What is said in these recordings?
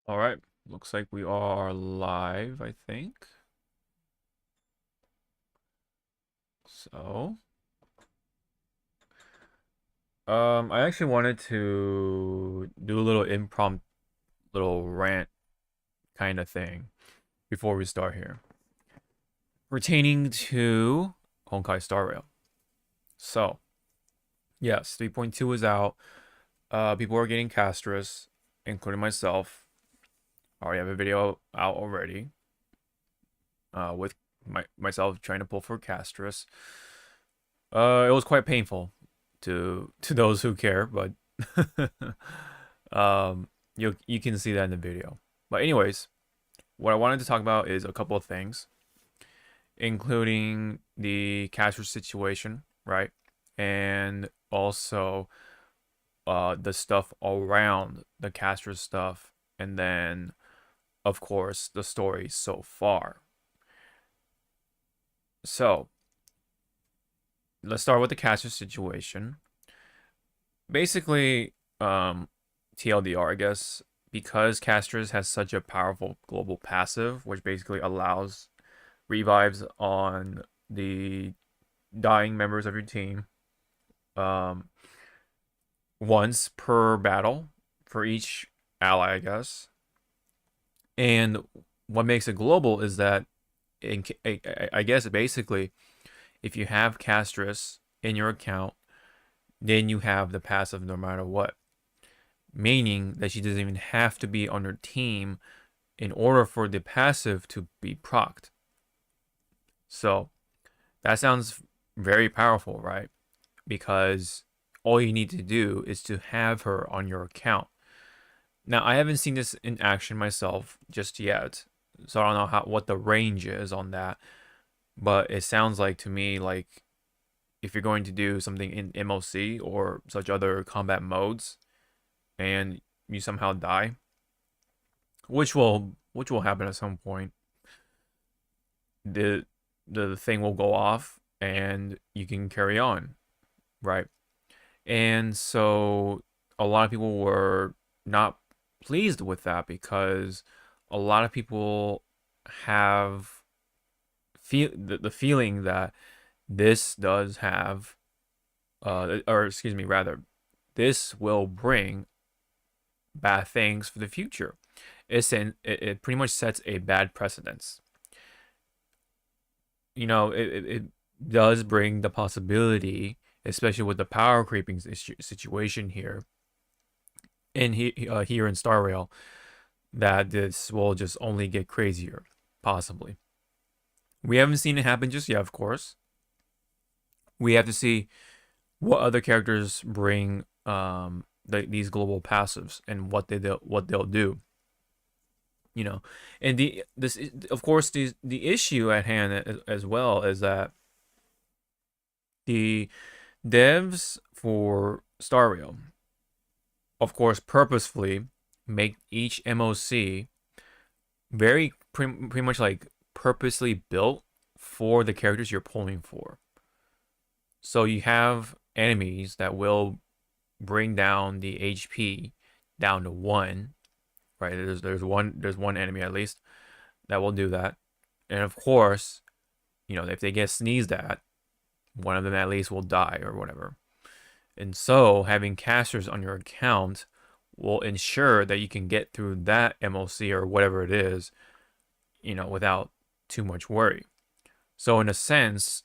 All right, looks like we are live, I think. So, I actually wanted to do a little impromptu, little rant kind of thing before we start here, pertaining to Honkai Star Rail. So, yes, 3.2 is out. People are getting Castris, including myself. I already have a video out already, with myself trying to pull for Castris. It was quite painful to those who care, but you can see that in the video. But anyways, what I wanted to talk about is a couple of things, including the Castro situation, right? And also the stuff around the Castro stuff, and then of course the story so far. So let's start with the Castro situation. Basically, TLDR, I guess, because Castris has such a powerful global passive, which basically allows revives on the dying members of your team, um, once per battle for each ally, I guess. And what makes it global is that, I guess, basically, if you have Castris in your account, then you have the passive no matter what. Meaning that she doesn't even have to be on your team in order for the passive to be procced. So that sounds very powerful, right? Because all you need to do is to have her on your account. Now, I haven't seen this in action myself just yet, so I don't know what the range is on that. But it sounds like to me like if you're going to do something in MOC or such other combat modes, and you somehow die, which will happen at some point, the the thing will go off and you can carry on, right? And so a lot of people were not pleased with that because a lot of people have the feeling that this does have or excuse me, rather, this will bring bad things for the future. It pretty much sets a bad precedence. It does bring the possibility, especially with the power creeping situation here here in Star Rail, that this will just only get crazier, possibly. We haven't seen it happen just yet, of course. We have to see what other characters bring these global passives and what they'll do. You know, and this of course the issue at hand as well is that the devs for Star Rail, of course, purposefully make each MOC very pretty much like purposely built for the characters you're pulling for. So you have enemies that will bring down the HP down to one, right? There's one enemy at least that will do that, and of course, if they get sneezed at, one of them at least will die or whatever. And so having casters on your account will ensure that you can get through that MOC or whatever it is, without too much worry. So in a sense,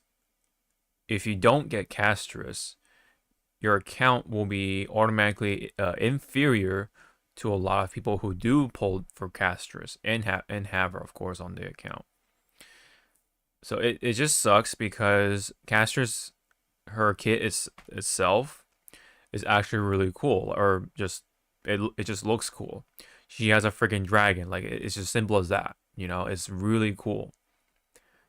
if you don't get Castris, your account will be automatically inferior to a lot of people who do pull for Castris and have her, of course, on the account. So it just sucks because Castris, her kit itself is actually really cool, or just it just looks cool. She has a freaking dragon, like it's just simple as that. It's really cool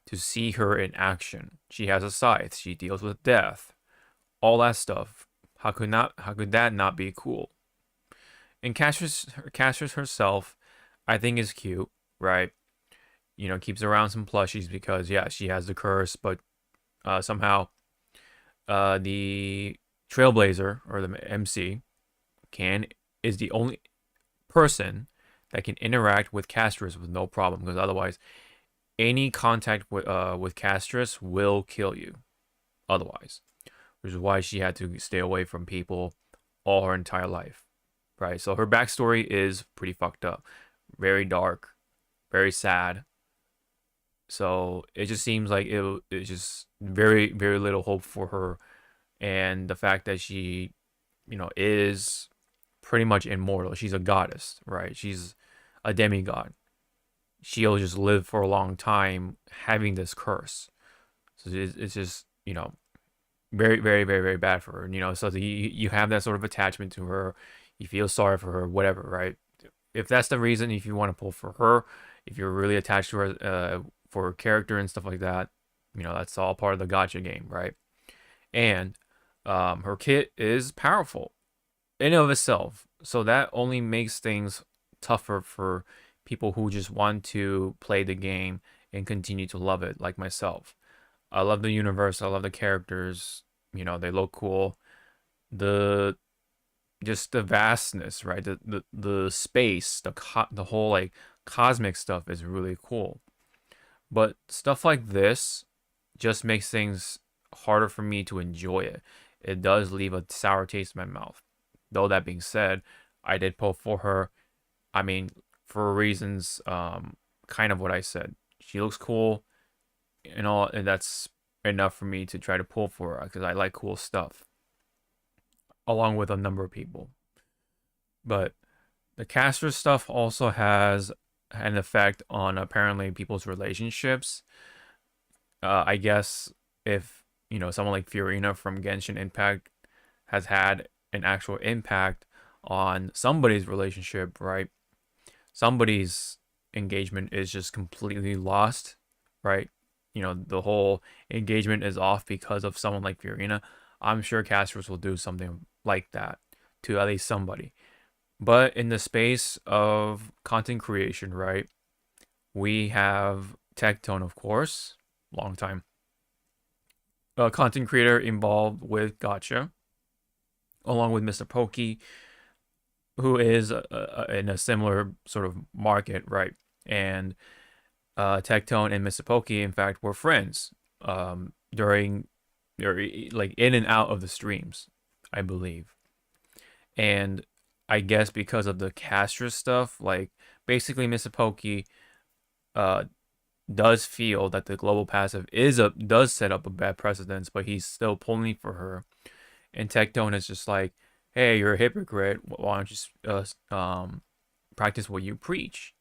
to see her in action. She has a scythe. She deals with death. All that stuff. How could that not be cool? And Castris herself, I think is cute, right? Keeps around some plushies because yeah, she has the curse, but somehow the Trailblazer or the MC can is the only person that can interact with castress with no problem, because otherwise any contact with castress will kill you otherwise, which is why she had to stay away from people all her entire life, right? So her backstory is pretty fucked up, very dark, very sad. So it just seems like it's just very, very little hope for her. And the fact that she, is pretty much immortal. She's a goddess, right? She's a demigod. She'll just live for a long time having this curse. So it's just, very, very, very, very bad for her. So you have that sort of attachment to her. You feel sorry for her, whatever, right? If that's the reason, if you want to pull for her, if you're really attached to her for her character and stuff like that, that's all part of the gotcha game, right? And her kit is powerful in and of itself. So that only makes things tougher for people who just want to play the game and continue to love it, like myself. I love the universe. I love the characters. They look cool. The just the vastness, right? The space, the whole like cosmic stuff is really cool. But stuff like this just makes things harder for me to enjoy it. It does leave a sour taste in my mouth. Though that being said, I did pull for her. I mean, for reasons, kind of what I said. She looks cool and all, and that's enough for me to try to pull for her because I like cool stuff, along with a number of people. But the caster stuff also has an effect on apparently people's relationships. I guess if someone like Fiorina from Genshin Impact has had an actual impact on somebody's relationship, right? Somebody's engagement is just completely lost, right? The whole engagement is off because of someone like Fiorina. I'm sure casters will do something like that to at least somebody. But in the space of content creation, right? We have Tectone, of course, long time content creator involved with Gotcha, along with Mr. Pokey, who is in a similar sort of market, right? And Tectone and Mr. Pokey, in fact, were friends during, or like in and out of the streams, I believe. And I guess because of the castress stuff, like basically Mr. Pokey uh, does feel that the global passive does set up a bad precedence, but he's still pulling for her. And Tectone is just like, hey, you're a hypocrite. Why don't you practice what you preach?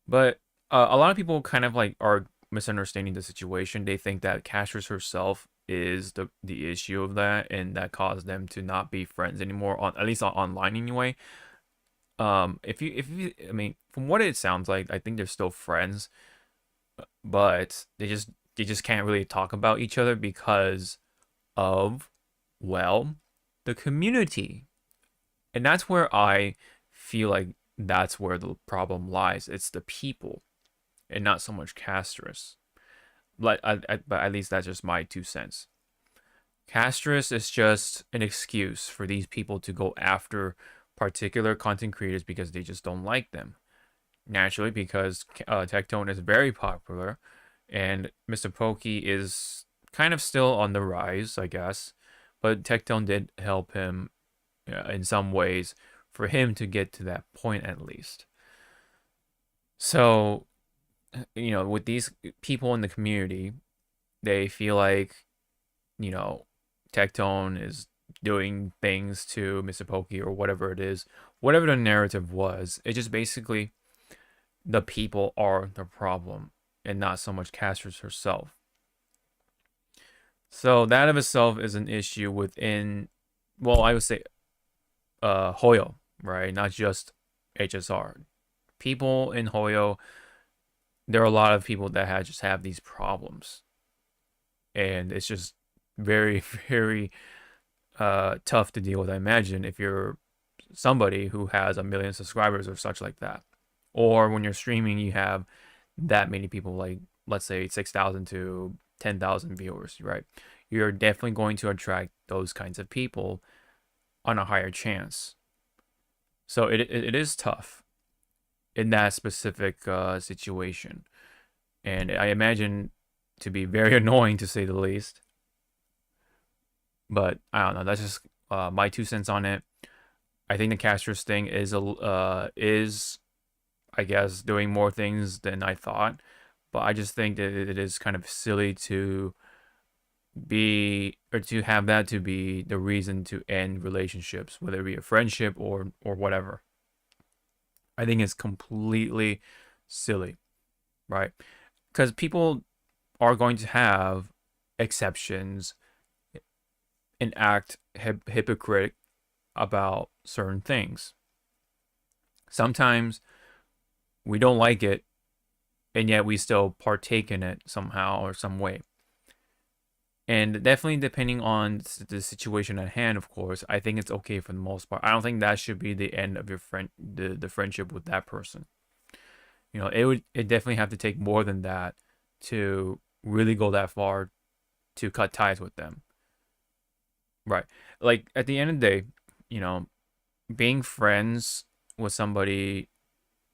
But a lot of people kind of like are misunderstanding the situation. They think that Castress herself is the issue of that, and that caused them to not be friends anymore, on at least online anyway. If you, I mean, from what it sounds like, I think they're still friends, but they just can't really talk about each other because of, well, the community. And that's where I feel like that's where the problem lies. It's the people and not so much Castress. But at least that's just my 2 cents. Castress is just an excuse for these people to go after particular content creators because they just don't like them. Naturally, because Tectone is very popular and Mr. Pokey is kind of still on the rise, I guess. But Tectone did help him in some ways for him to get to that point at least. So, with these people in the community, they feel like, you know, Tectone is doing things to Mr. Pokey or whatever it is, whatever the narrative was. It just basically the people are the problem and not so much Castress herself. So that of itself is an issue within, well, I would say Hoyo, right? Not just HSR. People in Hoyo, there are a lot of people that just have these problems. And it's just very, very tough to deal with, I imagine, if you're somebody who has 1 million subscribers or such like that. Or when you're streaming, you have that many people, like, let's say 6,000 to 10,000 viewers, right? You're definitely going to attract those kinds of people on a higher chance. So it is tough in that specific situation, and I imagine to be very annoying to say the least. But I don't know. That's just my 2 cents on it. I think the casters thing is I guess doing more things than I thought, but I just think that it is kind of silly to be or to have that to be the reason to end relationships, whether it be a friendship or whatever. I think it's completely silly, right? Because people are going to have exceptions and act hypocritic about certain things. Sometimes we don't like it, and yet we still partake in it somehow or some way. And definitely depending on the situation at hand, of course, I think it's okay for the most part. I don't think that should be the end of your the friendship with that person. It definitely have to take more than that to really go that far to cut ties with them. Right. Like at the end of the day, you know, being friends with somebody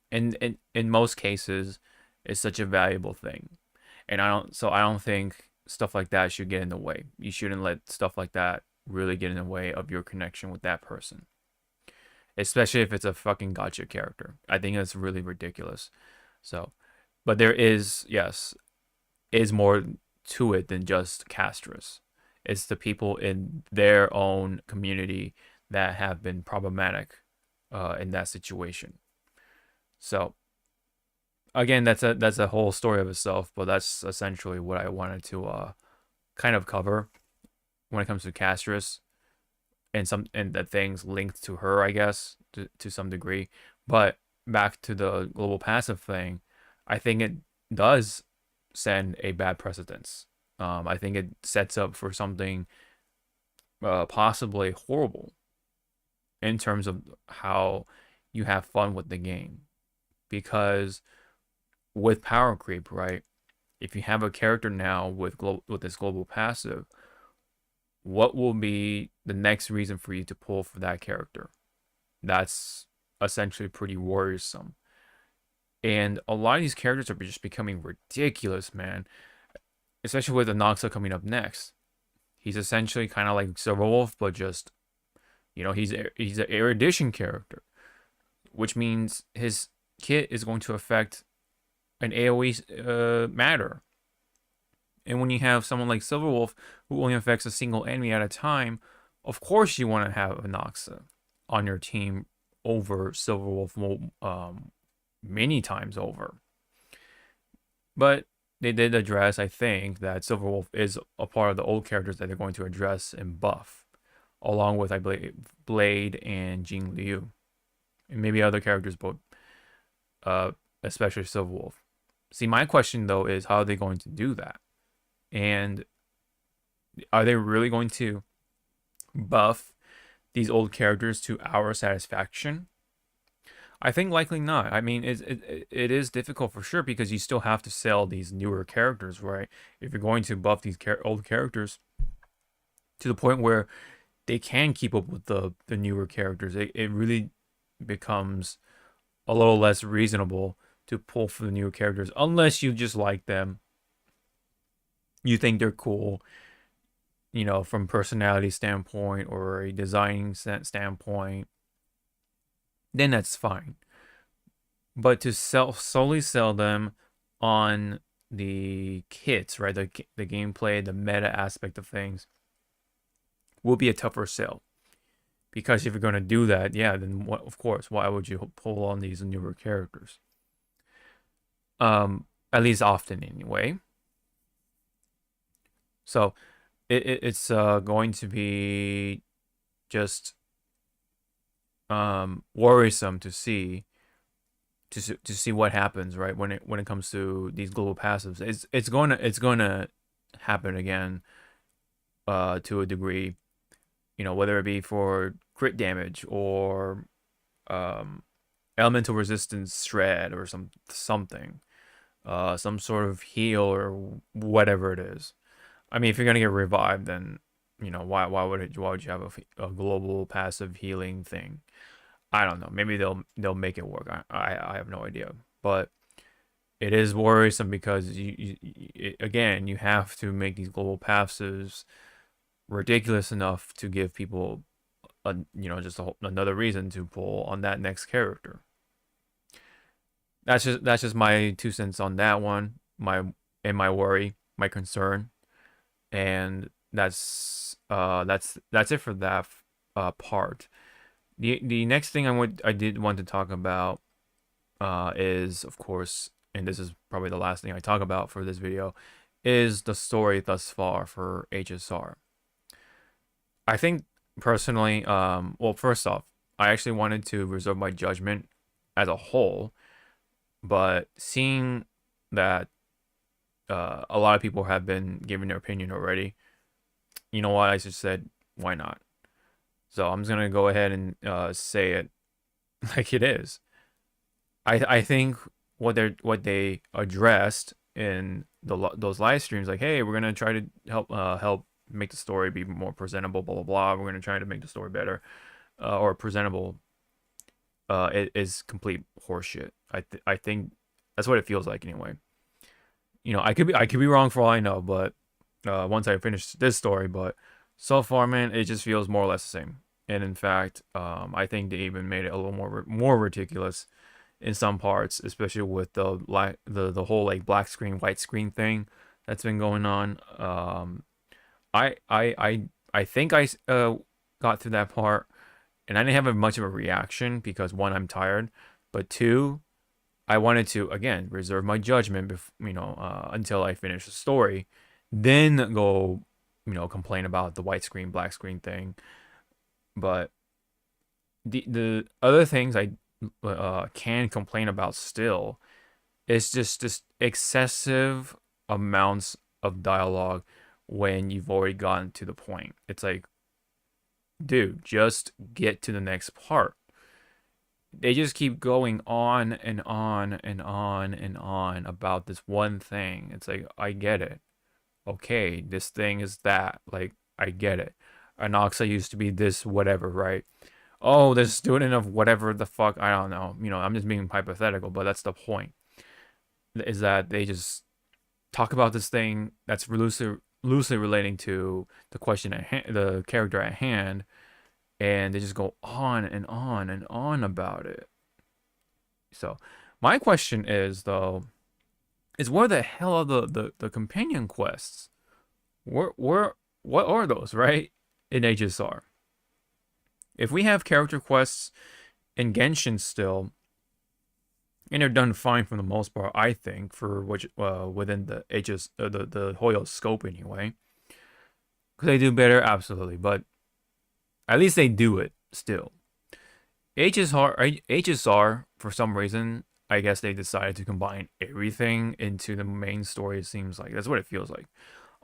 in most cases is such a valuable thing. And I don't think stuff like that should get in the way. You shouldn't let stuff like that really get in the way of your connection with that person. Especially if it's a fucking gotcha character. I think that's really ridiculous. So, but there is, yes, is more to it than just Castris. It's the people in their own community that have been problematic in that situation. So again, that's a whole story of itself, but that's essentially what I wanted to kind of cover when it comes to Castris and the things linked to her, I guess, to some degree. But back to the global passive thing, I think it does send a bad precedence. I think it sets up for something possibly horrible in terms of how you have fun with the game. Because with power creep, right? If you have a character now with this global passive, what will be the next reason for you to pull for that character? That's essentially pretty worrisome. And a lot of these characters are just becoming ridiculous, man. Especially with Anoxa coming up next. He's essentially kind of like Silverwolf, but just he's an erudition character, which means his kit is going to affect an AoE matter. And when you have someone like Silverwolf who only affects a single enemy at a time, of course you want to have Anoxa on your team over Silverwolf many times over. But they did address, I think, that Silverwolf is a part of the old characters that they're going to address and buff, along with, I believe, Blade and Jing Liu. And maybe other characters, but especially Silverwolf. See, my question, though, is how are they going to do that? And are they really going to buff these old characters to our satisfaction? I think likely not. I mean, it is difficult for sure because you still have to sell these newer characters, right? If you're going to buff these old characters to the point where they can keep up with the newer characters, it really becomes a little less reasonable to pull for the newer characters unless you just like them. You think they're cool, from personality standpoint or a designing standpoint, then that's fine. But to solely sell them on the kits, right? The gameplay, the meta aspect of things will be a tougher sell. Because if you're going to do that, yeah, then of course, why would you pull on these newer characters? At least often anyway. So it's going to be just worrisome to see what happens, right, when it comes to these global passives. It's going to happen again to a degree, whether it be for crit damage or elemental resistance shred or something, some sort of heal or whatever it is. I mean, if you're gonna get revived, then why would you have a global passive healing thing? I don't know. Maybe they'll make it work. I have no idea. But it is worrisome because again, you have to make these global passes ridiculous enough to give people just another reason to pull on that next character. That's just my 2 cents on that one. My worry, my concern, and that's it for that part. The next thing I did want to talk about is, of course, and this is probably the last thing I talk about for this video, is the story thus far for HSR. I think personally, well, first off, I actually wanted to reserve my judgment as a whole, but seeing that a lot of people have been giving their opinion already, you know what? I just said, why not? So I'm just gonna go ahead and say it like it is. I think what they addressed in those live streams, like, hey, we're gonna try to help make the story be more presentable, blah blah blah. We're gonna try to make the story better or presentable. It is complete horseshit. I think that's what it feels like anyway. I could be wrong for all I know, but once I finish this story, but so far, man, it just feels more or less the same. And in fact, I think they even made it a little more ridiculous in some parts, especially with the whole like black screen, white screen thing that's been going on. I think I got through that part, and I didn't have much of a reaction because one, I'm tired, but two, I wanted to again reserve my judgment, until I finish the story, then go, complain about the white screen, black screen thing. But the other things I can complain about still is just excessive amounts of dialogue when you've already gotten to the point. It's like, dude, just get to the next part. They just keep going on and on and on and on about this one thing. It's like, I get it. Okay, this thing is that. Like, I get it. Anoxa used to be this whatever, right? Oh, the student of whatever the fuck, I don't know. I'm just being hypothetical, but that's the point. Is that they just talk about this thing that's loosely relating to the question at hand, the character at hand, and they just go on and on and on about it. So, my question is though, is where the hell are the companion quests? What are those, right? In HSR. If we have character quests in Genshin still, and they're done fine for the most part, I think, for which within the the Hoyo scope anyway. Could they do better? Absolutely, but at least they do it still. HSR for some reason, I guess they decided to combine everything into the main story. It seems like that's what it feels like.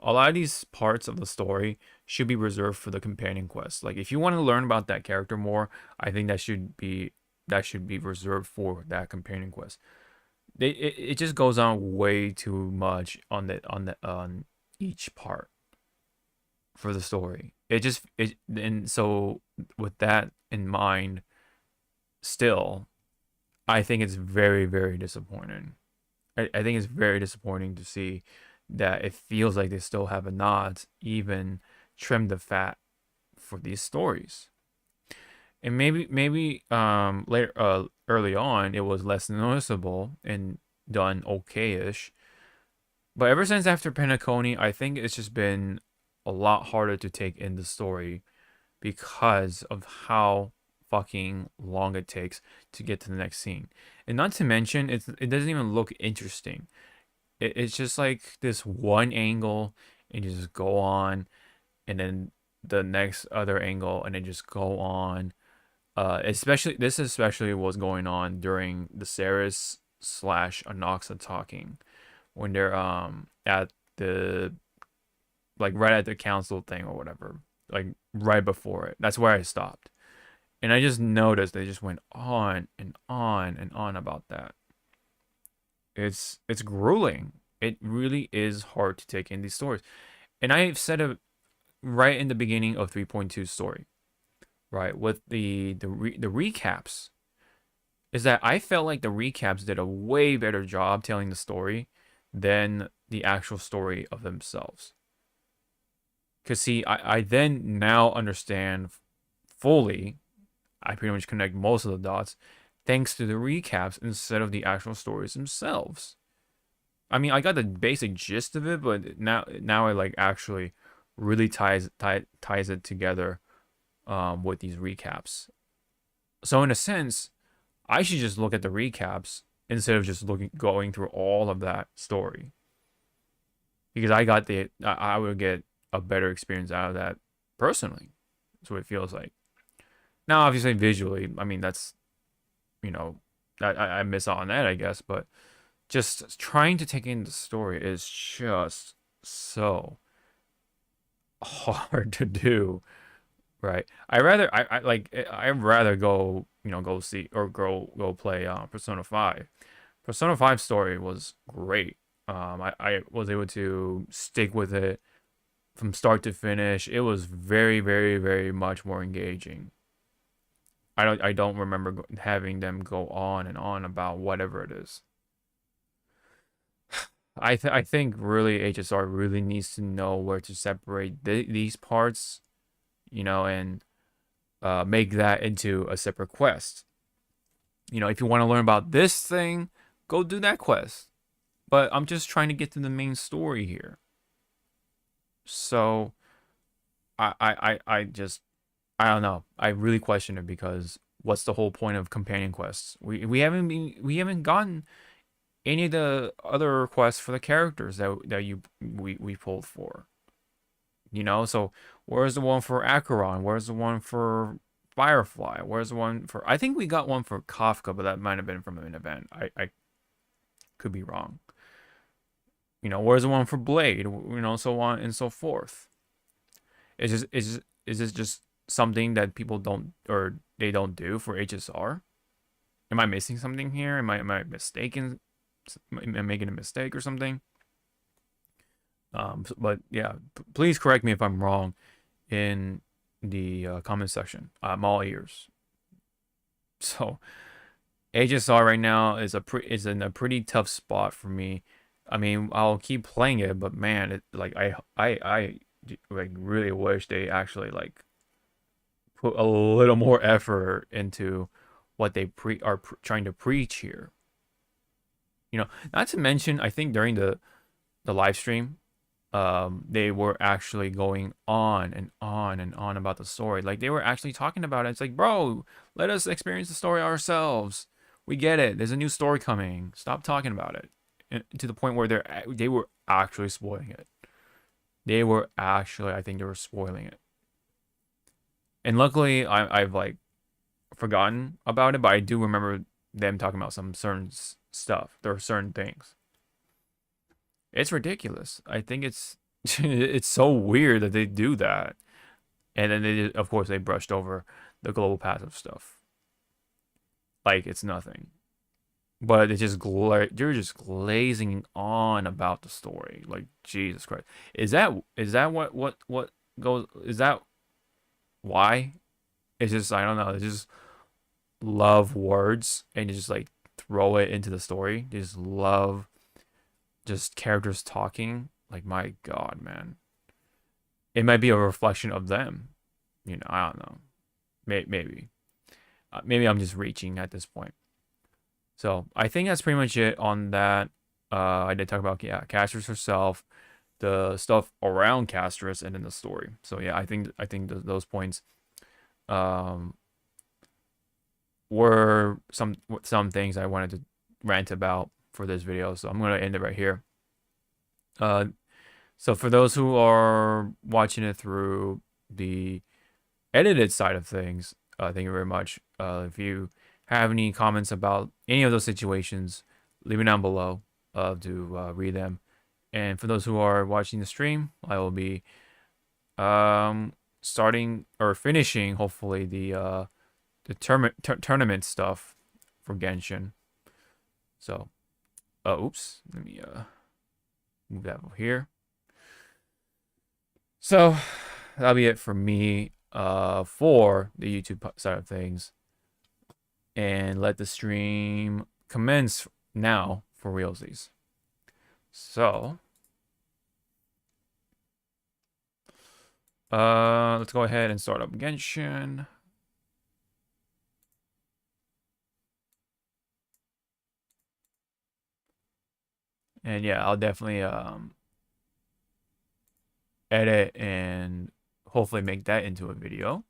A lot of these parts of the story should be reserved for the companion quests. Like if you want to learn about that character more, I think that should be reserved for that companion quest. It just goes on way too much on each part for the story. And so with that in mind, still, I think it's very, very disappointing. I think it's very disappointing to see that it feels like they still have not even trimmed the fat for these stories. And maybe later early on it was less noticeable and done okay-ish. But ever since after Penacony, I think it's just been a lot harder to take in the story because of how fucking long it takes to get to the next scene. And not to mention, it doesn't even look interesting. It's just like this one angle, and you just go on, and then the next other angle, and then just go on. Especially what's going on during the Ceres slash Anoxa talking when they're at the like right at the council thing or whatever, like right before it. That's where I stopped. And I just noticed they just went on and on and on about that. It's grueling. It really is hard to take in these stories. And I've said it right in the beginning of 3.2 story. right, with the recaps is that I felt like the recaps did a way better job telling the story than the actual story of themselves. Because, see, I then now understand fully, I pretty much connect most of the dots thanks to the recaps instead of the actual stories themselves. I mean, I got the basic gist of it, but now I like actually really ties it together with these recaps. So in a sense, I should just look at the recaps instead of just going through all of that story because I would get a better experience out of that personally. That's what it feels like. Now, obviously, visually, I mean that's you know I miss out on that, I guess, but just trying to take in the story is just so hard to do, right? I'd rather go go see or go play Persona 5. Persona 5 story was great. I was able to stick with it from start to finish. It was very, very, very much more engaging. I don't remember having them go on and on about whatever it is. I think really HSR really needs to know where to separate these parts, and make that into a separate quest. If you want to learn about this thing, go do that quest. But I'm just trying to get to the main story here. So I just I don't know. I really question it because what's the whole point of companion quests? We haven't gotten any of the other requests for the characters that we pulled for. So where's the one for Acheron? Where's the one for Firefly? Where's the one for I think we got one for Kafka, but that might have been from an event. I could be wrong. Where's the one for Blade? So on and so forth. Is this just something that people don't or they don't do for HSR? Am I missing something here? Am I mistaken? Am I making a mistake or something? But yeah, please correct me if I'm wrong in the comment section. I'm all ears. So HSR right now is in a pretty tough spot for me. I mean, I'll keep playing it, but man, it like I like really wish they actually like put a little more effort into what they are trying to preach here. Not to mention, I think during the live stream, they were actually going on and on and on about the story. Like they were actually talking about it. It's like, bro, let us experience the story ourselves. We get it. There's a new story coming. Stop talking about it. And to the point where they were actually spoiling it. They were actually, I think they were spoiling it. And luckily, I've like forgotten about it, but I do remember them talking about some certain stuff. There are certain things. It's ridiculous. I think it's it's so weird that they do that. And then of course, they brushed over the global passive stuff like it's nothing. But it's just you're just glazing on about the story. Like Jesus Christ, is that what goes? Is that why? It's just I don't know. It's just love words and you just like throw it into the story. You just love just characters talking. Like my God, man. It might be a reflection of them. I don't know. Maybe. Maybe I'm just reaching at this point. So I think that's pretty much it on that. I did talk about Castris herself, the stuff around Castris, and then the story. So yeah, I think those points um, were some things I wanted to rant about for this video. So I'm gonna end it right here. Uh, so for those who are watching it through the edited side of things, thank you very much. If you have any comments about any of those situations, leave it down below to read them. And for those who are watching the stream, I will be starting or finishing hopefully the tournament stuff for Genshin. So, oops, let me move that over here. So that'll be it for me. for the YouTube side of things, and let the stream commence now for realsies. So, let's go ahead and start up Genshin. And yeah, I'll definitely edit and hopefully make that into a video.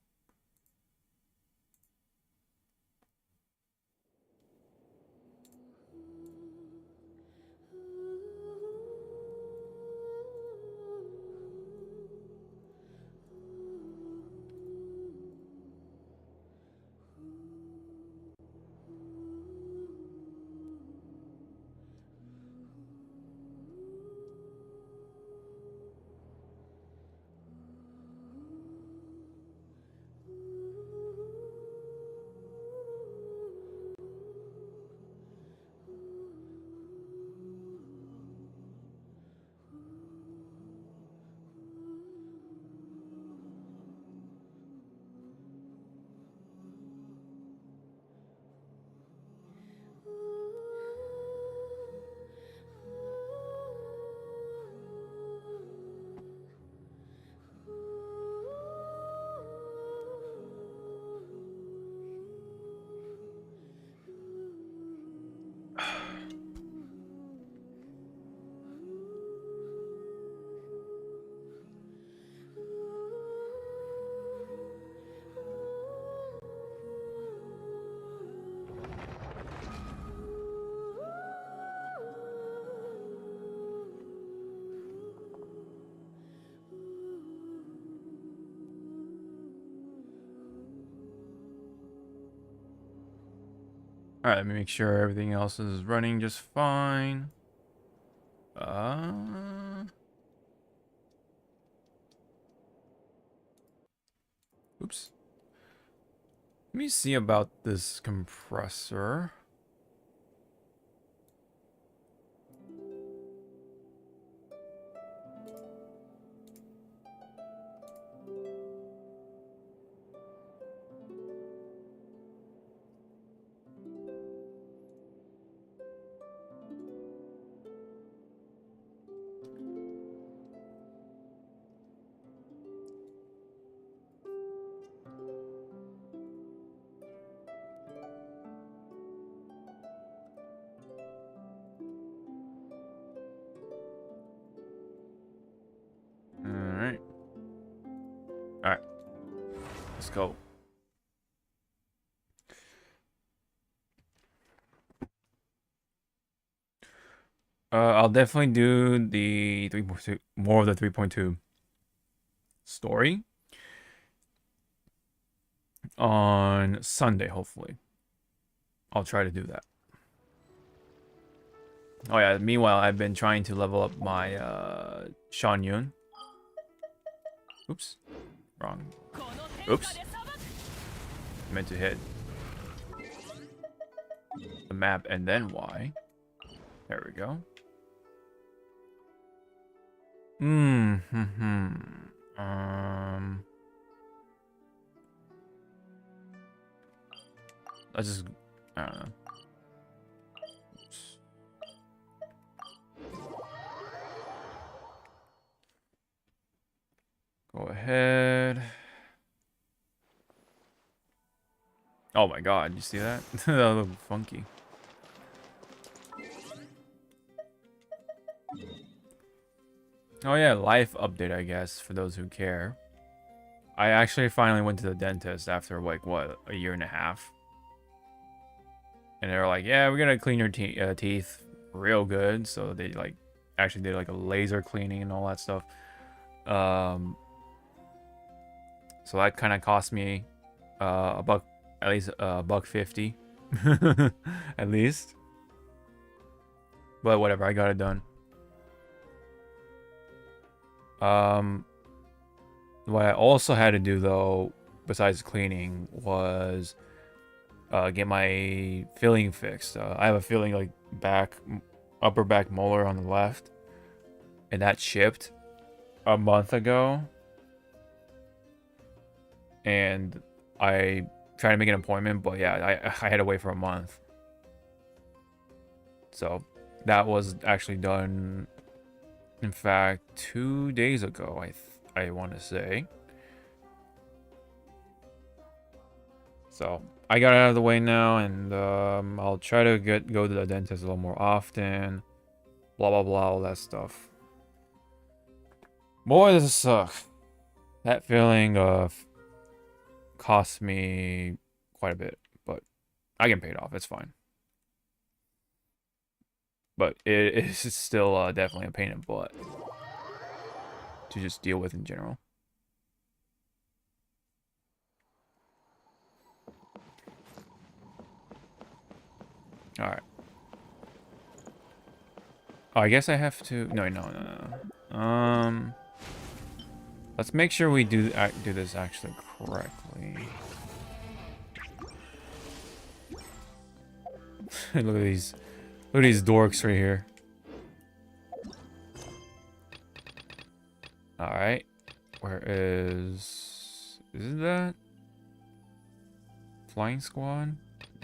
All right, let me make sure everything else is running just fine. Oops. Let me see about this compressor. All right, let's go. I'll definitely do the 3.2, more of the 3.2 story on Sunday, hopefully. I'll try to do that. Oh yeah, meanwhile, I've been trying to level up my Shan Yun. Oops. Wrong. Oops. Meant to hit the map and then Y. There we go. Let's just, I don't know. Go ahead. Oh my god, you see that? That looked funky. Oh yeah, life update, I guess, for those who care. I actually finally went to the dentist after, like, what, a year and a half? And they were like, yeah, we're gonna clean your teeth real good. So they, like, actually did, like, a laser cleaning and all that stuff. So that kind of cost me a buck, at least $1.50, at least. But whatever, I got it done. What I also had to do though, besides cleaning, was get my filling fixed. I have a filling like upper back molar on the left, and that shipped a month ago. and I tried to make an appointment, but yeah, I had to wait for a month. So that was actually done, in fact, 2 days ago, I want to say. So I got it out of the way now, and I'll try to go to the dentist a little more often. Blah blah blah, all that stuff. Boy, does it suck. That feeling cost me quite a bit, but I can pay it off. It's fine. But it is still definitely a pain in the butt to just deal with in general. All right. Oh, I guess I have to. No. Let's make sure we do this actually correctly. Look at these dorks right here. All right. Where is that? Flying squad?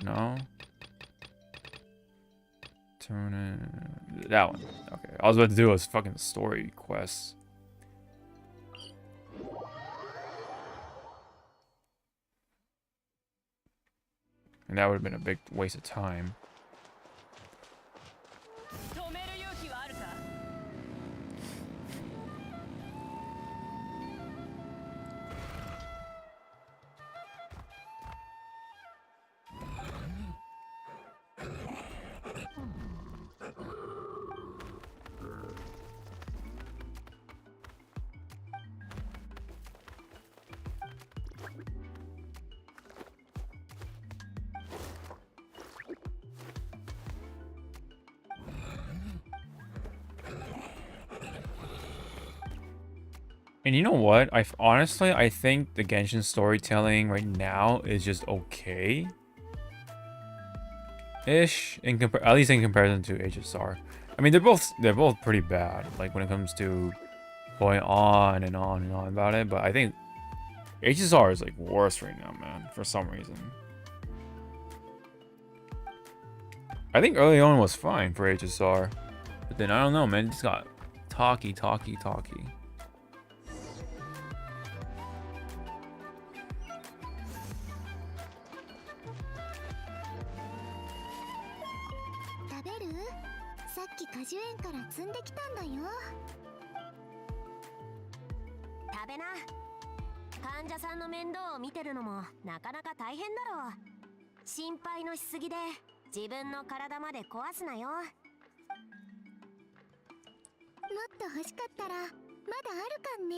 No. Turn in that one. Okay. I was about to do a fucking story quest. And that would have been a big waste of time. And you know what? Honestly, I think the Genshin storytelling right now is just okay. Ish, at least in comparison to HSR. I mean, they're both pretty bad. Like when it comes to going on and on and on about it. But I think HSR is like worse right now, man. For some reason. I think early on was fine for HSR, but then I don't know, man. It just got talky. 果樹園から積んできたんだよ。食べな。患者さんの面倒を見てるのもなかなか大変だろう。心配のしすぎで自分の体まで壊すなよ。もっと欲しかったらまだあるかんね。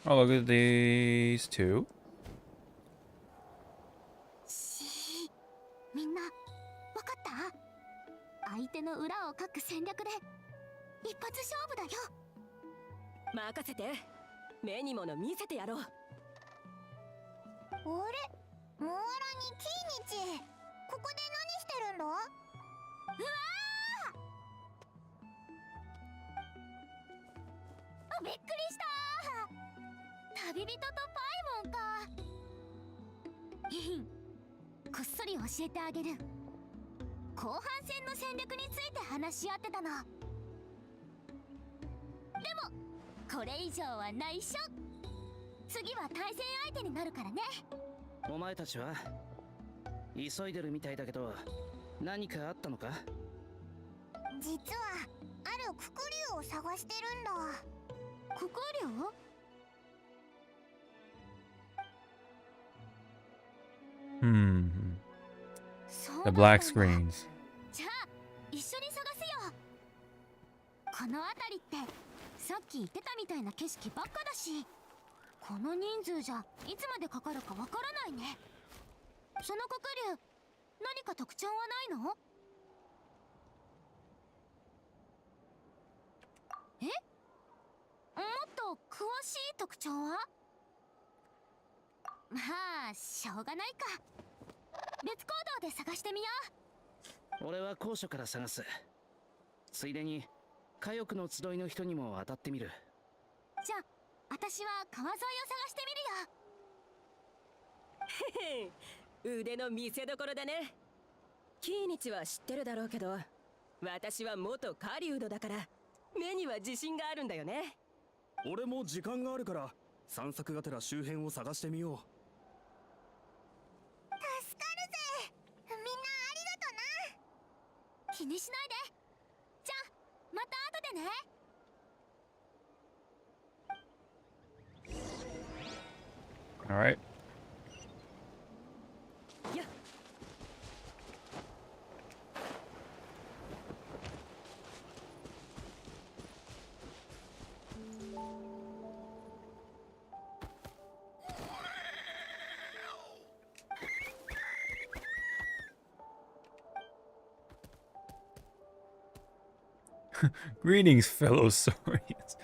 Oh, look at these two. みんな、わかった？相手の裏をかく戦略で一発勝負だよ。任せて。目に物見せてやろう。あれ、モアラにキイニチ、ここで何してるんだ？うわー！びっくりした。旅人とパイモンか。ヒン、こっそり教えてあげる。後半戦の戦略について話し合ってたの。でもこれ以上は内緒。次は対戦相手になるからね。お前たちは急いでるみたいだけど、何かあったのか？実はあるククリュウを探してるんだ。ククリュウ？The black screens. じゃあ一緒に探すよ。この辺りってさっき言ってたみたいな景色ばっかだし、この人数じゃいつまでかかるかわからないね。そのククリュウ、何か特徴はないの？え、もっと詳しい特徴は？まあしょうがないか。別行動で探してみよ俺は高所から探す。ついでに火翼の集いの人にも当たってみる。う。じゃあ私は川沿いを探してみるよ。腕の見せ所だね。キーニチは知ってるだろうけど、私は元狩人だから目には自信があるんだよね。俺も時間があるから散策がてら周辺を探してみよう。助かるぜ。みんなありがとな。気にしないで。じゃあまた後でね。All right. やっ Greetings, fellow saurians.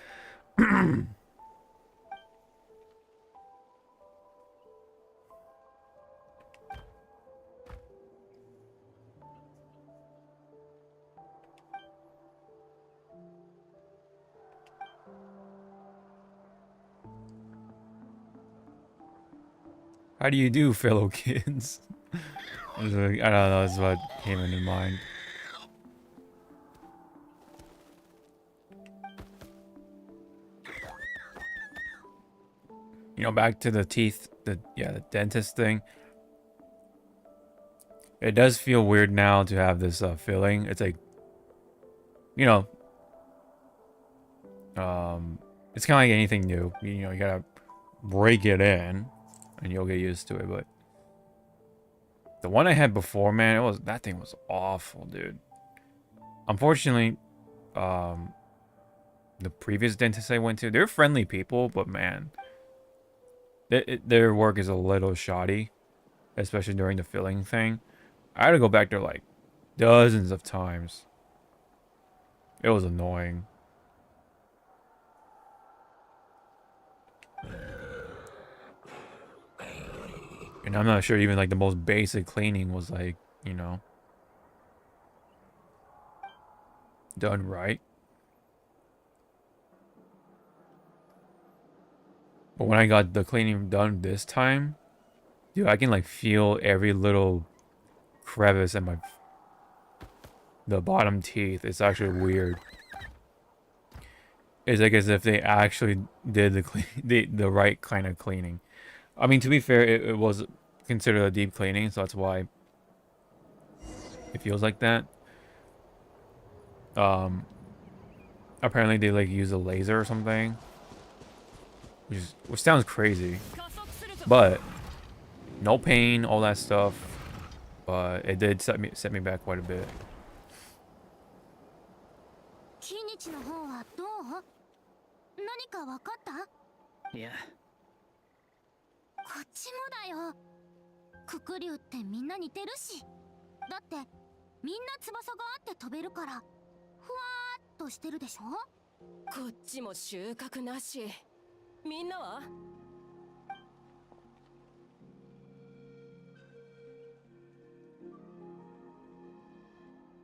How do you do, fellow kids? I don't know, that's what came into mind. You know, back to the teeth, the dentist thing. It does feel weird now to have this filling. It's like, you know, it's kind of like anything new. You know, you gotta break it in, and you'll get used to it. But the one I had before, man, that thing was awful, dude. Unfortunately, the previous dentist I went to, they're friendly people, but man, their work is a little shoddy, especially during the filling thing. I had to go back there like dozens of times. It was annoying. And I'm not sure even like the most basic cleaning was like, you know, done right. But when I got the cleaning done this time, dude, I can like feel every little crevice in the bottom teeth. It's actually weird. It's like as if they actually did the right kind of cleaning. I mean, to be fair, it was considered a deep cleaning, so that's why it feels like that. Apparently they like use a laser or something, which sounds crazy, but no pain, all that stuff. But it did set me back quite a bit. キニチの方はどう？何か分かった？いや、こっちもだよ。ククリュウってみんな似てるし。だってみんな翼があって飛べるから、ふわーっとしてるでしょ？こっちも収穫なし。みんなは？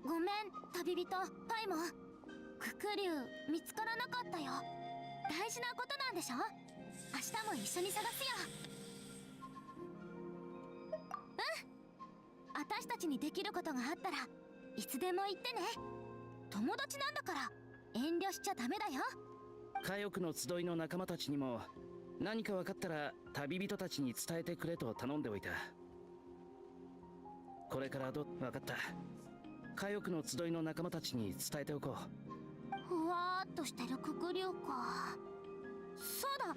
ごめん、旅人パイモン。ククリュウ見つからなかったよ。大事なことなんでしょ？明日も一緒に探すよ。うん。私たちにできることがあったらいつでも言ってね。友達なんだから遠慮しちゃダメだよ。火翼の集いの仲間たちにも何か分かったら旅人たちに伝えてくれと頼んでおいた。これから分かった。火翼の集いの仲間たちに伝えておこう。ふわーっとしてるククリュウか。そうだ、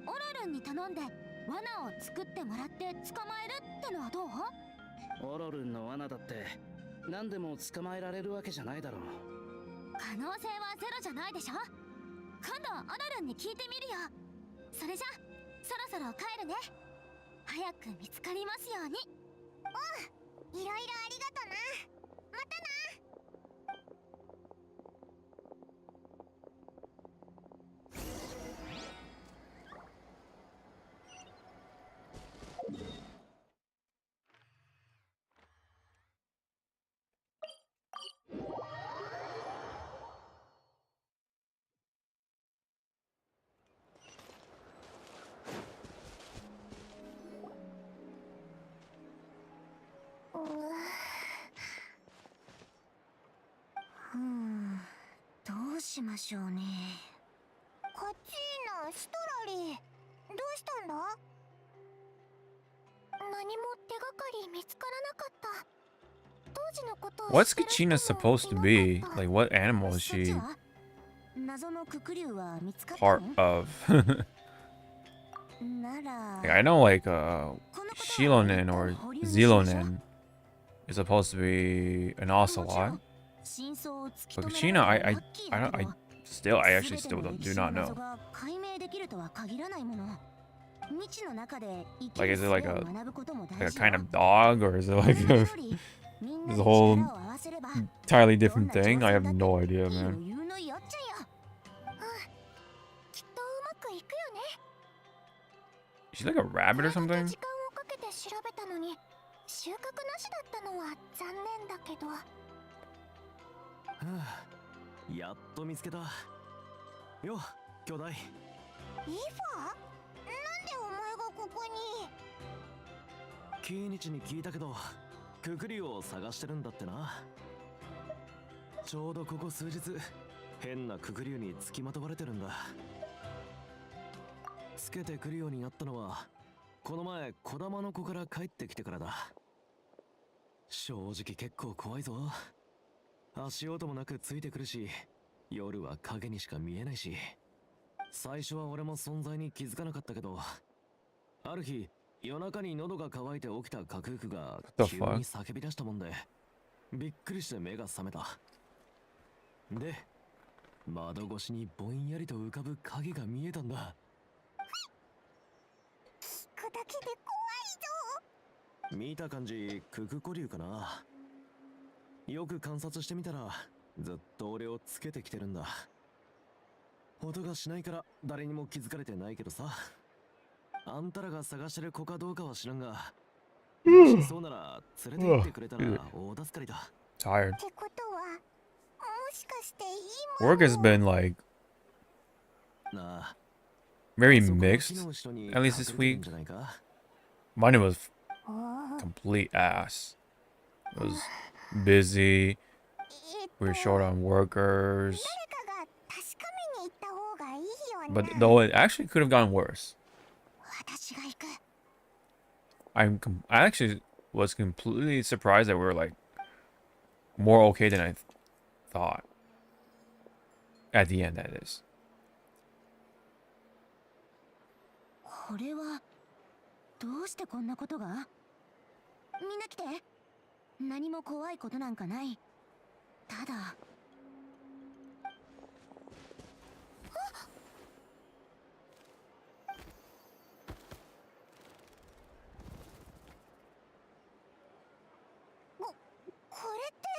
オロルンに頼んで罠を作ってもらって捕まえるってのはどう？オロルンの罠だって何でも捕まえられるわけじゃないだろう。可能性はゼロじゃないでしょ。今度オロルンに聞いてみるよ。それじゃそろそろ帰るね。早く見つかりますように。うん、いろいろありがとな。またな。しましょうね。カチーナ、シトラリー、どうしたんだ？何も手がかり見つからなかった。当時のことを What's 知ってる Kachina 人も supposed to いな be? かった。 Like, what animal is そっ she ちは謎のククリュウは見つかった part の？ of? なら Like, I know, like, このことは一 Shilonen 旦 or 保留にしましょう。 Zilonen is supposed to be an もちろ ocelot. ん真相を突き But 止めら Kachina, れたら I ラッキーだけ I ど、 I actually 全て still の don't, 歴 do 史の not 謎 know. が解明できるとは限らないもの。未知の中で生き Like, る is 術 it を like a 学ぶことも like 大 a 事 kind よ。 of dog, or is it like 何 a よりみんな this で whole 力を合わせれば entirely どん different な thing? 挑 I 戦 have だって no idea, いい man. 余裕のやっちゃよ。きっとうまくいくよね。 Is she like a こ rabbit れ or だけ something? 時間をかけて調べたのに収穫なしだったのは残念だけど。やっと見つけた。よ、兄弟。イファ？なんでお前がここに？キーニチに聞いたけど、ククリュウを探してるんだってな。ちょうどここ数日、変なククリュウにつきまとわれてるんだ。つけてくるようになったのは、この前小玉の子から帰ってきてからだ。正直結構怖いぞ。足音もなくついてくるし、夜は影にしか見えないし。最初は俺も存在に気づかなかったけど、ある日夜中に喉が渇いて起きたカクークが the 急 fuck? に叫び出したもんで、びっくりして目が覚めた。で、窓越しにぼんやりと浮かぶ影が見えたんだ。聞くだけで怖いぞ。見た感じククコリュウかな。よく観察してみたら、ずっと俺をつけてきてるんだ。音がしないから誰にも気づかれてないけどさ。あんたらが探してる子かどうかは知らんが、もしそうなら連れて行ってくれたら大助かりだ。 Tired. ってことは、もしかして今 Work has been like なあ、 very そこの木 mixed. の後ろに At least this 隠れてるん week. じゃないか。 Mine was おー complete ass. It was busy. 誰 We were short on workers. かが確かめに行った方がいいよね。 But though it actually could have gotten worse. 私が行く。I actually was completely surprised that we were like more okay than I thought. At the end, that is. これはどうしてこんなことが？みんな来て。何も怖いことなんかない。ただこれって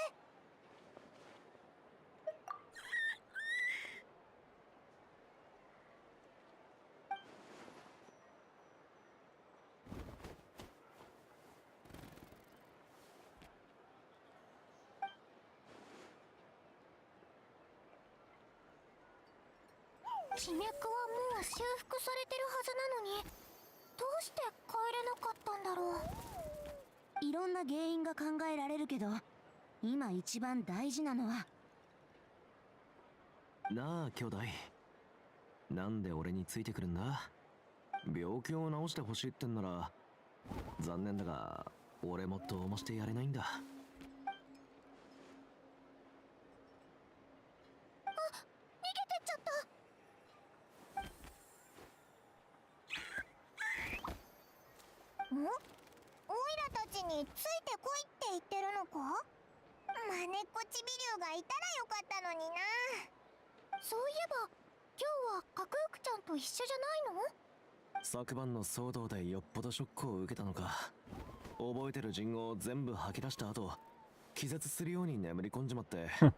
気脈はもう修復されてるはずなのに、どうして帰れなかったんだろう。いろんな原因が考えられるけど、今一番大事なのは。なあ兄弟、なんで俺についてくるんだ。病気を治してほしいってんなら、残念だが俺もどうもしてやれないんだ。ん？オイラたちについてこいって言ってるのか？マネっこちびりゅうがいたらよかったのにな。そういえば今日はカクークちゃんと一緒じゃないの？昨晩の騒動でよっぽどショックを受けたのか。覚えてる人を全部吐き出した後、気絶するように眠り込んじまってま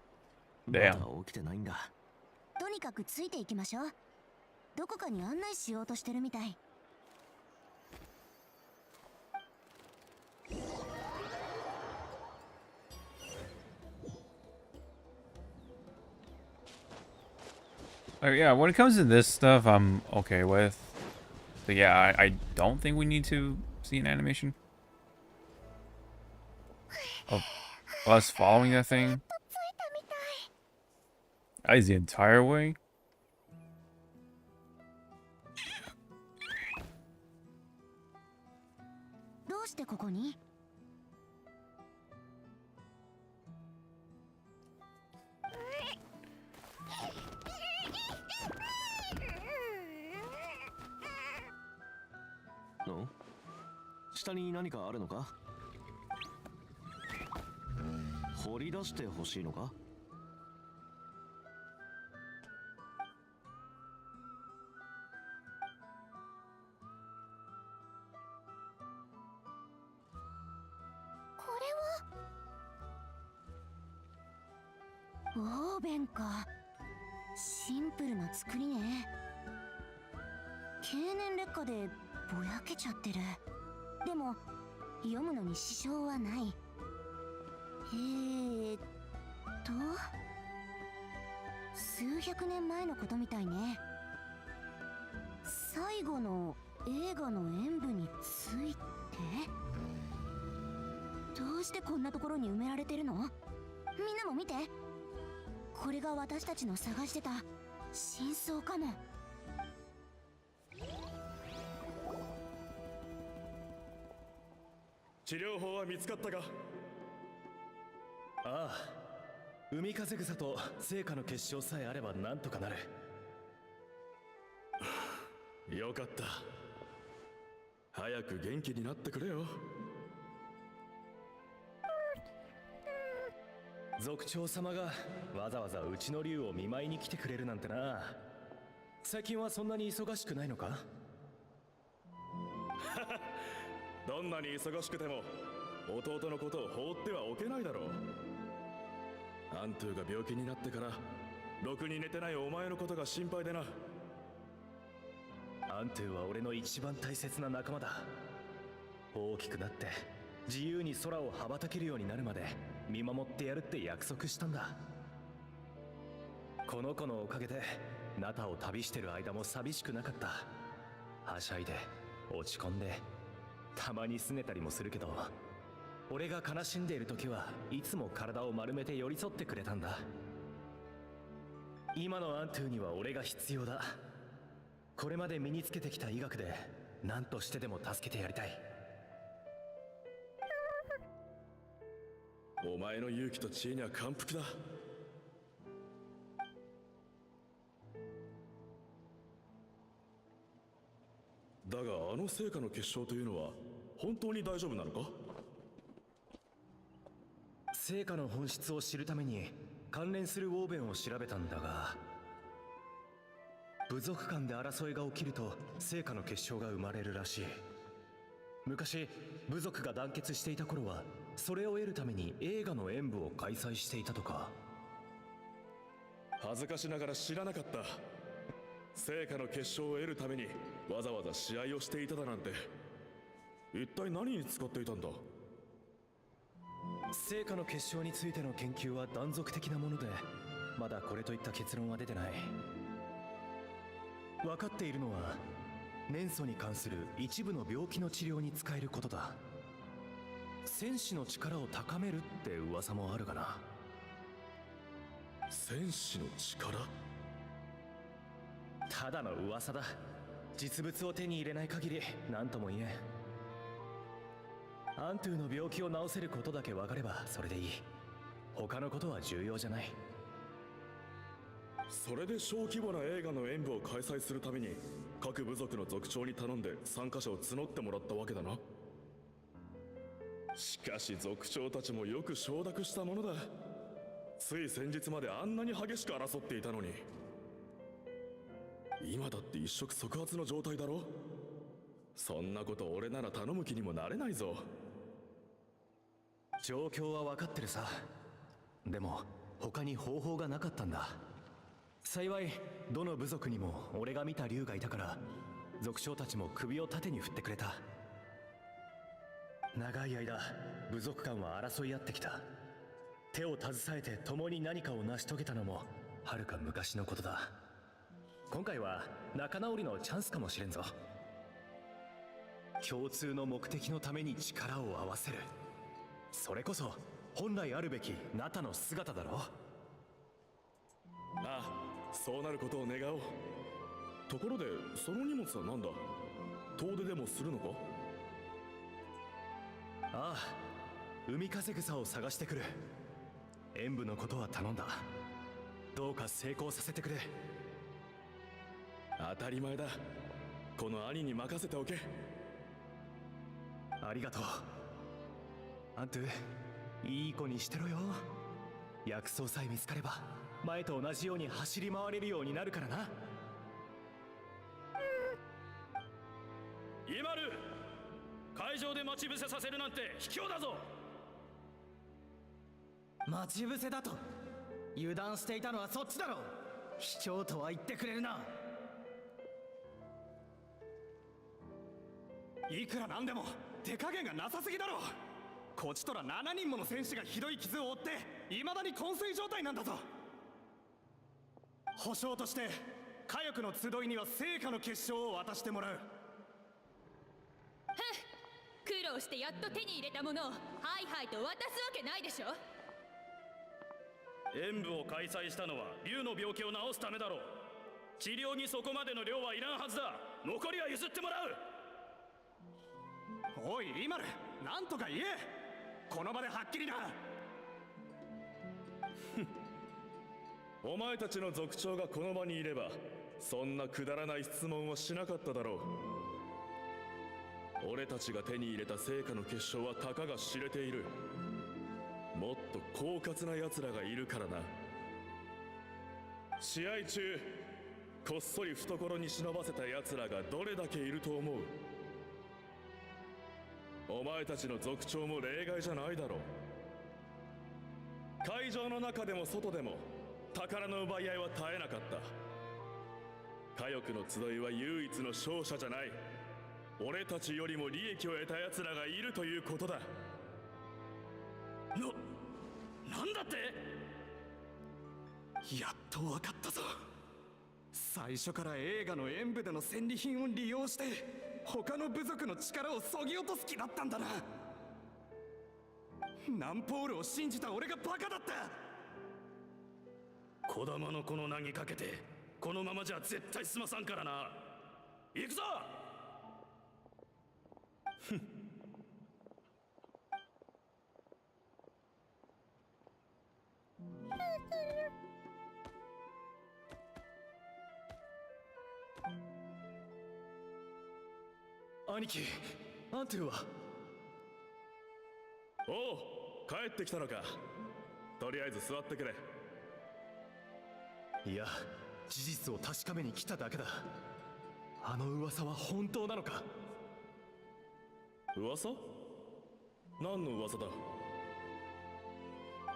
だ Damn. 起きてないんだ。とにかくついていきましょう。どこかに案内しようとしてるみたい。Yeah, when it comes to this stuff, I'm okay with. But yeah, I don't think we need to see an animation of us following that thing. ついたみたい。That is the entire way? どうしてここに？の下に何かあるのか？掘り出してほしいのか？これはオーベンか。シンプルな作りね。経年劣化でぼやけちゃってる。でも読むのに支障はない。数百年前のことみたいね。最後の映画の演舞について。どうしてこんなところに埋められてるの？みんなも見て。これが私たちの探してた真相かも。治療法は見つかったか？ああ、海風草と成果の結晶さえあればなんとかなる。よかった。早く元気になってくれよ。族長様がわざわざうちの竜を見舞いに来てくれるなんてな。最近はそんなに忙しくないのか？どんなに忙しくても弟のことを放ってはおけないだろう。アントゥが病気になってからろくに寝てないお前のことが心配でな。アントゥは俺の一番大切な仲間だ。大きくなって自由に空を羽ばたけるようになるまで見守ってやるって約束したんだ。この子のおかげでナタを旅してる間も寂しくなかった。はしゃいで落ち込んでたまに拗ねたりもするけど、俺が悲しんでいる時はいつも体を丸めて寄り添ってくれたんだ。今のアントゥには俺が必要だ。これまで身につけてきた医学で何としてでも助けてやりたい。お前の勇気と知恵には感服だ。だがあの成果の結晶というのは本当に大丈夫なのか？成果の本質を知るために関連するオーベンを調べたんだが、部族間で争いが起きると成果の結晶が生まれるらしい。昔部族が団結していた頃はそれを得るために映画の演舞を開催していたとか。恥ずかしながら知らなかった。成果の結晶を得るためにわざわざ試合をしていただなんて。一体何に使っていたんだ？成果の結晶についての研究は断続的なもので、まだこれといった結論は出てない。分かっているのは年素に関する一部の病気の治療に使えることだ。戦士の力を高めるって噂もあるがな。戦士の力？ただの噂だ。実物を手に入れない限り何とも言えん。アントゥの病気を治せることだけ分かればそれでいい。他のことは重要じゃない。それで小規模な映画の演舞を開催するために各部族の族長に頼んで参加者を募ってもらったわけだな。しかし族長たちもよく承諾したものだ。つい先日まであんなに激しく争っていたのに。今だって一触即発の状態だろ。そんなこと俺なら頼む気にもなれないぞ。状況は分かってるさ。でも他に方法がなかったんだ。幸いどの部族にも俺が見た竜がいたから、族長たちも首を縦に振ってくれた。長い間部族間は争い合ってきた。手を携えて共に何かを成し遂げたのもはるか昔のことだ。今回は仲直りのチャンスかもしれんぞ。共通の目的のために力を合わせる、それこそ本来あるべきナタの姿だろ。ああ、そうなることを願おう。ところでその荷物は何だ？遠出でもするのか？ああ、海風草を探してくる。演武のことは頼んだ。どうか成功させてくれ。当たり前だ。この兄に任せておけ。ありがとう。アントゥ、いい子にしてろよ。薬草さえ見つかれば前と同じように走り回れるようになるからな。イマル、会場で待ち伏せさせるなんて卑怯だぞ。待ち伏せだと？油断していたのはそっちだろ。卑怯とは言ってくれるな。いくらなんでも手加減がなさすぎだろ。こちとら7人もの戦士がひどい傷を負って未だに昏睡状態なんだぞ。保証として火力の集いには成果の結晶を渡してもらう。苦労してやっと手に入れたものをハイハイと渡すわけないでしょ。演武を開催したのは竜の病気を治すためだろう。治療にそこまでの量はいらんはずだ。残りは譲ってもらう。おいイマル、なんとか言え。この場ではっきりな。お前たちの族長がこの場にいればそんなくだらない質問はしなかっただろう。俺たちが手に入れた成果の結晶はたかが知れている。もっと狡猾な奴らがいるからな。試合中こっそり懐に忍ばせた奴らがどれだけいると思う？お前たちの族長も例外じゃないだろう。会場の中でも外でも宝の奪い合いは絶えなかった。火力の集いは唯一の勝者じゃない。俺たちよりも利益を得た奴らがいるということだ。なんだって？やっと分かったぞ。最初から映画の演武での戦利品を利用して他の部族の力を削ぎ落とす気だったんだな。ナンポールを信じた俺がバカだった。児玉のこの名にかけてこのままじゃ絶対済まさんからな。行くぞ。兄貴、アントゥは？おう、帰ってきたのか。とりあえず座ってくれ。いや、事実を確かめに来ただけだ。あの噂は本当なのか？噂？何の噂だ？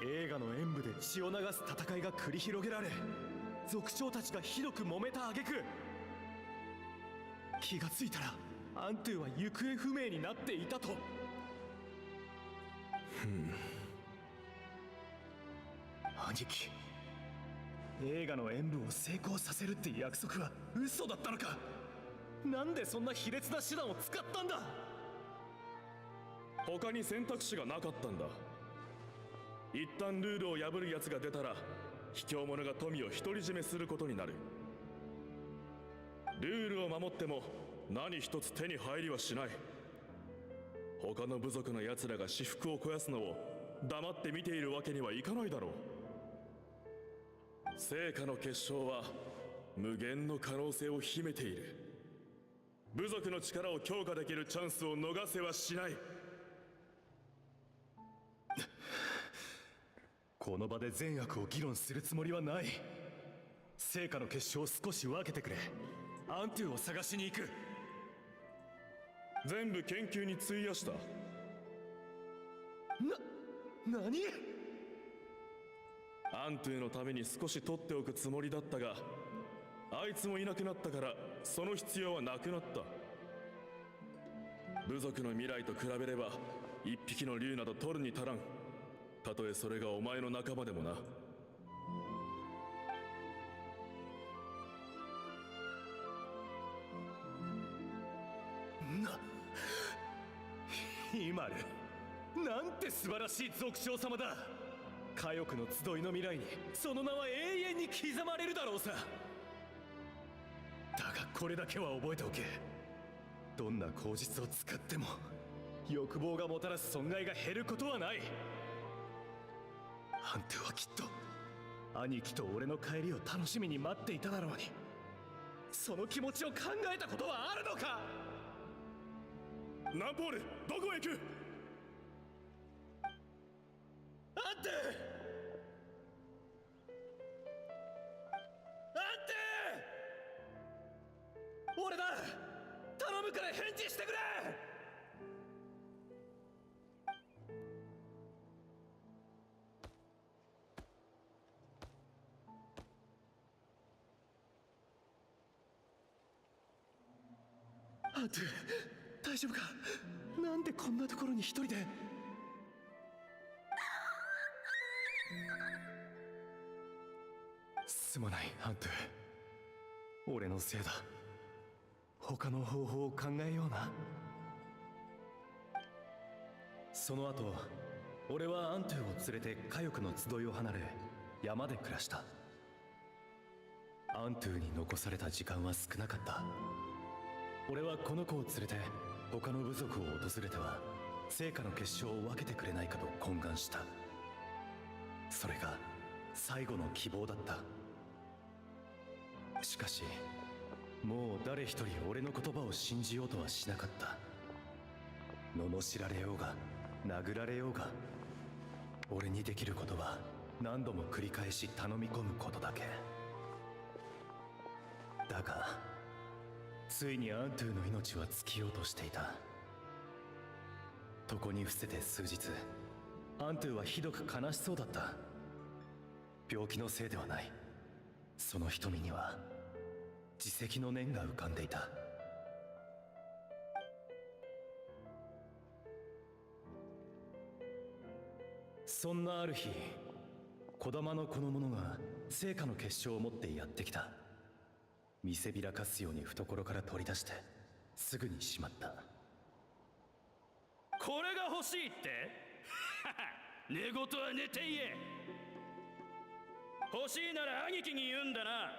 映画の演武で血を流す戦いが繰り広げられ、族長たちがひどく揉めた挙句、気がついたらアントゥは行方不明になっていたと。兄貴、映画の演武を成功させるって約束は嘘だったのか？なんでそんな卑劣な手段を使ったんだ？他に選択肢がなかったんだ。一旦ルールを破る奴が出たら卑怯者が富を独り占めすることになる。ルールを守っても何一つ手に入りはしない。他の部族の奴らが私腹を肥やすのを黙って見ているわけにはいかないだろう。成果の結晶は無限の可能性を秘めている。部族の力を強化できるチャンスを逃せはしない。この場で善悪を議論するつもりはない。成果の結晶を少し分けてくれ。アントゥを探しに行く。全部研究に費やした。何？アントゥのために少し取っておくつもりだったが、あいつもいなくなったからその必要はなくなった。部族の未来と比べれば一匹の竜など取るに足らん。たとえそれがお前の仲間でもな。イマル、なんて素晴らしい族長様だ。火翼の集いの未来にその名は永遠に刻まれるだろうさ。だがこれだけは覚えておけ。どんな口実を使っても欲望がもたらす損害が減ることはない。アントゥはきっと兄貴と俺の帰りを楽しみに待っていただろうに、その気持ちを考えたことはあるのか。ナンポール、どこへ行く？アントゥ俺だ、頼むから返事してくれ。アントゥ大丈夫か。なんでこんなところに一人で。すまないアントゥ、俺のせいだ。他の方法を考えような。その後俺はアントゥを連れて火翼の集いを離れ山で暮らした。アントゥに残された時間は少なかった。俺はこの子を連れて他の部族を訪れては成果の結晶を分けてくれないかと懇願した。それが最後の希望だった。しかしもう誰一人俺の言葉を信じようとはしなかった。罵られようが殴られようが、俺にできることは何度も繰り返し頼み込むことだけ。だがついにアントゥの命は尽きようとしていた。床に伏せて数日、アントゥはひどく悲しそうだった。病気のせいではない。その瞳には自責の念が浮かんでいた。そんなある日、児玉のこの者が成果の結晶を持ってやってきた。見せびらかすように懐から取り出してすぐにしまった。これが欲しいって寝言は寝て言え。欲しいなら兄貴に言うんだな。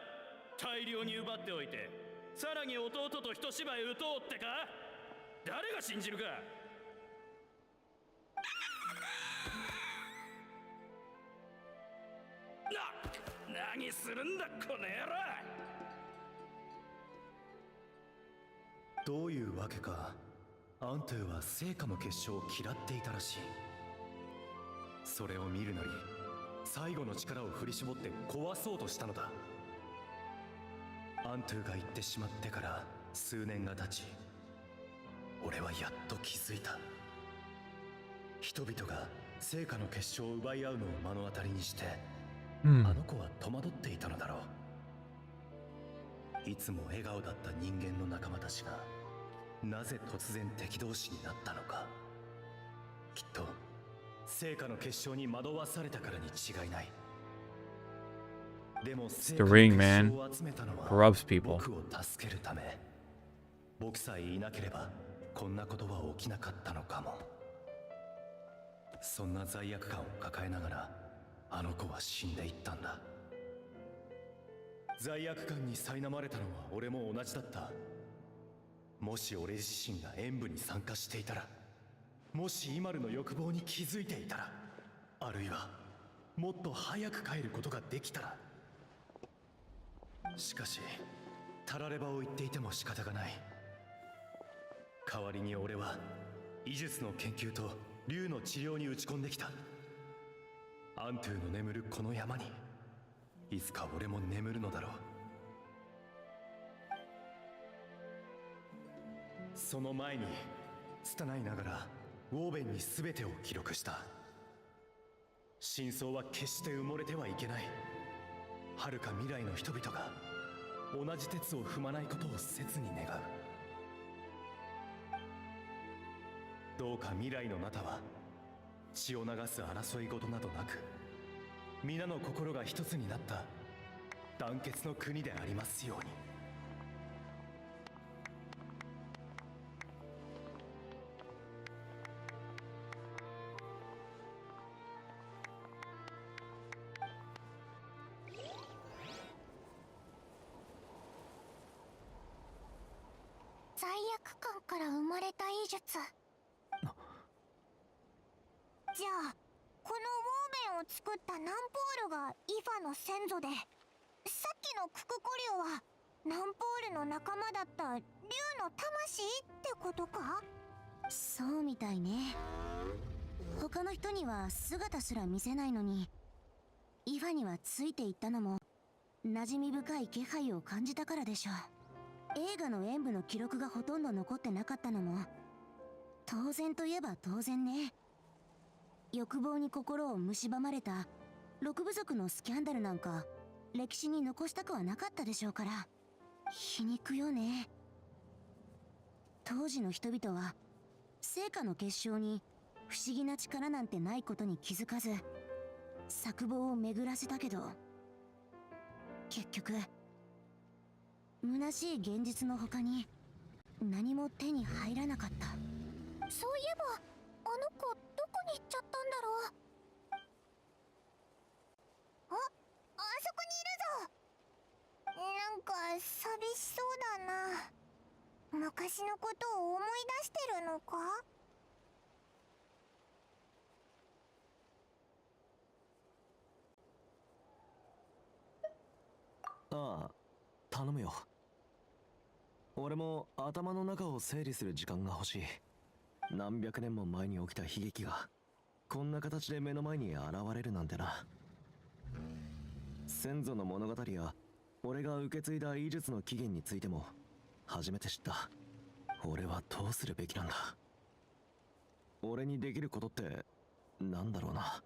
大量に奪っておいてさらに弟と一芝居打とうってか。誰が信じるか。何するんだこの野郎。どういうわけかアントゥは成果の結晶を嫌っていたらしい。それを見るなり最後の力を振り絞って壊そうとしたのだ。アントゥが言ってしまってから数年が経ち、俺はやっと気づいた。人々が成果の結晶を奪い合うのを目の当たりにして、あの子は戸惑っていたのだろう。いつも笑顔だった人間の仲間たちがなぜ突然敵同士になったのか。きっと成果の結晶に惑わされたからに違いない。でも成果の ring, 結 man. 晶を集めたのは Corrupts people. 僕を助けるため。僕さえいなければこんなことは起きなかったのかも。そんな罪悪感を抱えながらあの子は死んでいったんだ。罪悪感に苛まれたのは俺も同じだった。もし俺自身が演舞に参加していたら、もしイマルの欲望に気づいていたら、あるいはもっと早く帰ることができたら。しかし、たらればを言っていても仕方がない。代わりに俺は医術の研究と竜の治療に打ち込んできた。アントゥの眠るこの山にいつか俺も眠るのだろう。その前に拙いながらウォーベンに全てを記録した。真相は決して埋もれてはいけない。遥か未来の人々が同じ鉄を踏まないことを切に願う。どうか未来のナタは血を流す争い事などなく、皆の心が一つになった団結の国でありますように。から生まれた医術。じゃあこのウォーベンを作ったナンポールがイファの先祖で、さっきのククコリオはナンポールの仲間だった竜の魂ってことか？そうみたいね。他の人には姿すら見せないのに、イファにはついていったのも馴染み深い気配を感じたからでしょう。映画の演舞の記録がほとんど残ってなかったのも当然といえば当然ね。欲望に心を蝕まれた六部族のスキャンダルなんか歴史に残したくはなかったでしょうから。皮肉よね。当時の人々は聖火の結晶に不思議な力なんてないことに気づかず策謀を巡らせたけど、結局虚しい現実の他に何も手に入らなかった。そういえばあの子どこに行っちゃったんだろう。あそこにいるぞ。なんか寂しそうだな。昔のことを思い出してるのか？ああ、頼むよ。俺も頭の中を整理する時間が欲しい。何百年も前に起きた悲劇がこんな形で目の前に現れるなんてな。先祖の物語や俺が受け継いだ医術の起源についても初めて知った。俺はどうするべきなんだ。俺にできることってなんだろうな。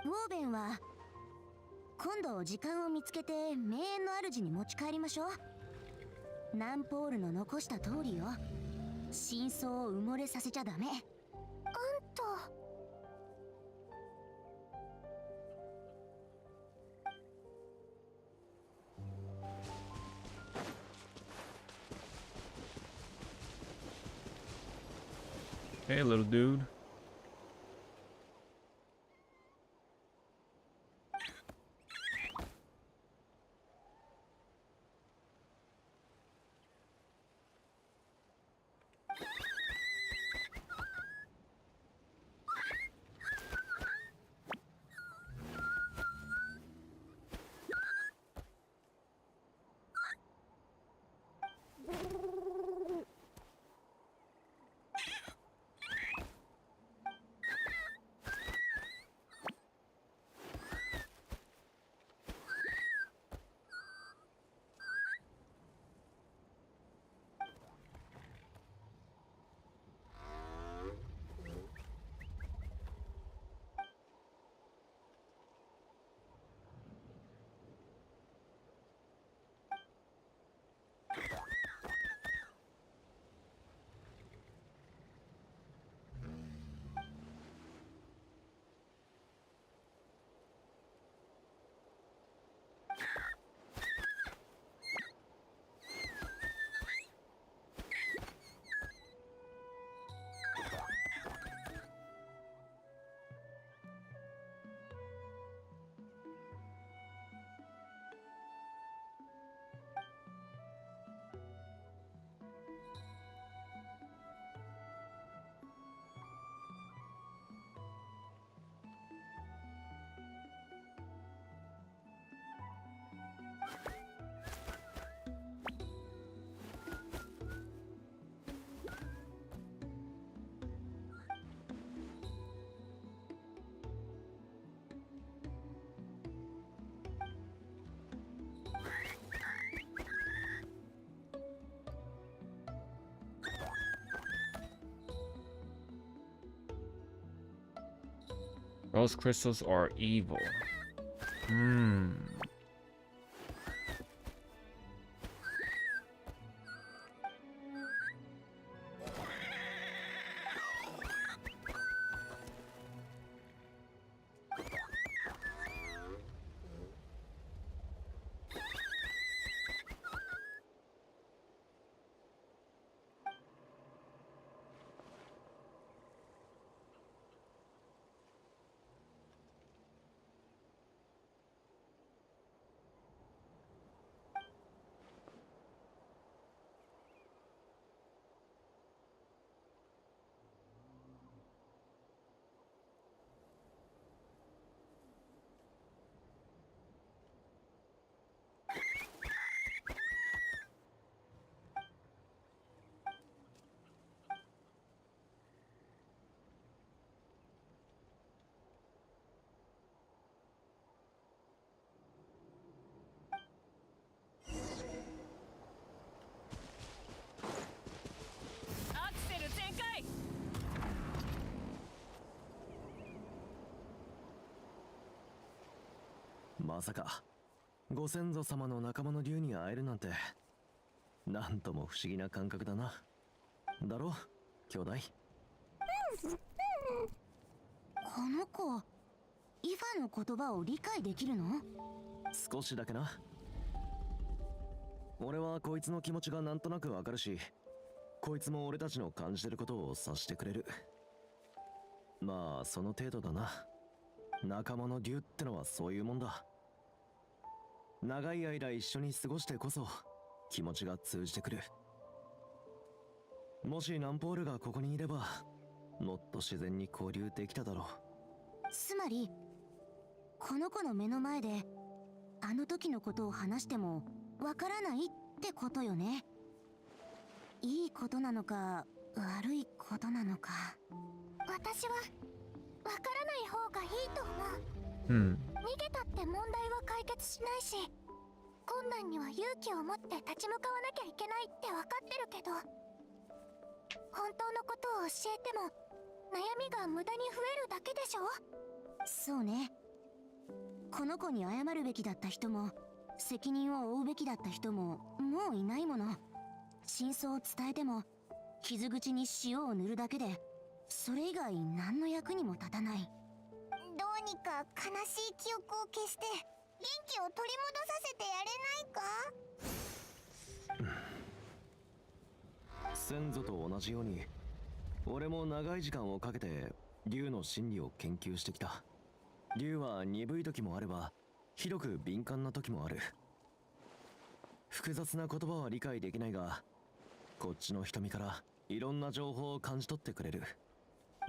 ウォーベンは今度時間を見つけて名園の主に持ち帰りましょう。ナンポールの残した通りよ。真相を埋もれさせちゃダメ。あんたHey, little dude. Rose crystals are evil. Hmm.まさかご先祖様の仲間の竜に会えるなんて、なんとも不思議な感覚だな。だろ兄弟。この子、イファの言葉を理解できるの？少しだけな。俺はこいつの気持ちがなんとなくわかるし、こいつも俺たちの感じてることを察してくれる。まあその程度だな。仲間の竜ってのはそういうもんだ。長い間一緒に過ごしてこそ気持ちが通じてくる。もしナンポールがここにいれば、もっと自然に交流できただろう。つまりこの子の目の前であの時のことを話してもわからないってことよね。いいことなのか悪いことなのか。私はわからない方がいいと思う。Hmm. 逃げたって問題は解決しないし、困難には勇気を持って立ち向かわなきゃいけないって分かってるけど、本当のことを教えても悩みが無駄に増えるだけでしょ。そうね。この子に謝るべきだった人も責任を負うべきだった人ももういないもの。真相を伝えても傷口に塩を塗るだけで、それ以外何の役にも立たない。どうにか悲しい記憶を消して元気を取り戻させてやれないか？先祖と同じように、俺も長い時間をかけて竜の心理を研究してきた。竜は鈍い時もあれば広く敏感な時もある。複雑な言葉は理解できないが、こっちの瞳からいろんな情報を感じ取ってくれる。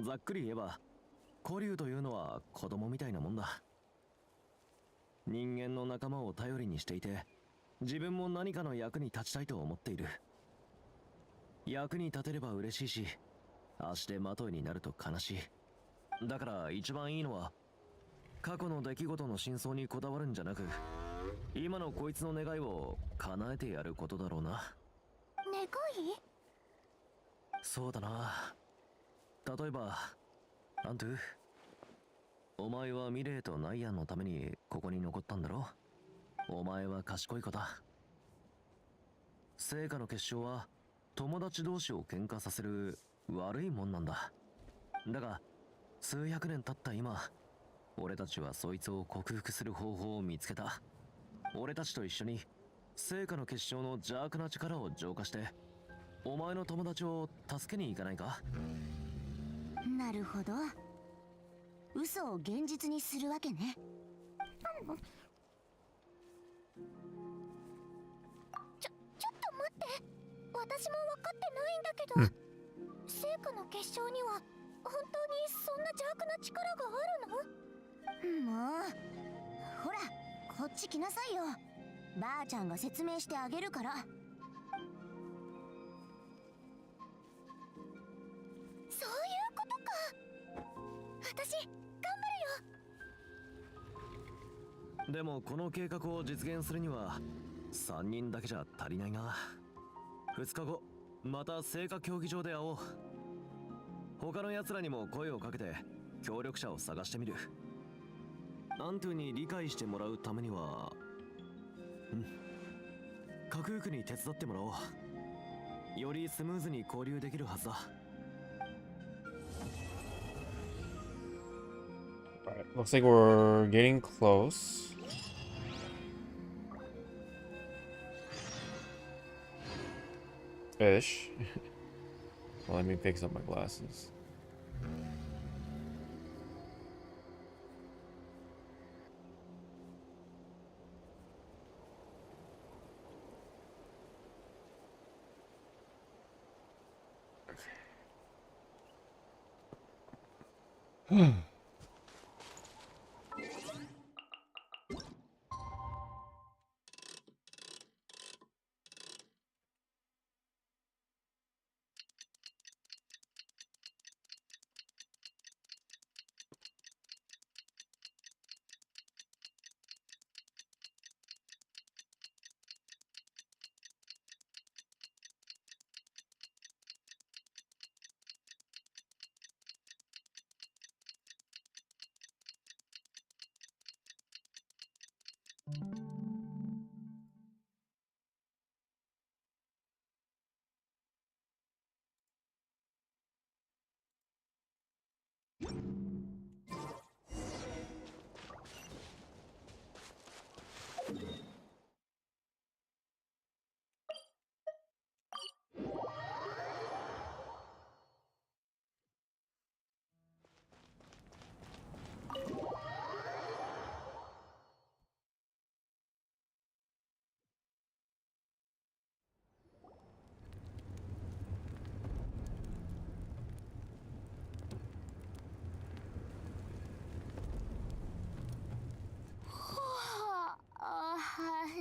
ざっくり言えば古竜というのは子供みたいなもんだ。人間の仲間を頼りにしていて、自分も何かの役に立ちたいと思っている。役に立てれば嬉しいし、足手まといになると悲しい。だから一番いいのは、過去の出来事の真相にこだわるんじゃなく、今のこいつの願いを叶えてやることだろうな。願い？そうだな。例えばアントゥ、お前はミレイとナイアンのためにここに残ったんだろ。お前は賢い子だ。聖火の結晶は友達同士を喧嘩させる悪いもんなんだ。だが数百年経った今、俺たちはそいつを克服する方法を見つけた。俺たちと一緒に聖火の結晶の邪悪な力を浄化して、お前の友達を助けに行かないか？なるほど。嘘を現実にするわけね。ちょっと待って。私も分かってないんだけど、聖火の結晶には本当にそんな邪悪な力があるの？もうほら、こっち来なさいよ。ばあちゃんが説明してあげるから。そういうことか。私頑張るよ。でもこの計画を実現するには3人だけじゃ足りないな。2日後また聖火競技場で会おう。他の奴らにも声をかけて協力者を探してみる。アントゥに理解してもらうためには、カクークに手伝ってもらおう。よりスムーズに交流できるはずだ。Alright, looks like we're getting close. Ish. Well, let me fix up my glasses.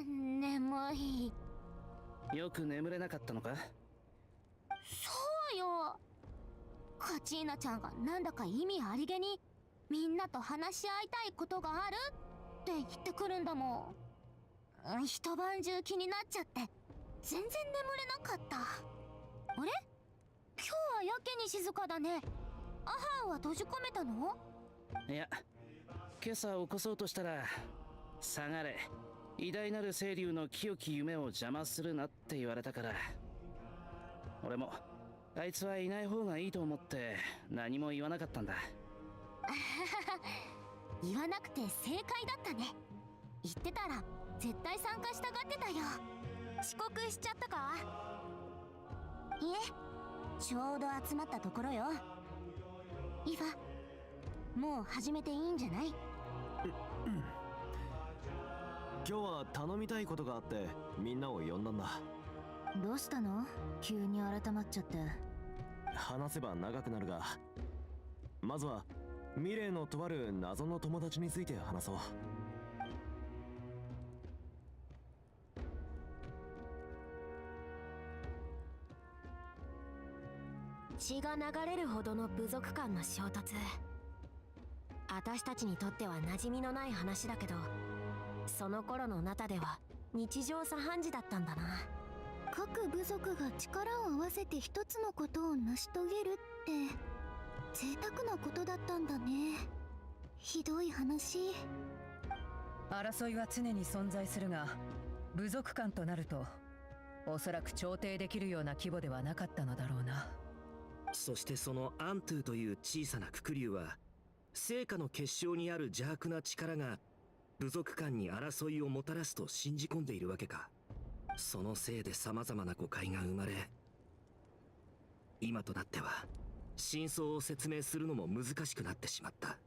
眠い。よく眠れなかったのか？そうよ。カチーナちゃんがなんだか意味ありげにみんなと話し合いたいことがあるって言ってくるんだもん。一晩中気になっちゃって全然眠れなかった。あれ？今日はやけに静かだね。アハンは閉じ込めたの？いや、今朝起こそうとしたら、下がれ、偉大なる清流の清き夢を邪魔するなって言われたから。俺もあいつはいない方がいいと思って何も言わなかったんだ。言わなくて正解だったね。言ってたら絶対参加したがってたよ。遅刻しちゃったか？いえ、ちょうど集まったところよ。イヴァ、もう始めていいんじゃない？今日は頼みたいことがあってみんなを呼んだんだ。どうしたの？急に改まっちゃって。話せば長くなるが、まずはミレーのとある謎の友達について話そう。血が流れるほどの部族間の衝突。私たちにとっては馴染みのない話だけど、その頃のナタでは日常茶飯事だったんだな。各部族が力を合わせて一つのことを成し遂げるって贅沢なことだったんだね。ひどい話。争いは常に存在するが、部族間となるとおそらく調停できるような規模ではなかったのだろうな。そしてそのアントゥという小さなク竜は、聖火の結晶にある邪悪な力が部族間に争いをもたらすと信じ込んでいるわけか。そのせいで様々な誤解が生まれ、今となっては真相を説明するのも難しくなってしまった。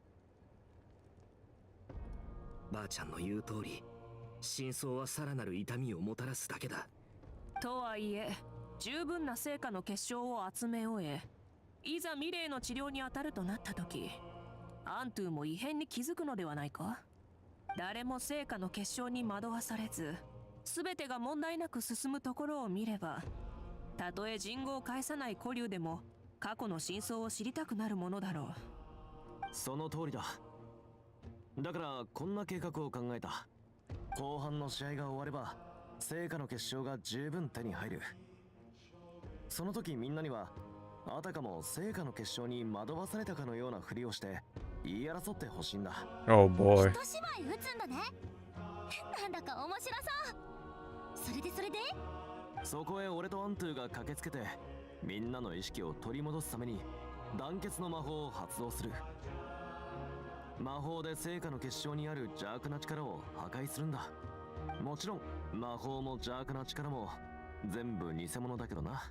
ばあちゃんの言う通り、真相はさらなる痛みをもたらすだけだ。とはいえ、十分な成果の結晶を集め終え、いざミレーの治療に当たるとなった時、アントゥも異変に気づくのではないか。誰も成果の結晶に惑わされず、全てが問題なく進むところを見れば、たとえ人語を返さない古竜でも過去の真相を知りたくなるものだろう。その通りだ。だからこんな計画を考えた。後半の試合が終われば成果の結晶が十分手に入る。その時みんなにはあたかも成果の結晶に惑わされたかのようなふりをして言い争ってほしいんだ。Oh boy. 一芝居打つんだね。なんだか面白そう。それでそこへ俺とアントゥが駆けつけて、みんなの意識を取り戻すために団結の魔法を発動する。魔法で成果の結晶にある邪悪な力を破壊するんだ。もちろん魔法も邪悪な力も全部偽物だけどな。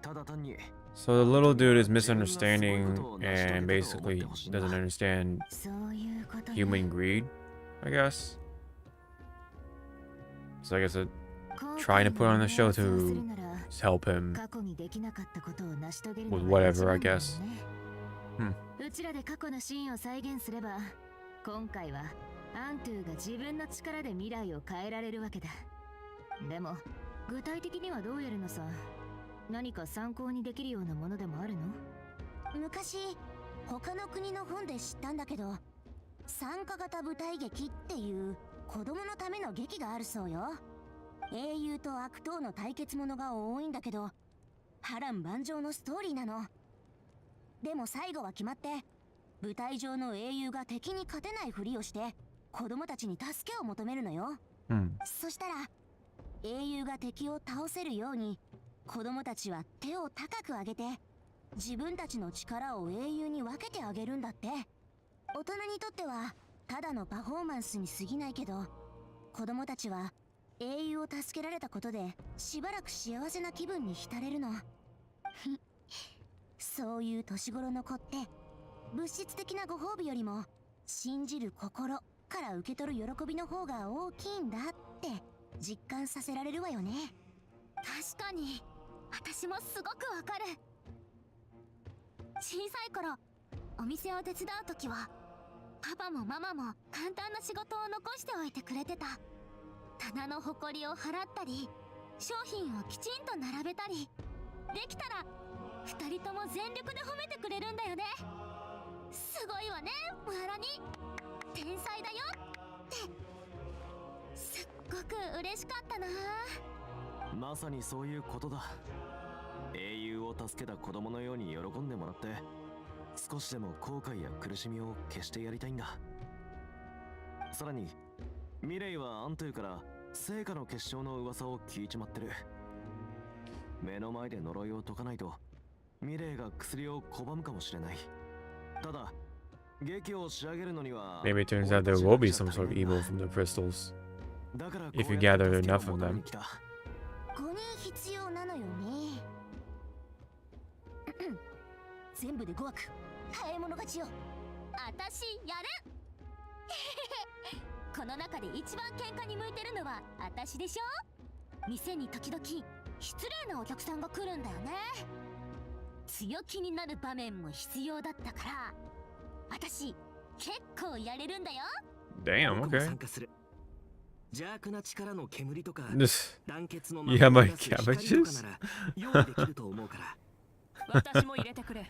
ただ単に So the little dude is misunderstanding and basically doesn't understand そういうことね。 human greed, I guess. So I guess it trying to put on the show to help him 過去にできなかったことを成し遂げる with のが whatever, I 一番だよ guess. ね。うちらで過去のシーンを再現すれば、今回はアントゥが自分の力で未来を変えられるわけだ。でも具体的にはどうやるのさ。何か参考にできるようなものでもあるの？昔他の国の本で知ったんだけど、参加型舞台劇っていう子供のための劇があるそうよ。英雄と悪党の対決ものが多いんだけど、波乱万丈のストーリーなの。でも最後は決まって、舞台上の英雄が敵に勝てないふりをして子供たちに助けを求めるのよ。そしたら英雄が敵を倒せるように子供たちは手を高く上げて自分たちの力を英雄に分けてあげるんだって。大人にとってはただのパフォーマンスに過ぎないけど、子供たちは英雄を助けられたことでしばらく幸せな気分に浸れるの。そういう年頃の子って物質的なご褒美よりも信じる心から受け取る喜びの方が大きいんだって実感させられるわよね。確かに私もすごくわかる。小さい頃お店を手伝う時はパパもママも簡単な仕事を残しておいてくれてた。棚のほこりを払ったり商品をきちんと並べたり、できたら2人とも全力で褒めてくれるんだよね。すごいわねムハラニ、天才だよってすっごく嬉しかったな。まさにそういうことだ。英雄を助けた子供のように喜んでもらって、少しでも後悔や苦しみを消してやりたいんだ。さらにミレイはアントゥから成果の結晶の噂を聞いちまってる。目の前で呪いを解かないとミレイが薬を拒むかもしれない。ただ劇を仕上げるのには Maybe it turns out there will be some sort of evil from the crystals if you gather enough of them. 5人必要なのよね。全部で5枠。早い者勝ちよ。あたしやる。この中で一番喧嘩に向いてるのはあたしでしょ。店に時々失礼なお客さんが来るんだよね。強気になる場面も必要だったから、あたし結構やれるんだよ。 Damn, 僕も okay. 参加する。邪悪な力の煙とか This 団結の Yeah, my 出す光とか cabbages. なら用意できると思うから。私も入れてくれ。エン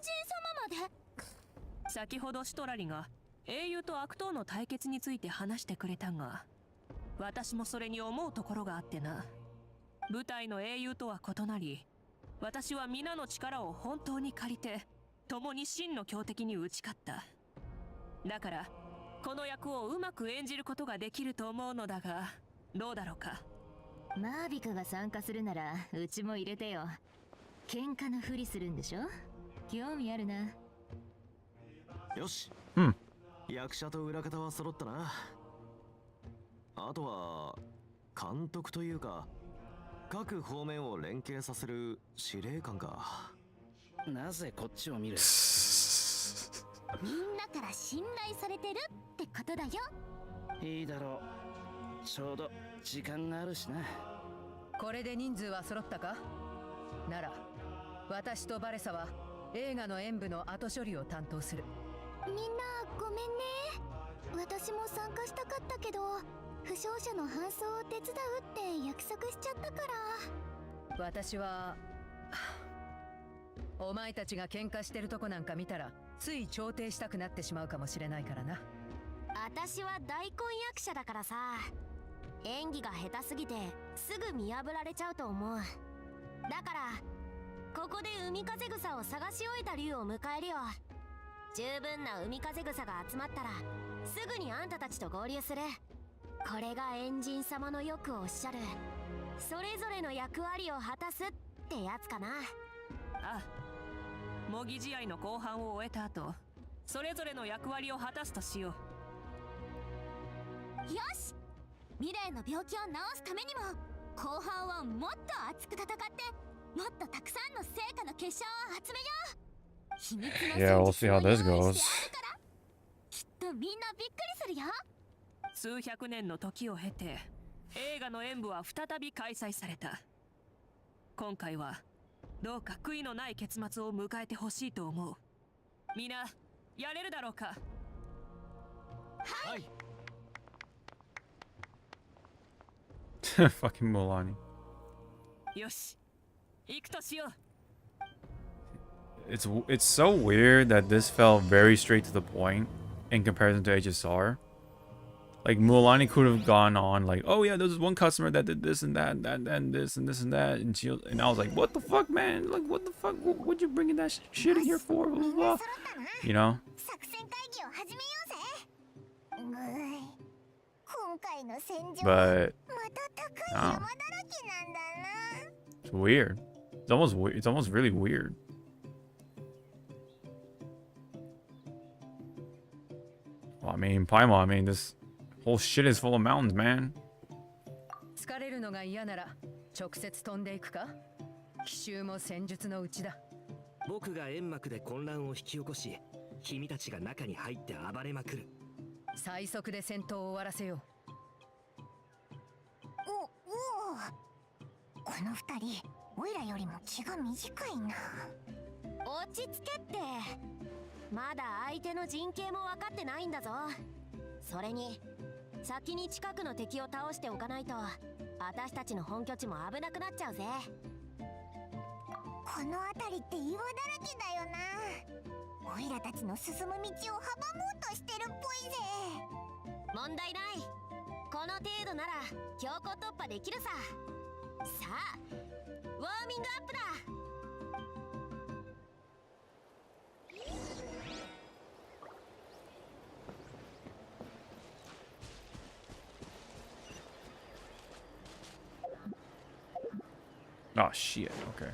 ジン様まで。先ほどシトラリが英雄と悪党の対決について話してくれたが、私もそれに思うところがあってな。舞台の英雄とは異なり、私は皆の力を本当に借りて共に真の強敵に打ち勝った。だからこの役をうまく演じることができると思うのだが、どうだろうか。マービカが参加するならうちも入れてよ。喧嘩のふりするんでしょ。興味あるな。よし、うん役者と裏方は揃ったな。あとは監督というか各方面を連携させる司令官か。なぜこっちを見る？みんなから信頼されてるってことだよ。いいだろう。ちょうど時間があるしな。これで人数は揃ったか？なら私とバレサは映画の演舞の後処理を担当する。みんなごめんね。私も参加したかったけど負傷者の搬送を手伝うって約束しちゃったから。私はお前たちが喧嘩してるとこなんか見たらつい調停したくなってしまうかもしれないからな。私は大根役者だからさ。演技が下手すぎてすぐ見破られちゃうと思う。だからここで海風草を探し終えた竜を迎えるよ。十分な海風草が集まったらすぐにあんたたちと合流する。これがエンジン様のよくおっしゃるそれぞれの役割を果たすってやつかな。ああ、模擬試合の後半を終えた後、それぞれの役割を果たすとしよう。よし、ミレイの病気を治すためにも後半はもっと熱く戦ってもっとたくさんの成果の結晶を集めよう。秘密の Yeah, we'll see how this 戦術を用 goes. 意してあるからきっとみんなびっくりするよ。数百年の時を経て映画の演舞は再び開催された。今回はどうか悔いのない結末を迎えてほしいと思う。みんなやれるだろうか。はい。 Fucking Mulani. よし、行くとしよう。It's so weird that this fell very straight to the point in comparison to HSR. Like Mulani could have gone on like, oh yeah, there was one customer that did this and that, and this and this and that, and I was like, what the fuck, man? Like, what the fuck? What you bringing that shit in here for? Blah, blah, blah. You know? 作戦会議を始めようぜ。ぐい、今回の戦場 But また高い山だらけなんだな。 it's weird. It's almost really weird. Well, I mean, Paimon, I mean, this whole shit is full of mountains, man. 疲れるのが嫌なら直接飛んでいくか。奇襲も戦術のうちだ。僕が煙幕で混乱を引き起こし、君たちが中に入って暴れまくる。最速で戦闘を終わらせよこの二人オイラよりも気が短いな。落ち着けって。まだ相手の陣形も分かってないんだぞ。それに先に近くの敵を倒しておかないと私たちの本拠地も危なくなっちゃうぜ。この辺りって岩だらけだよな。オイラたちの進む道を阻もうとしてるっぽいぜ。問題ない。この程度なら強行突破できるさ。さあウォーミングアップだ。Oh shit, okay.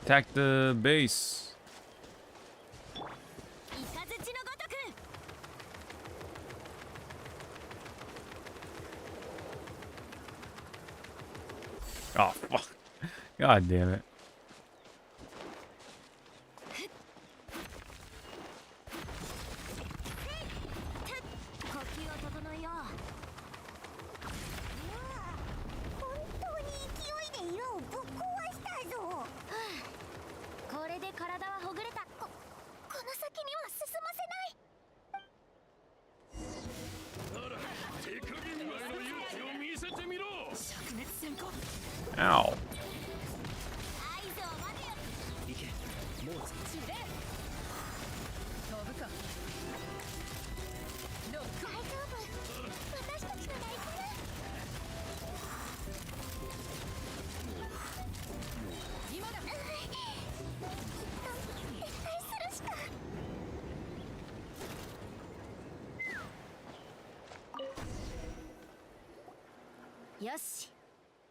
Attack the base. イカズチのごとく。 Oh fuck. God damn it. 呼吸を整えよう。本当に勢いで色をぶっ壊したぞ。これで体はほぐれた。この先には進ませない。なら手加減前の勇気を見せてみろ。灼熱戦行。 Ow. 合図を待てよ。行け、もう地で飛ぶか。ロック。大丈夫。私たちなら行くな。今だ。撤退するしか。よし、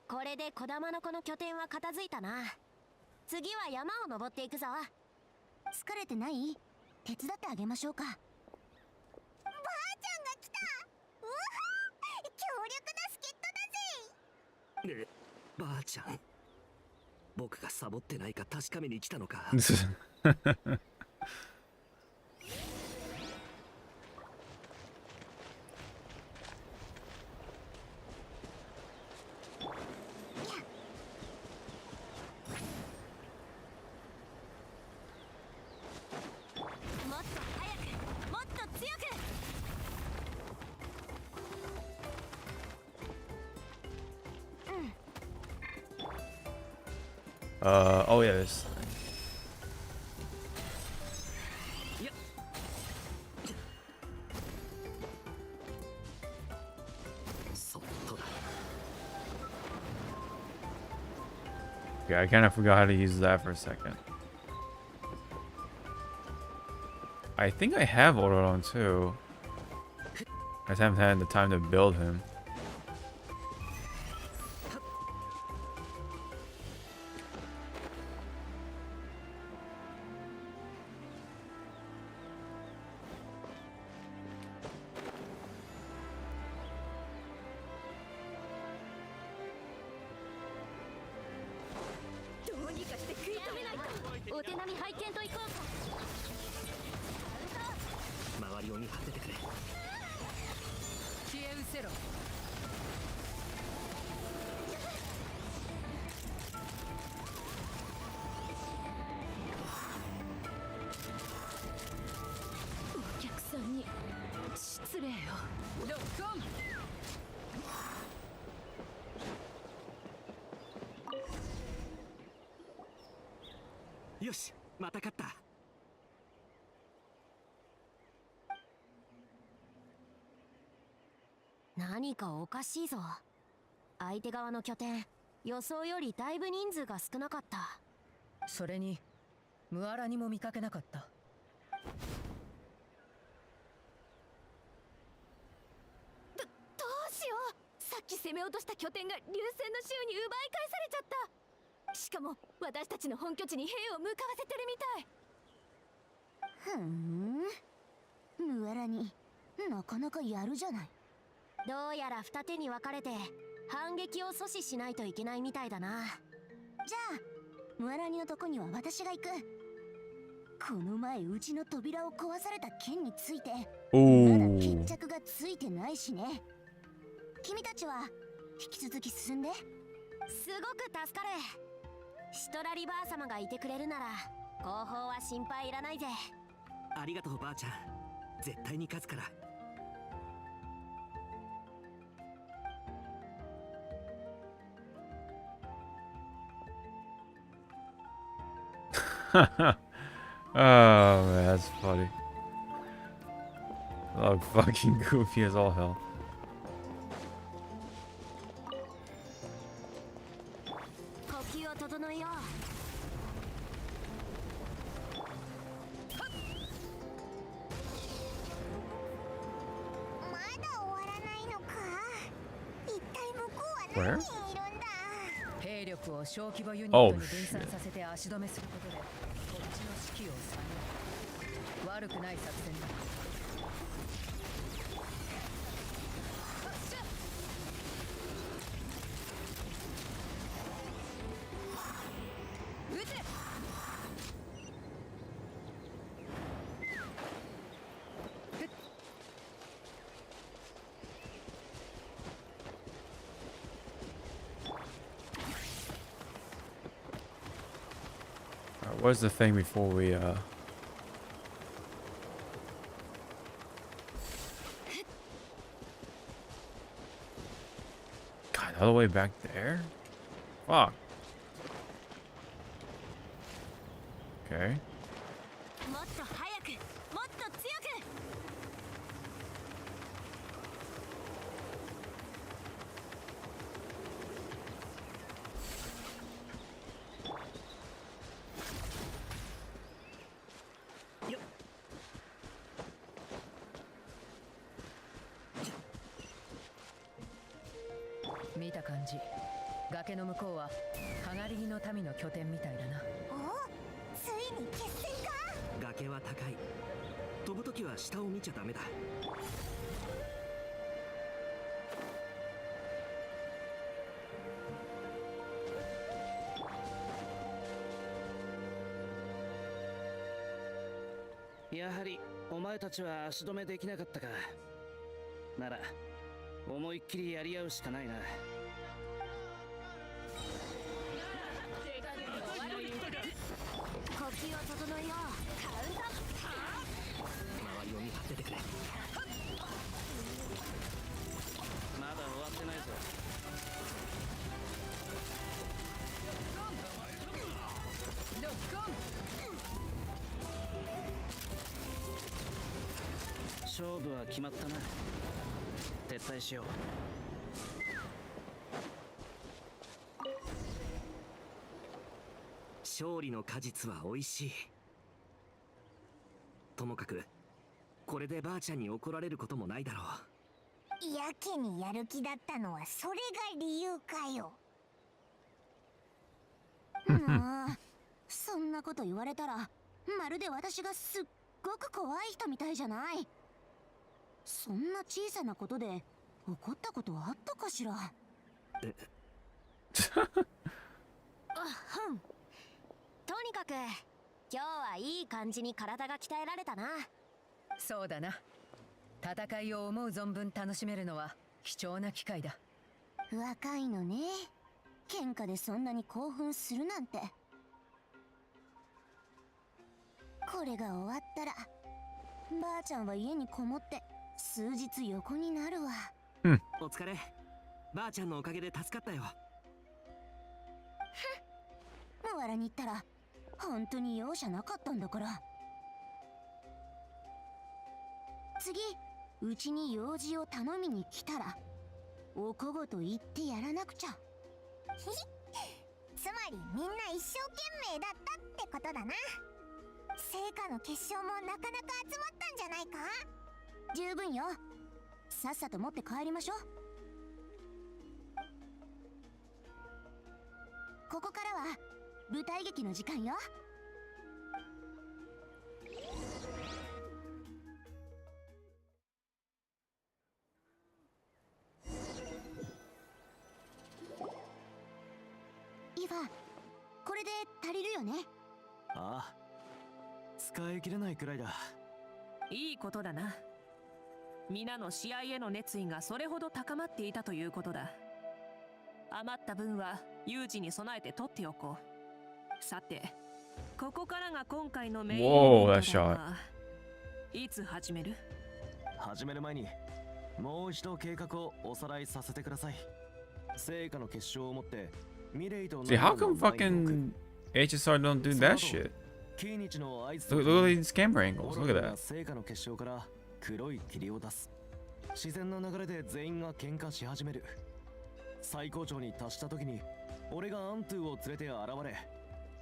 これで小玉の子の拠点は片付いたな。次は山を登っていくぞ。疲れてない？手伝ってあげましょうか。ばあちゃんが来た。うわは、強力な助っ人だぜ。ねえ、ばあちゃん。僕がサボってないか確かめに来たのか。 もっと早く、もっと強く。 Oh yeah, this. そ Okay, I kind of forgot how to use that for a second. I think I have Autoron too. I just haven't had the time to build him.よし、また勝った。何かおかしいぞ。相手側の拠点、予想よりだいぶ人数が少なかった。それにムアラにも見かけなかった。どうしよう。さっき攻め落とした拠点が流星の衆に奪い返されちゃった。しかも私たちの本拠地に兵を向かわせてるみたい。ムアラになかなかやるじゃない。どうやら二手に分かれて反撃を阻止しないといけないみたいだな。じゃあムアラニのとこには私が行く。この前うちの扉を壊された件についてまだ決着がついてないしね。君たちは引き続き進んで。すごく助かる。シトラリバー様がいてくれるなら後方は心配いらないぜ。ありがとうばあちゃん、絶対に勝つから。Oh man, that's funny. Oh, fucking goofy as all hell. 呼吸を整えよう。まだ終わらないのか。一体向こうは Where? 何人いるんだ。兵力を小規模ユニットに分散させて足止めすることでこっちの士気を下げる。悪くない作戦だ。撃て。What's the thing before we God, all the way back there? Fuck. Okay. もっと早く、もっと強く。見た感じ、崖の向こうはかがり木の民の拠点みたいだな。お、ついに決戦か。崖は高い。飛ぶときは下を見ちゃダメだ。やはりお前たちは足止めできなかったか。なら思いっきりやり合うしかないな。呼吸を整えよう。周りを見張っててくれ。まだ終わってないぞ。勝負は決まったな。撤退しよう。勝利の果実は美味しい。ともかくこれでばあちゃんに怒られることもないだろう。やけにやる気だったのはそれが理由かよ。もうそんなこと言われたらまるで私がすっごく怖い人みたいじゃない。そんな小さなことで怒ったことあったかしら。とにかく今日はいい感じに体が鍛えられたな。そうだな。戦いを思う存分楽しめるのは貴重な機会だ。若いのね。喧嘩でそんなに興奮するなんて。これが終わったらばあちゃんは家にこもって数日横になるわ。お疲れ。ばあちゃんのおかげで助かったよ。ムワラに行ったら本当に容赦なかったんだから。次うちに用事を頼みに来たらおこごと言ってやらなくちゃ。つまりみんな一生懸命だったってことだな。成果の結晶もなかなか集まったんじゃないか。十分よ。さっさと持って帰りましょう。ここからは舞台劇の時間よ。イファ、これで足りるよね。ああ、使い切れないくらいだ。いいことだな。皆の試合への熱意がそれほど高まっていたということだ。余った分は有事に備えて取っておこう。さて、ここからが今回のメインイベン Whoa, ト that だが、いつ始める？始める前にもう一度計画をおさらいさせてください。成果の結晶を持ってミレイと See, how come fucking HSR don't do that shit? キーニチの合図 Look, look at these camera angles. オ Look ロ at が that. 成果の結晶から黒い霧を出す。自然な流れで全員が喧嘩し始める。最高潮に達した時に俺がアントゥを連れて現れ、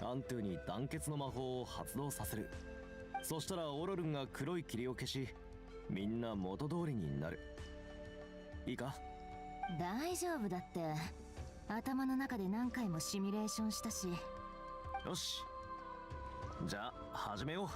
アントゥに団結の魔法を発動させる。そしたらオロルンが黒い霧を消し、みんな元通りになる。いいか？大丈夫だって。頭の中で何回もシミュレーションしたし。よし、じゃあ始めよう。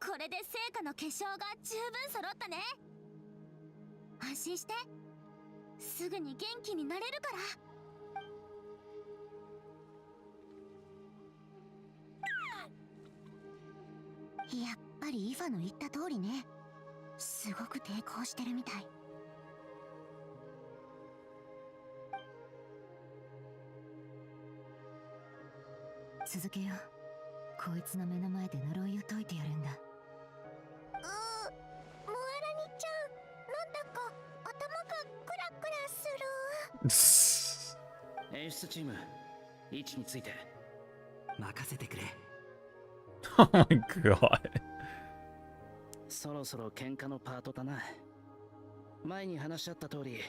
これで成果の結晶が十分揃ったね。安心して。すぐに元気になれるから。やっぱりイファの言った通りね。すごく抵抗してるみたい。続けよう。こいつの目の前で呪いを解いてやるんだ。モアラニちゃん、なんだか頭がクラクラする。演出チーム、位置について任せてくれ。Oh my god. そろそろ喧嘩のパートだな。前に話し合った通り、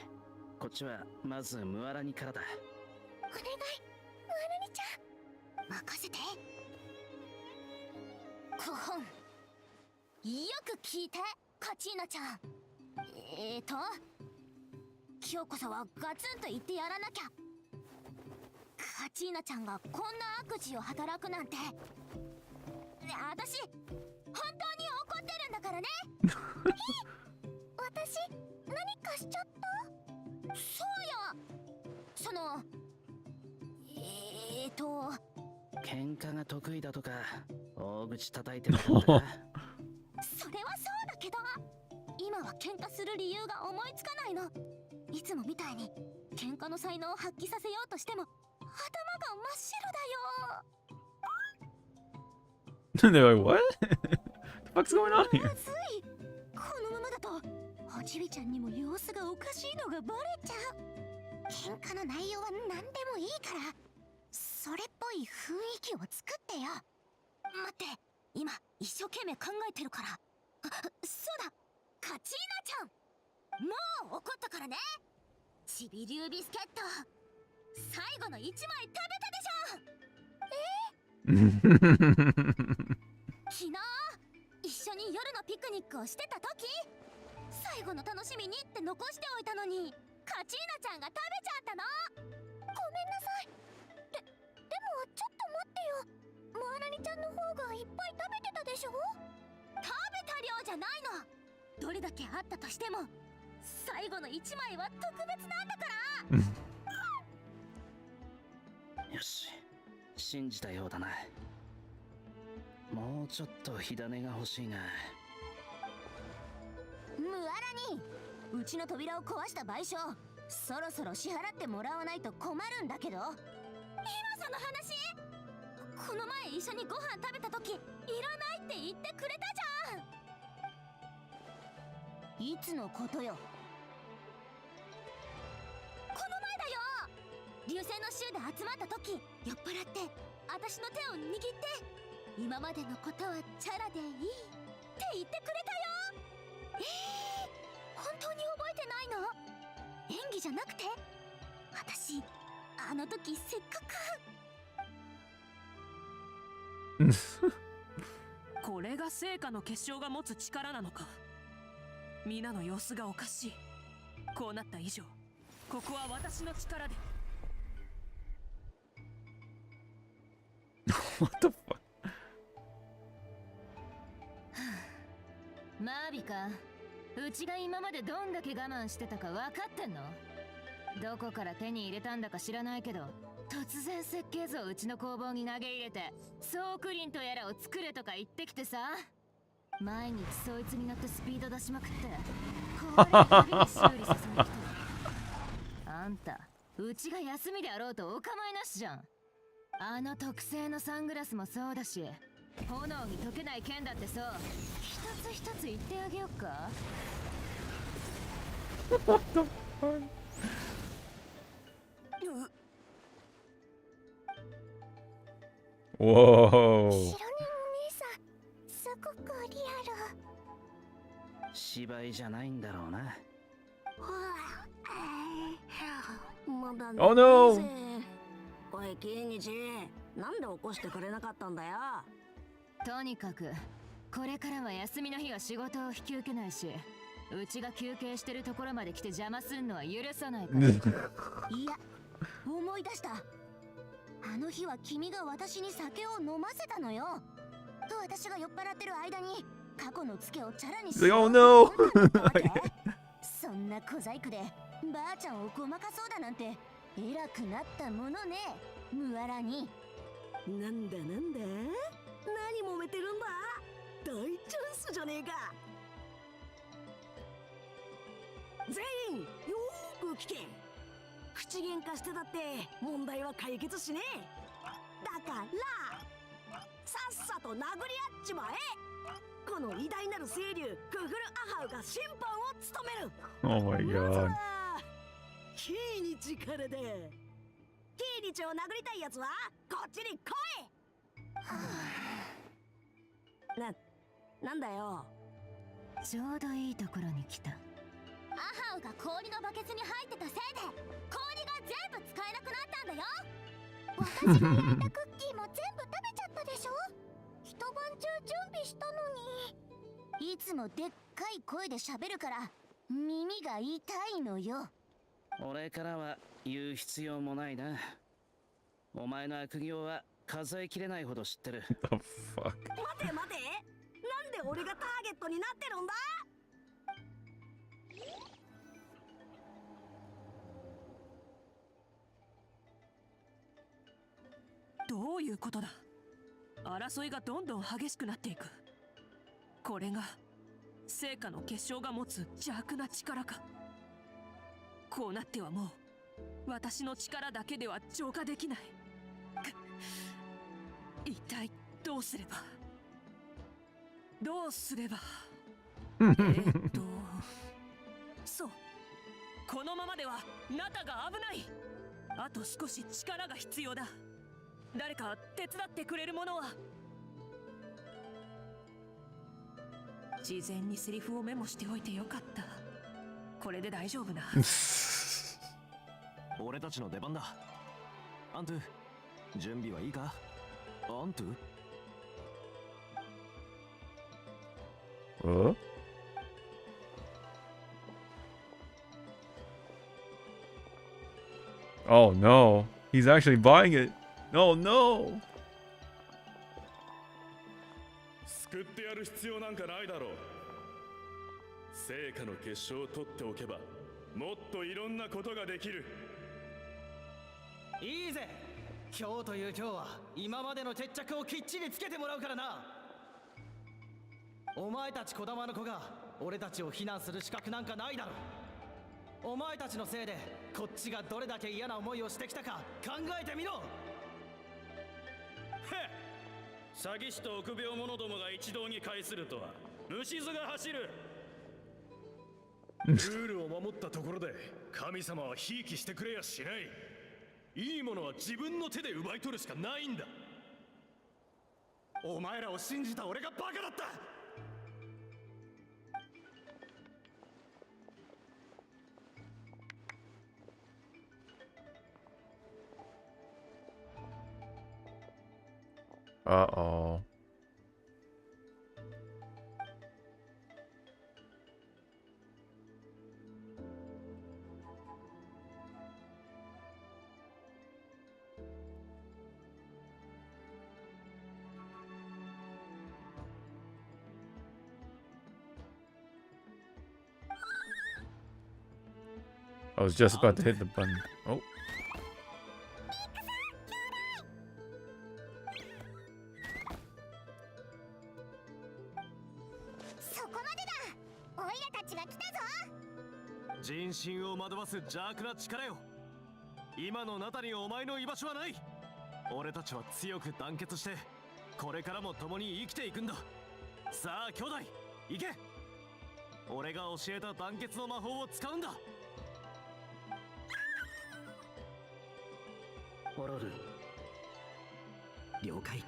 こっちはまずムアラニからだ。お願い、ムアラニちゃん、任せて。こほん、よく聞いて、カチーナちゃん。今日こそはガツンと言ってやらなきゃ。カチーナちゃんがこんな悪事を働くなんて。私、本当に怒ってるんだからね。私、何かしちゃった？そうや。喧嘩が得意だとか大口叩いてるんだな。それはそうだけど、今は喧嘩する理由が思いつかないの。いつもみたいに喧嘩の才能を発揮させようとしても頭が真っ白だよ。They're like, what? The fuck's going on ま here? ずい。このままだとおちびちゃんにも様子がおかしいのがバレちゃう。喧嘩の内容は何でもいいからそれっぽい雰囲気を作ってよ。待って、今一生懸命考えてるから。そうだ、カチーナちゃん、もう怒ったからね。ちびりゅうビスケット最後の1枚食べたでしょ。昨日一緒に夜のピクニックをしてた時、最後の楽しみにって残しておいたのにカチーナちゃんが食べちゃったの。ごめんなさい。でもちょっと待ってよ、モアナニちゃんの方がいっぱい食べてたでしょ。食べた量じゃないの。どれだけあったとしても最後の1枚は特別なんだから。よし、信じたようだな。もうちょっと火種が欲しいな。ムアラにうちの扉を壊した賠償、そろそろ支払ってもらわないと困るんだけど。今その話、この前一緒にご飯食べた時いらないって言ってくれたじゃん。いつのことよ。この前だよ。流星の週で集まった時、酔っ払って私の手を握って、今までのことはチャラでいいって言ってくれたよ。本当に覚えてないの？演技じゃなくて？私あの時せっかくこれが聖火の結晶が持つ力なのか。皆の様子がおかしい。こうなった以上、ここは私の力で。What the fuck? マービか、うちが今までどんだけ我慢してたか分かってんの？どこから手に入れたんだか知らないけど、突然設計図をうちの工房に投げ入れてソークリンとやらを作れとか言ってきてさ、毎日そいつに乗ってスピード出しまくってこれ旅に修理させに来てる。あんた、うちが休みであろうとお構いなしじゃん。あの特製のサングラスもそうだし、炎に溶けない剣だってそう、一つ一つ言ってあげよっか。What the fuck? Whoa. 白根お姉さん、すごくリアル。芝居じゃないんだろうな。まだ Oh no! おい、キイニチ、なんで起こしてくれなかったんだよ。とにかくこれからは休みの日は仕事を引き受けないし、うちが休憩してるところまで来て邪魔するのは許さないから。いや、思い出した。あの日は君が私に酒を飲ませたのよ。私が酔っ払ってる間に過去のツケをチャラにし He's よ like, う oh と no! 思ったわけ。そんな小細工でばあちゃんをごまかそうだなんて偉くなったものね、ムアラに。なんだなんだ、何揉めてるんだ。大チャンスじゃねえか。全員よーく聞け。口喧嘩してたって問題は解決しねえ。だからさっさと殴り合っちまえ。この偉大なる清流グフルアハウが審判を務める。 Oh my まず god. はキイニチからだ。キイニチを殴りたいやつはこっちに来い。なんだよ。ちょうどいいところに来た。アハウが氷のバケツに入ってたせいで氷が全部使えなくなったんだよ。私が焼いたクッキーも全部食べちゃったでしょ。一晩中準備したのに。いつもでっかい声で喋るから耳が痛いのよ。俺からは言う必要もないな。お前の悪行は数えきれないほど知ってる。The fuck? 待て待て、なんで俺がターゲットになってるんだ。どういうことだ。争いがどんどん激しくなっていく。これが聖火の結晶が持つ邪悪な力か。こうなってはもう私の力だけでは浄化できない。一体どうすればそう、このままではナタが危ない。あと少し力が必要だ。誰か手伝ってくれるものは。事前にセリフをメモしておいてよかった。これで大丈夫な。俺たちの出番だ。アントゥ、準備はいいか？アントゥOh no, he's actually buying it. Oh no. 救ってやる必要なんかないだろう。成果の結晶を取っておけばもっといろんなことができる。いいぜ。今日という今日は今までの決着をきっちりつけてもらうからな。お前たち児玉の子が俺たちを非難する資格なんかないだろう。お前たちのせいでこっちがどれだけ嫌な思いをしてきたか考えてみろ。へっ、詐欺師と臆病者どもが一堂に会するとは虫唾が走る。ルールを守ったところで神様はひいきしてくれやしない。いいものは自分の手で奪い取るしかないんだ。お前らを信じた俺がバカだった。Uh-oh. I was just about to hit the button. Oh. そこまでだ。オイラたちが来たぞ。人心を惑わす邪悪な力よ。今のナタにお前の居場所はない。俺たちは強く団結してこれからも共に生きていくんだ。さあ兄弟行け。俺が教えた団結の魔法を使うんだ。オロル、了解。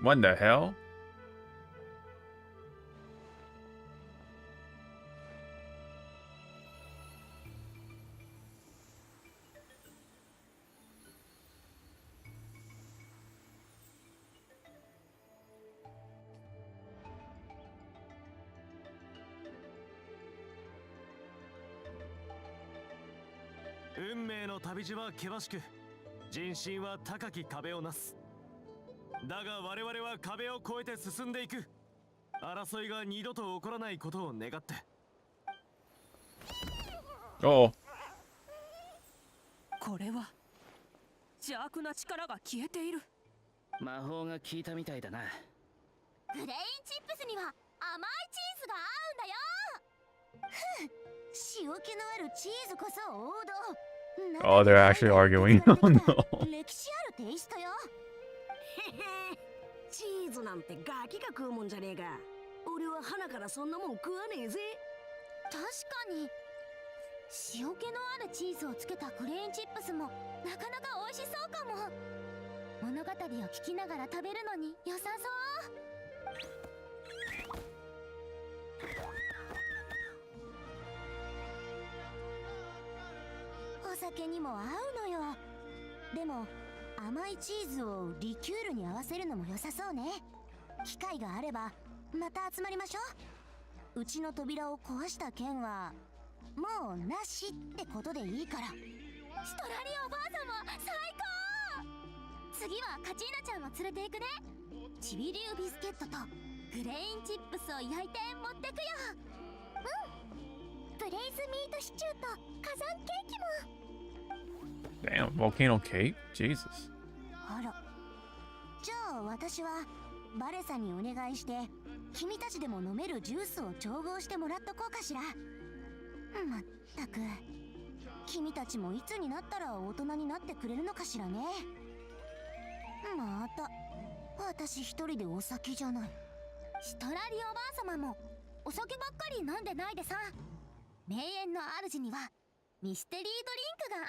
What the hell? 運命の旅路は険しく、人心は高き壁をなす。だが我々は壁を越えて進んでいく。争いが二度と起こらないことを願って。Oh. これは邪悪な力が消えている。魔法が効いたみたいだな。グレインチップスには甘いチーズが合うんだよ。ふん、塩気のあるチーズこそ王道。 Oh, they're actually arguing. Oh no. 歴史あるテイストよ。へへ、チーズなんてガキが食うもんじゃねえか。俺は鼻からそんなもん食わねえぜ。確かに塩気のあるチーズをつけたグレインチップスもなかなか美味しそうかも。物語を聞きながら食べるのに良さそう。お酒にも合うのよ。でも甘いチーズをリキュールに合わせるのも良さそうね。機会があればまた集まりましょう。うちの扉を壊した件はもうなしってことでいいから。ストラリアおばあ様最高。次はカチーナちゃんを連れて行くね。チビリュービスケットとグレインチップスを焼いて持ってくよ。うん、ブレイズミートシチューと火山ケーキも。 Damn, volcano cake? Jesus. あら、じゃあ私はバレさんにお願いして君たちでも飲めるジュースを調合してもらっとこうかしら。まったく君たちもいつになったら大人になってくれるのかしらね。また私一人でお酒じゃない。ストラリおばあ様もお酒ばっかり飲んでないでさ。名園の主にはミステリードリンクがある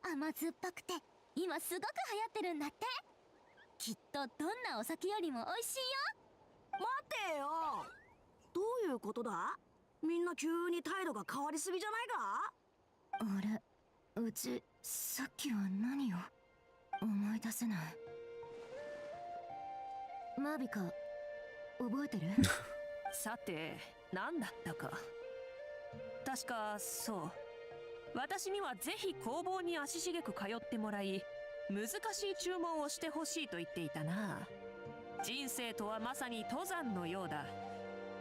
じゃん。甘酸っぱくて今すごく流行ってるんだって。きっとどんなお酒よりも美味しいよ。待てよ、どういうことだ。みんな急に態度が変わりすぎじゃないか。あれ、うちさっきは何を思い出せない。マービカ覚えてる？さて何だったか。確かそう、私にはぜひ工房に足しげく通ってもらい難しい注文をしてほしいと言っていたな。人生とはまさに登山のようだ。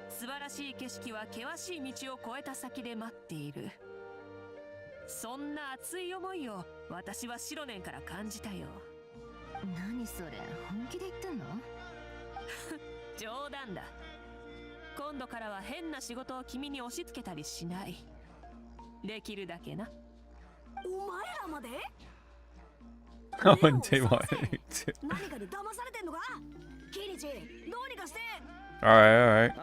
素晴らしい景色は険しい道を越えた先で待っている。そんな熱い思いを私は白年から感じたよ。何それ、本気で言ってんの？冗談だ。今度からは変な仕事を君に押し付けたりしない。できるだけな。お前らまで何かに騙されてんのか。キリチ、どうにかして。 Alright, alright.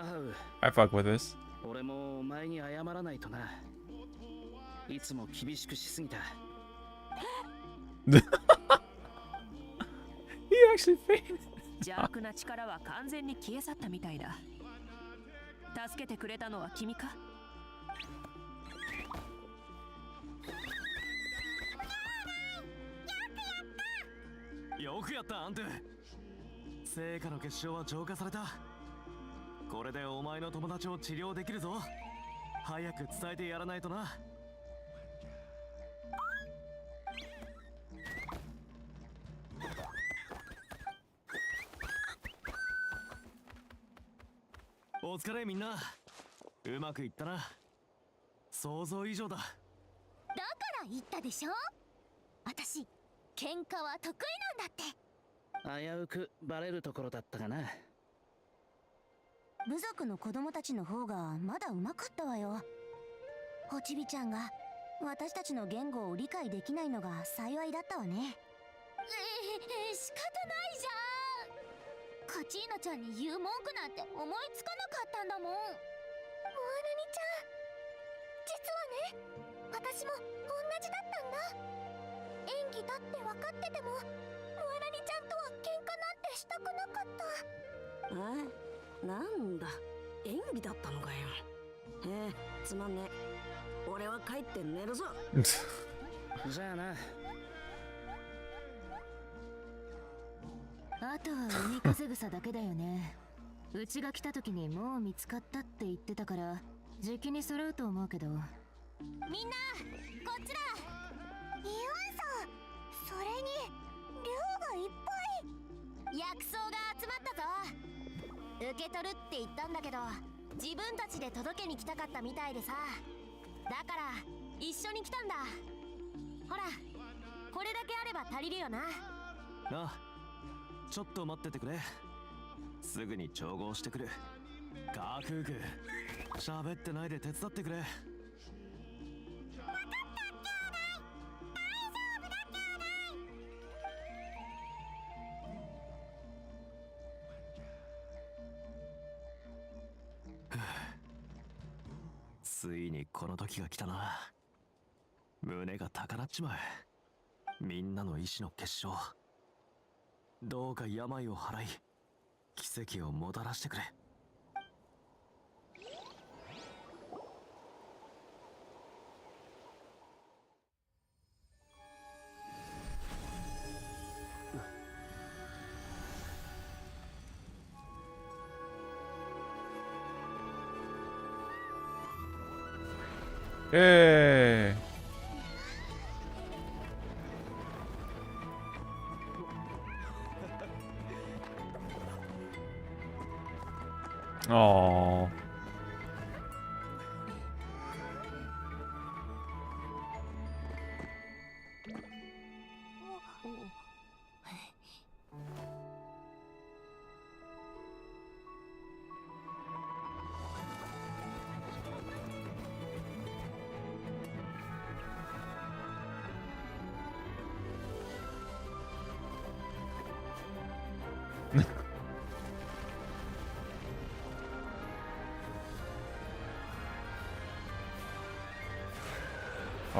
I fuck with this. 俺もお前に謝らないとな。いつも厳しくしすぎた。He actually fainted. 邪悪な力は完全に消え去ったみたいだ。助けてくれたのは君か？よくやったアントゥ。成果の結晶は浄化された。これでお前の友達を治療できるぞ。早く伝えてやらないとな。お疲れみんな。うまくいったな。想像以上だ。だから言ったでしょ、私喧嘩は得意なんだって。危うくバレるところだったかな。部族の子供たちの方がまだうまかったわよ。ホチビちゃんが私たちの言語を理解できないのが幸いだったわね。仕方ないじゃん。カチーナちゃんに言う文句なんて思いつかなかったんだもん。モアラニちゃん、実はね、私も同じだったんだ。演技だって分かっててもモアラニちゃんとは喧嘩なんてしたくなかった。なんだ、演技だったのかよ。つまんね。俺は帰って寝るぞ。じゃあな。あとは海風草だけだよね。うちが来た時にもう見つかったって言ってたから時期に揃うと思うけど。みんなこっちだ。イワンさん、それに竜がいっぱい。薬草が集まったぞ。受け取るって言ったんだけど自分たちで届けに来たかったみたいでさ。だから一緒に来たんだ。ほら、これだけあれば足りるよな。なあ、ちょっと待っててくれ。すぐに調合してくる。カークーク、喋ってないで手伝ってくれ。ついにこの時が来たな。胸が高鳴っちまう。みんなの意志の結晶、どうか病を払い奇跡をもたらしてくれ。Oh.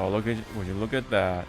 Oh, look at would you look at that?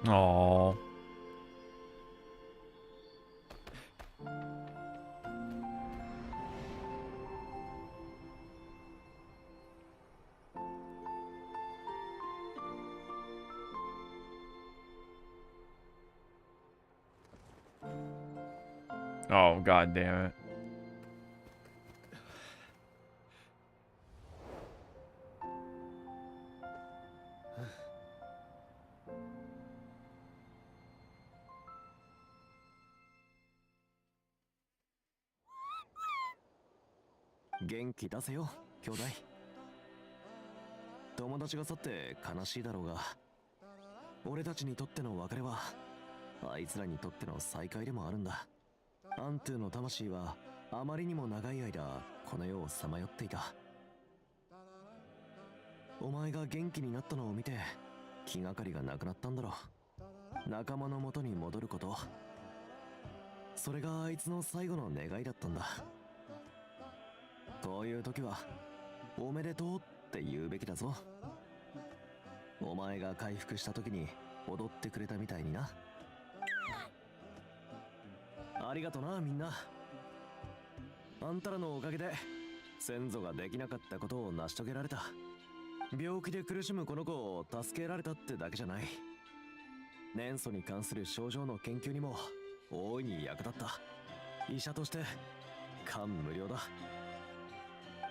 Oh. Oh, god damn it.元気出せよ、兄弟。友達が去って悲しいだろうが、俺たちにとっての別れは、あいつらにとっての再会でもあるんだ。アントゥの魂は、あまりにも長い間、この世をさまよっていた。お前が元気になったのを見て、気がかりがなくなったんだろう。仲間の元に戻ること。それがあいつの最後の願いだったんだ。こういう時は、おめでとうって言うべきだぞ。お前が回復した時に踊ってくれたみたいにな。ありがとな、みんな。あんたらのおかげで、先祖ができなかったことを成し遂げられた。病気で苦しむこの子を助けられたってだけじゃない。年祖に関する症状の研究にも大いに役立った。医者として感無量だ。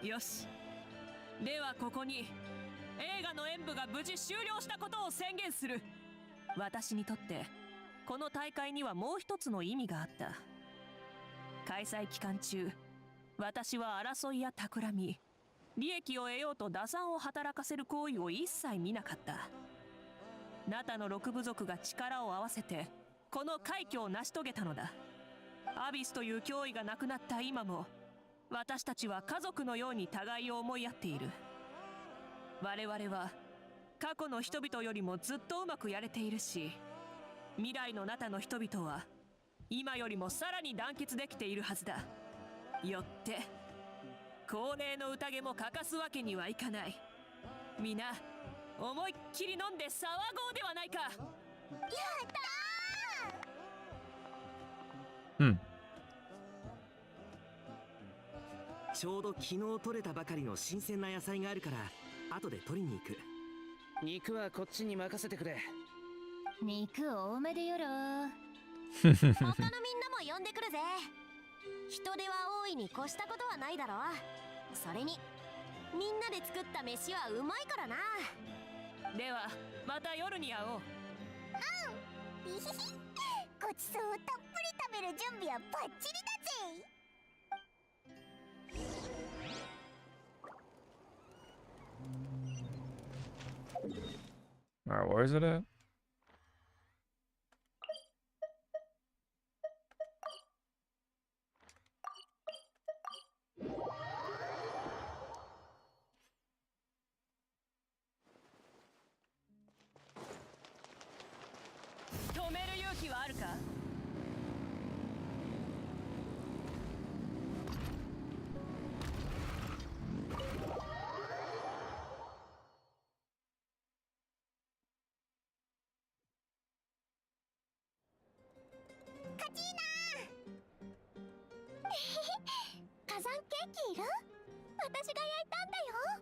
よし。ではここに映画の演舞が無事終了したことを宣言する。私にとってこの大会にはもう一つの意味があった。開催期間中、私は争いや企み、利益を得ようと打算を働かせる行為を一切見なかった。ナタの6部族が力を合わせてこの快挙を成し遂げたのだ。アビスという脅威がなくなった今も、私たちは家族のように互いを思い合っている。我々は過去の人々よりもずっとうまくやれているし、未来のナタの人々は今よりもさらに団結できているはずだ。よって恒例の宴も欠かすわけにはいかない。みんな思いっきり飲んで騒ごうではないか。やったー。うん。ちょうど昨日採れたばかりの新鮮な野菜があるから後で取りに行く。肉はこっちに任せてくれ。肉多めでよろ。他のみんなも呼んでくるぜ。人手は多いに越したことはないだろう。それにみんなで作った飯はうまいからな。ではまた夜に会おう。うん。ごちそうをたっぷり食べる準備はバッチリだぜ。Alright, where is it at?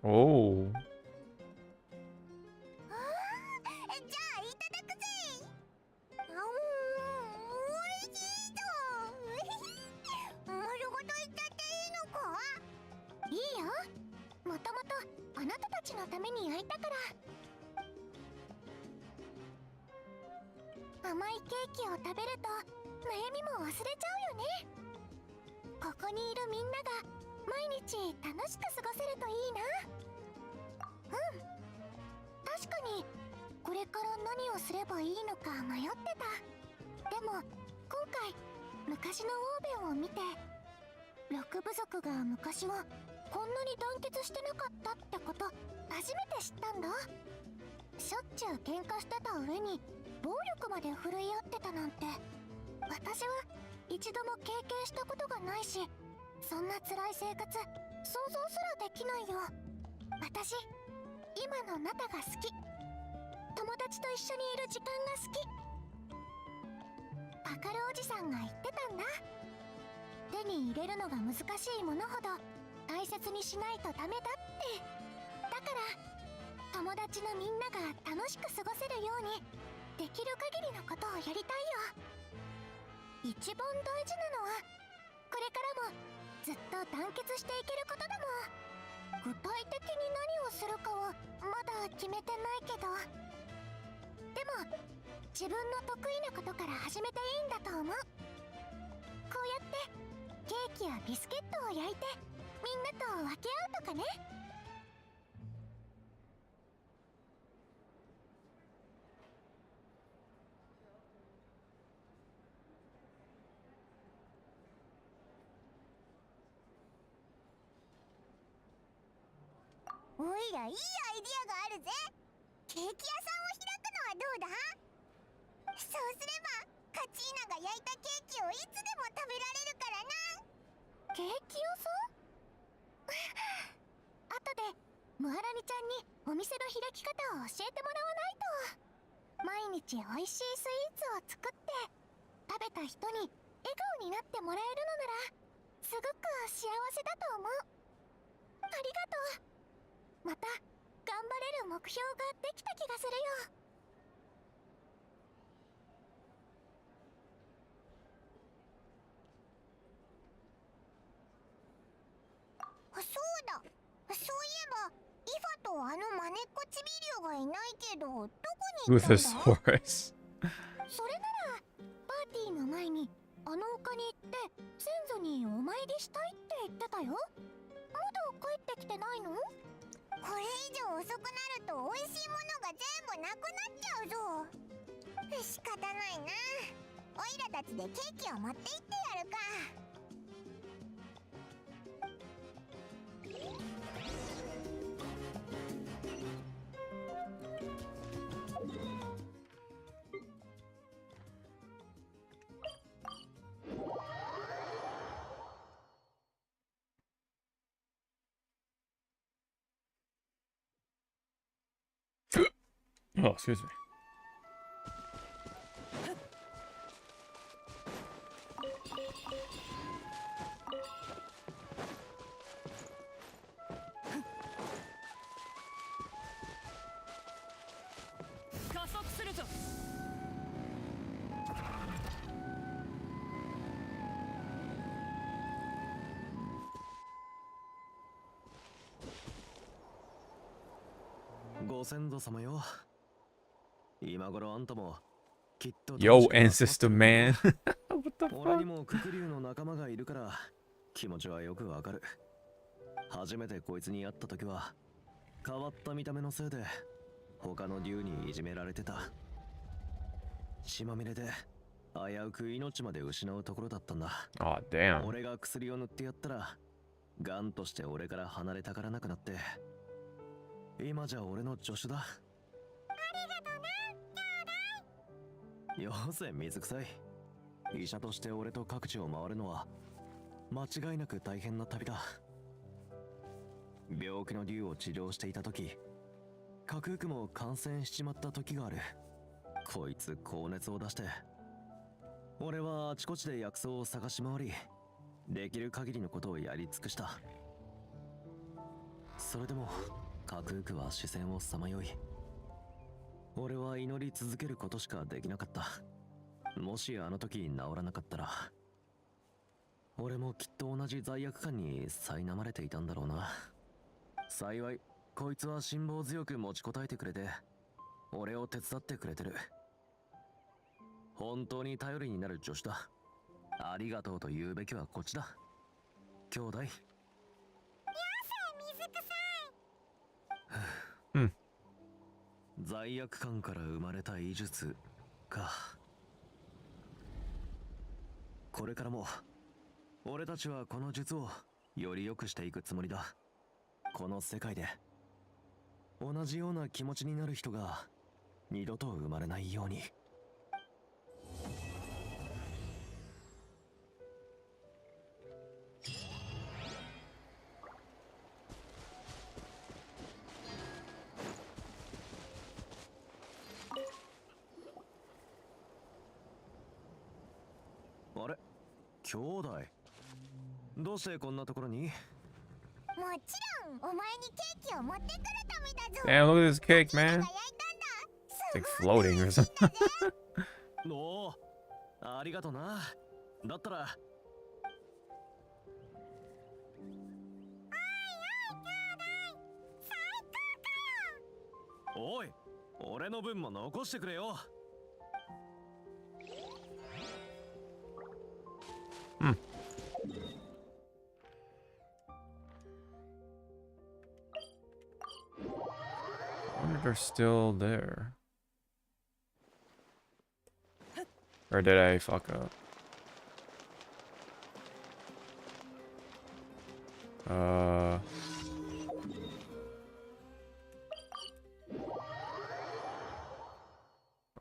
Oh. じゃあいただくぜ。おいしいぞ。丸ごといっちゃっていいのか？いいよ。もともとあなたたちのために焼いたから。甘いケーキを食べると悩みも忘れちゃうよね。ここにいるみんなが毎日楽しく過ごせるといいな。うん、確かにこれから何をすればいいのか迷ってた。でも今回昔のオーベンを見て、6部族が昔はこんなに団結してなかったってこと初めて知ったんだ。しょっちゅう喧嘩してた上に暴力まで振るい合ってたなんて、私は一度も経験したことがないし、そんな辛い生活想像すらできないよ。私今のあなたが好き。友達と一緒にいる時間が好き。パカルおじさんが言ってたんだ。手に入れるのが難しいものほど大切にしないとダメだって。だから友達のみんなが楽しく過ごせるようにできる限りのことをやりたいよ。一番大事なのはこれからもずっと団結していけることだもん。具体的に何をするかはまだ決めてないけど、でも自分の得意なことから始めていいんだと思う。こうやってケーキやビスケットを焼いてみんなと分け合うとかね。おいらいいアイディアがあるぜ。ケーキ屋さんを開くのはどうだ？そうすればカチーナが焼いたケーキをいつでも食べられるからな。ケーキ屋さん？後でムハラニちゃんにお店の開き方を教えてもらわないと。毎日美味しいスイーツを作って食べた人に笑顔になってもらえるのならすごく幸せだと思う。ありがとう。また頑張れる目標ができた気がするよ。そうだ、そういえばイファとあのマネっこちびりょうがいないけど、どこに行ったんだ？ Ruthosaurus. それならパーティーの前にあの丘に行って先祖にお参りしたいって言ってたよ。まだ帰ってきてないの？これ以上遅くなると美味しいものが全部なくなっちゃうぞ。仕方ないな。オイラたちでケーキを持って行ってやるか。Oh, excuse me. Yo, ancestor man. What the 俺に fuck? もククリュウの仲間がいるから気持ちはよくわかる。初めてこいつに会った時は変わった見た目のせいで他の竜にいじめられてた。血まみれで危うく命まで失うところだったんだ。Oh, damn. 俺が薬を塗ってやったらガンとして俺から離れたがらなくなって、今じゃ俺の助手だ。よせ水臭い。医者として俺と各地を回るのは間違いなく大変な旅だ。病気の竜を治療していた時、カクークも感染しちまった時がある。こいつ高熱を出して、俺はあちこちで薬草を探し回り、できる限りのことをやり尽くした。それでもカクークは視線をさまよい、俺は祈り続けることしかできなかった。もしあの時治らなかったら、俺もきっと同じ罪悪感に苛まれていたんだろうな。幸いこいつは辛抱強く持ちこたえてくれて、俺を手伝ってくれてる。本当に頼りになる助手だ。ありがとうと言うべきはこっちだ。兄弟。罪悪感から生まれた医術か。これからも俺たちはこの術をより良くしていくつもりだ。この世界で同じような気持ちになる人が二度と生まれないように。あれ、兄弟、どうしてこんなところに？もちろんお前にケーキを持ってくるためだぞ。 Damn, look at this cake, man. It's like floating or something. おお、ありがとな。だったらおい、俺の分も残してくれよ。Hmm. I wonder if they're still there. Or did I fuck up?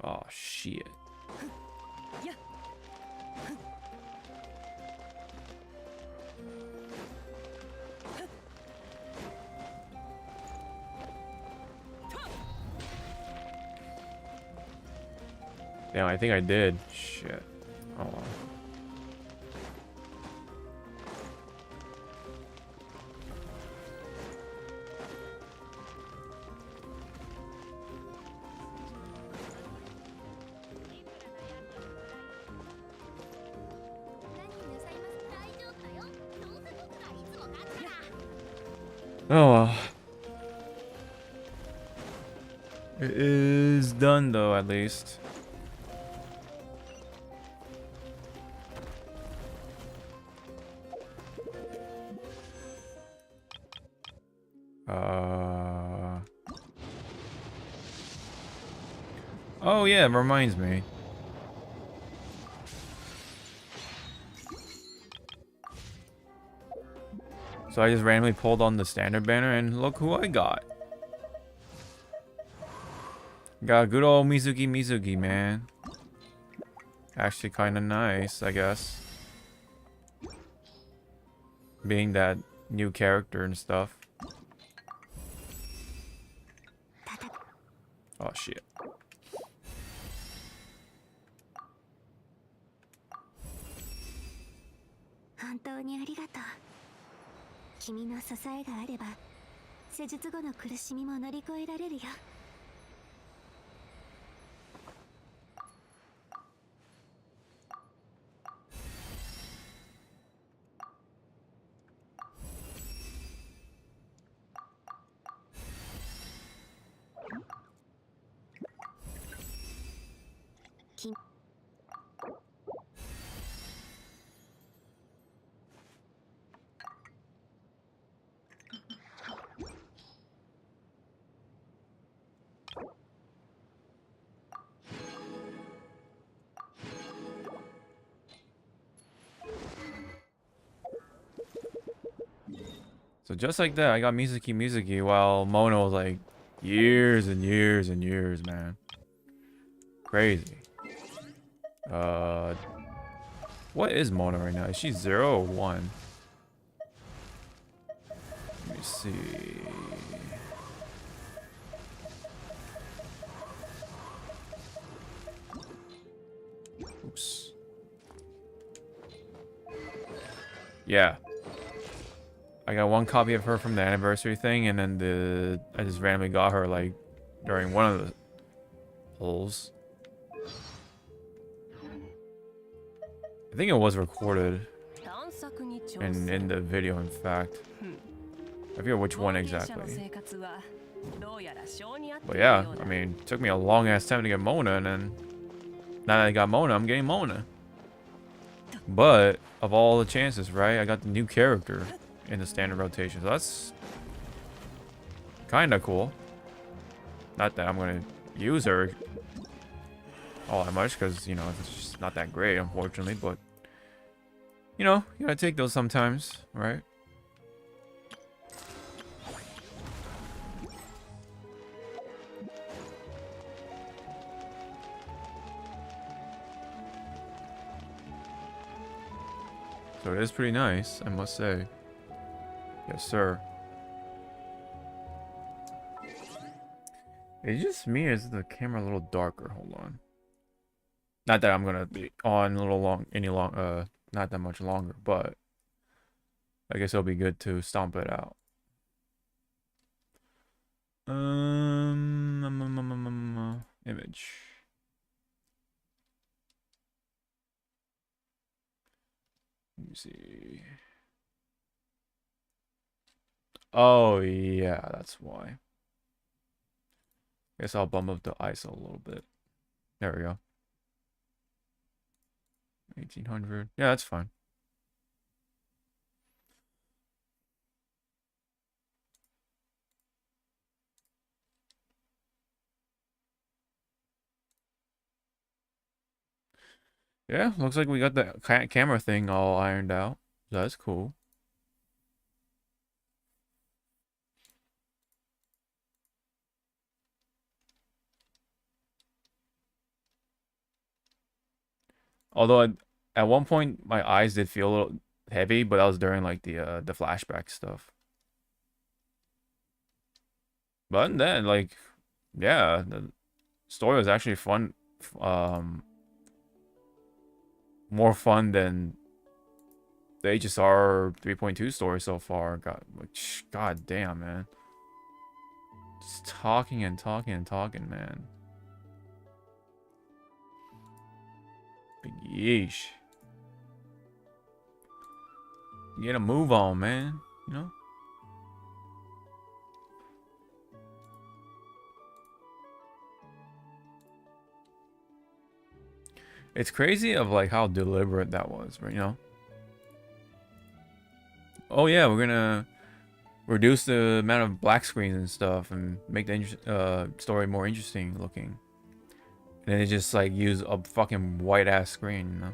Oh shit. Damn, I think I did. Shit. Hold on. Oh well. It is done though, at least. Oh yeah, it reminds me. So I just randomly pulled on the standard banner and look who I got. Got good old Mizuki, man. Actually kind of nice, I guess. Being that new character and stuff. Oh shit. 本当にありがとう。君の支えがあれば施術後の苦しみも乗り越えられるよ。So just like that, I got Mizuki while Mona was like years and years and years, man. Crazy. What is Mona right now? Is she 0 or 1? Let me see. Oops. Yeah. I got one copy of her from the anniversary thing, and then I just randomly got her like during one of the pulls. I think it was recorded in the video, in fact. I forget which one exactly. But yeah, I mean, it took me a long ass time to get Mona, and then Now that I got Mona, I'm getting Mona. But of all the chances, right? I got the new character in the standard rotation. So that's kind of cool. Not that I'm going to use her all that much because, you know, it's just not that great, unfortunately. But, you know, you gotta take those sometimes, right? So it is pretty nice, I must say. Yes, sir. Is it just me or is the camera a little darker? Hold on. Not that I'm gonna be on a little not that much longer, but I guess it'll be good to stomp it out. Image. Let me see. Oh yeah, that's why. Guess I'll bump up the ISO a little bit. There we go. 1800. Yeah, that's fine. Yeah, looks like we got the camera thing all ironed out. That's cool. Although at one point my eyes did feel a little heavy, but that was during like the flashback stuff. But then like, yeah, the story was actually fun. More fun than the HSR 3.2 story so far. God damn, man. Just talking and talking and talking, man. Big yeesh. Get a move on, man. You know? It's crazy of like how deliberate that was, right? You know? Oh yeah, we're gonna reduce the amount of black screens and stuff and make the story more interesting looking. And then they just like use a fucking white ass screen, you know?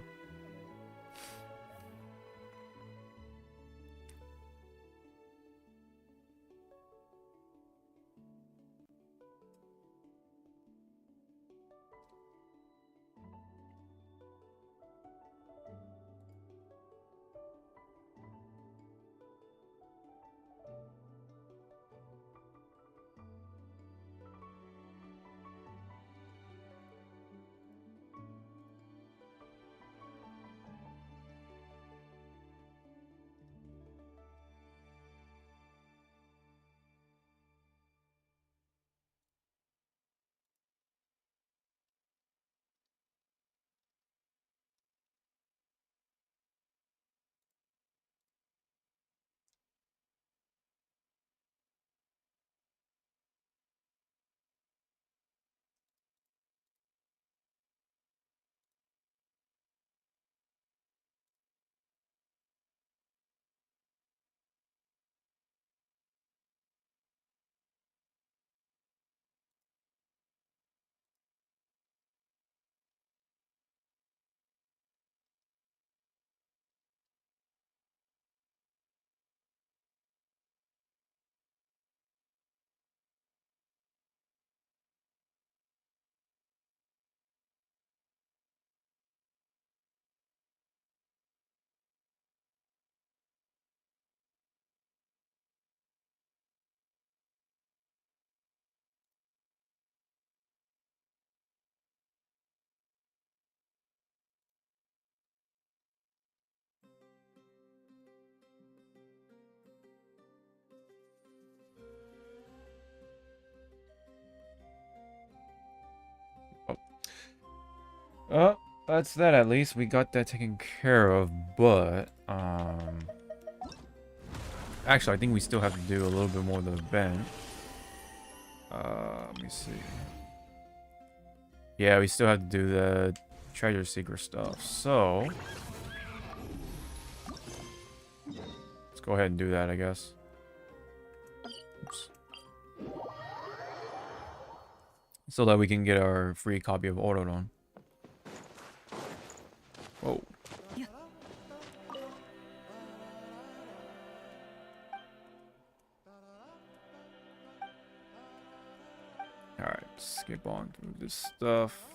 Oh, that's that at least. We got that taken care of, but actually I think we still have to do a little bit more of the event. Let me see. Yeah, we still have to do the treasure seeker stuff. So let's go ahead and do that, I guess. Oops. So that we can get our free copy of Autodon. Whoa. Alright, skip on through this stuff.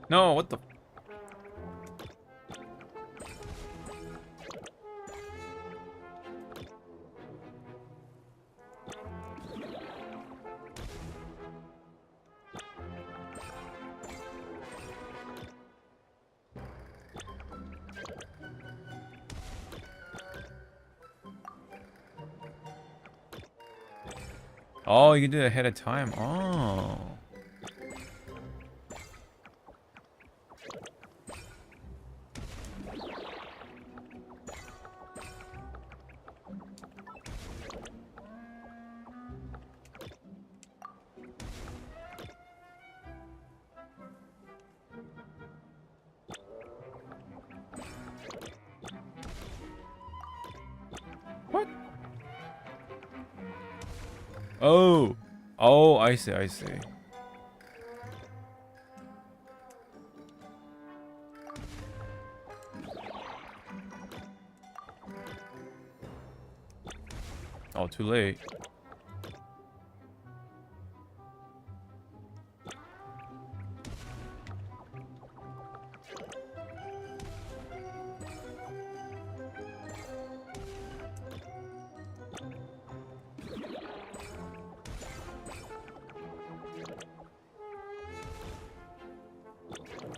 No, what the? Oh, you can do it ahead of time. Oh. What? Oh. Oh, I see, I see. Oh, too late.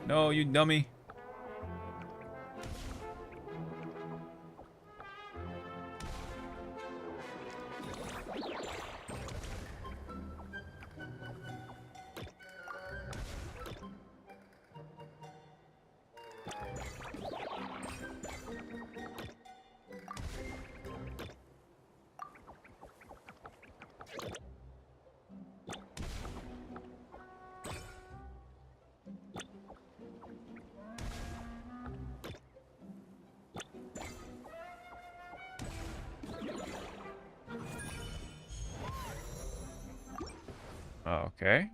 No, you dummy. Okay.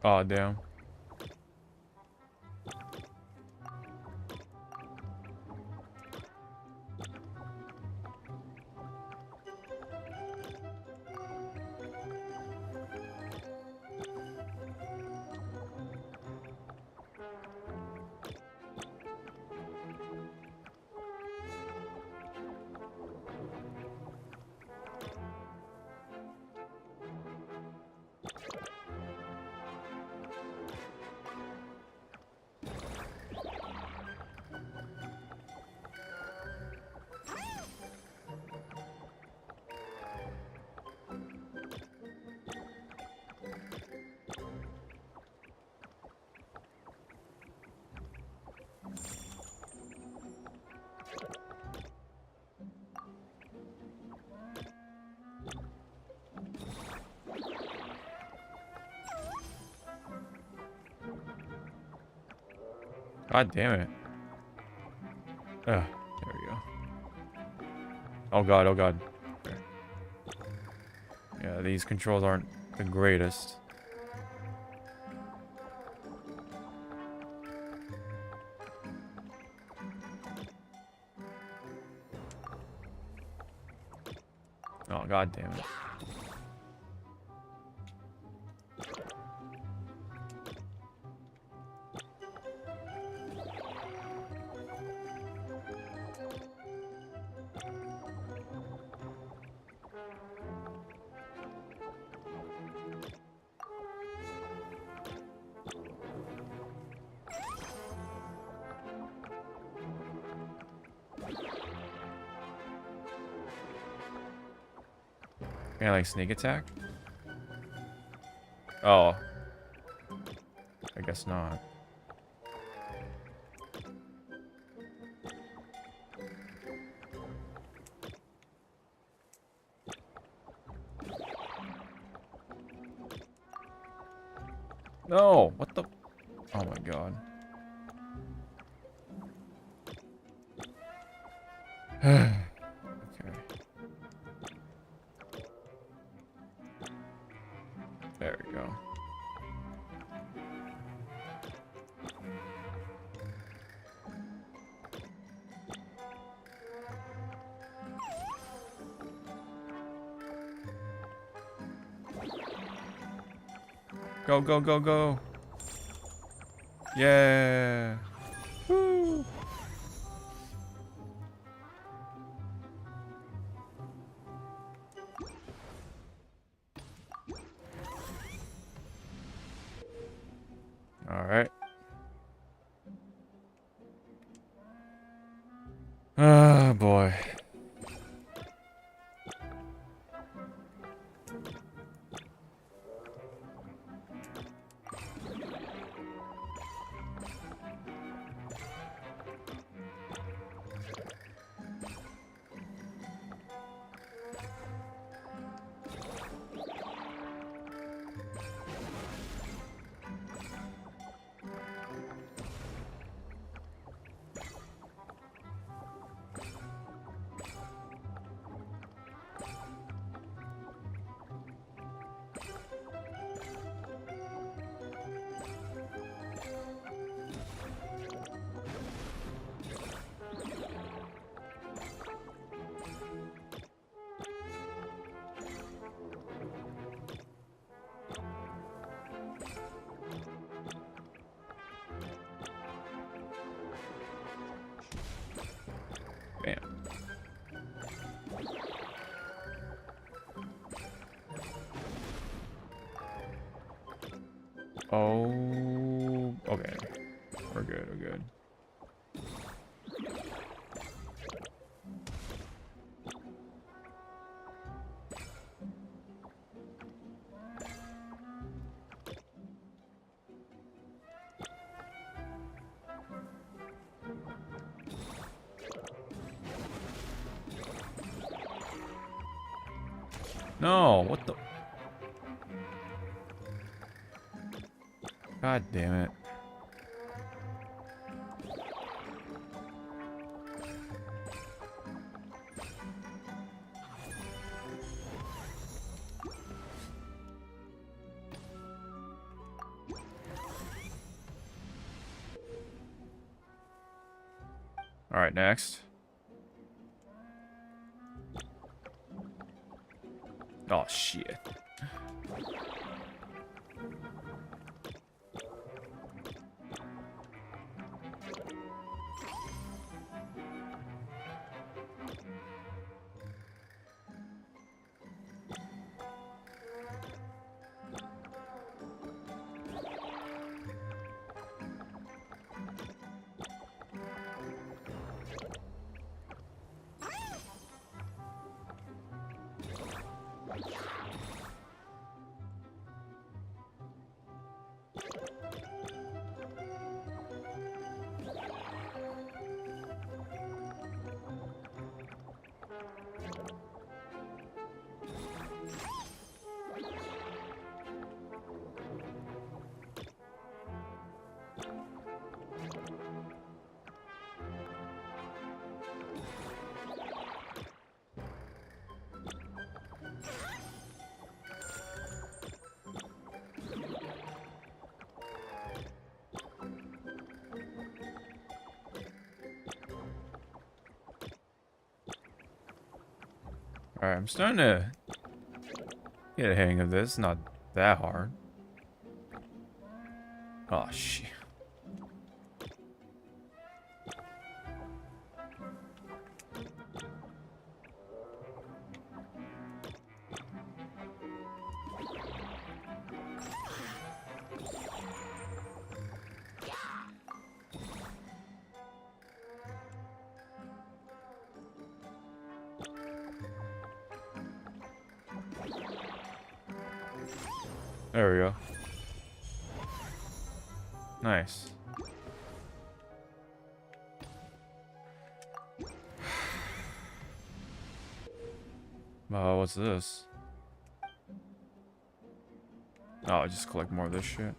Oh, damn. God damn it. Ugh, there we go. Oh god, oh god. Okay. Yeah, these controls aren't the greatest. Oh god damn it. Can I like sneak attack? Oh. I guess not. No! What the? Oh my god. Okay. There we go. Go, go, go, go. Yeah. Woo. All right. Oh boy. Bam. Oh, okay. We're good, we're good. No, what the? God damn it. All right, next. Oh, shit. Alright, I'm starting to get a hang of this. Not that hard. Oh, shit. There we go. Nice. What's this? Oh, just collect more of this shit.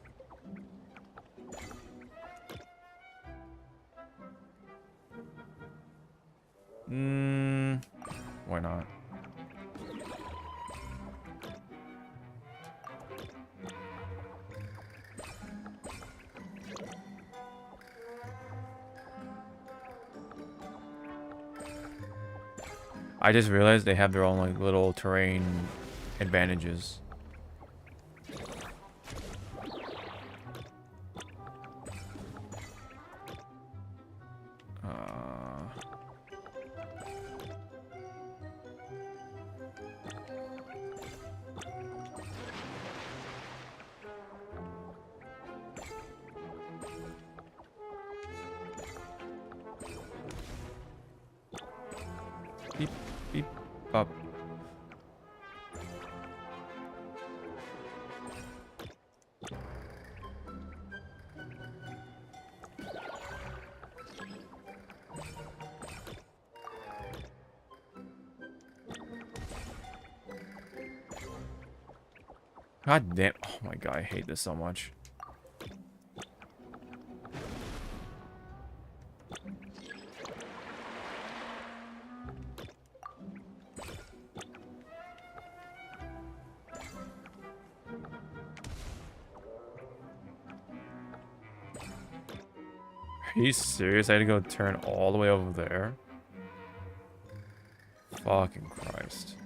Why not? I just realized they have their own like little terrain advantages. Beep, beep, pop. God damn. Oh my god, I hate this so much. Are you serious? I had to go turn all the way over there? Fucking Christ.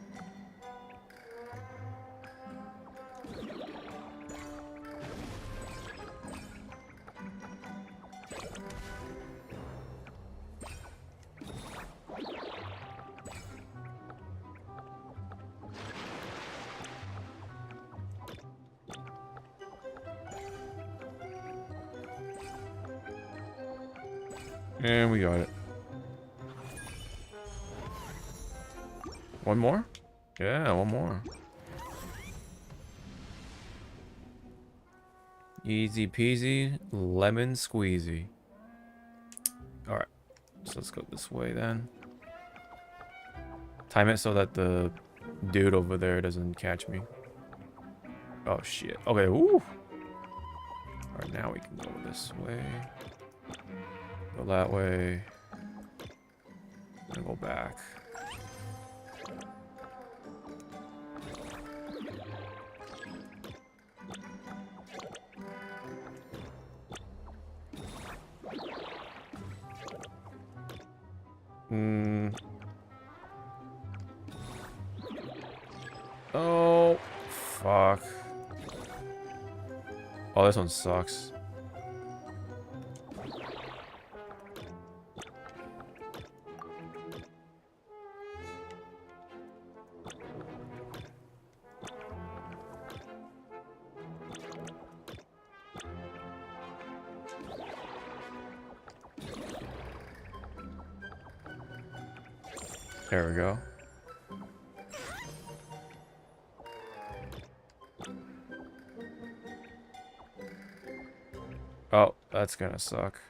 And we got it. One more? Yeah, one more. Easy peasy, lemon squeezy. Alright, so let's go this way then. Time it so that the dude over there doesn't catch me. Oh shit. Okay, woo! Alright, now we can go this way. Go that way. And go back. Oh, fuck. Oh, this one sucks. There we go. Oh, that's gonna suck.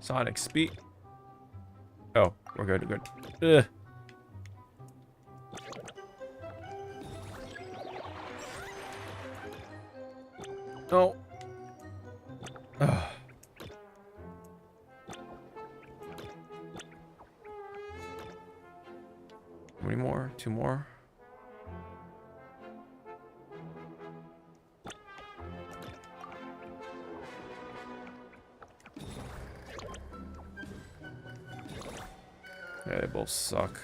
Sonic speed. Oh, we're good, we're good. Ugh. No. Ugh. How many more? 2 more? Yeah, they both suck.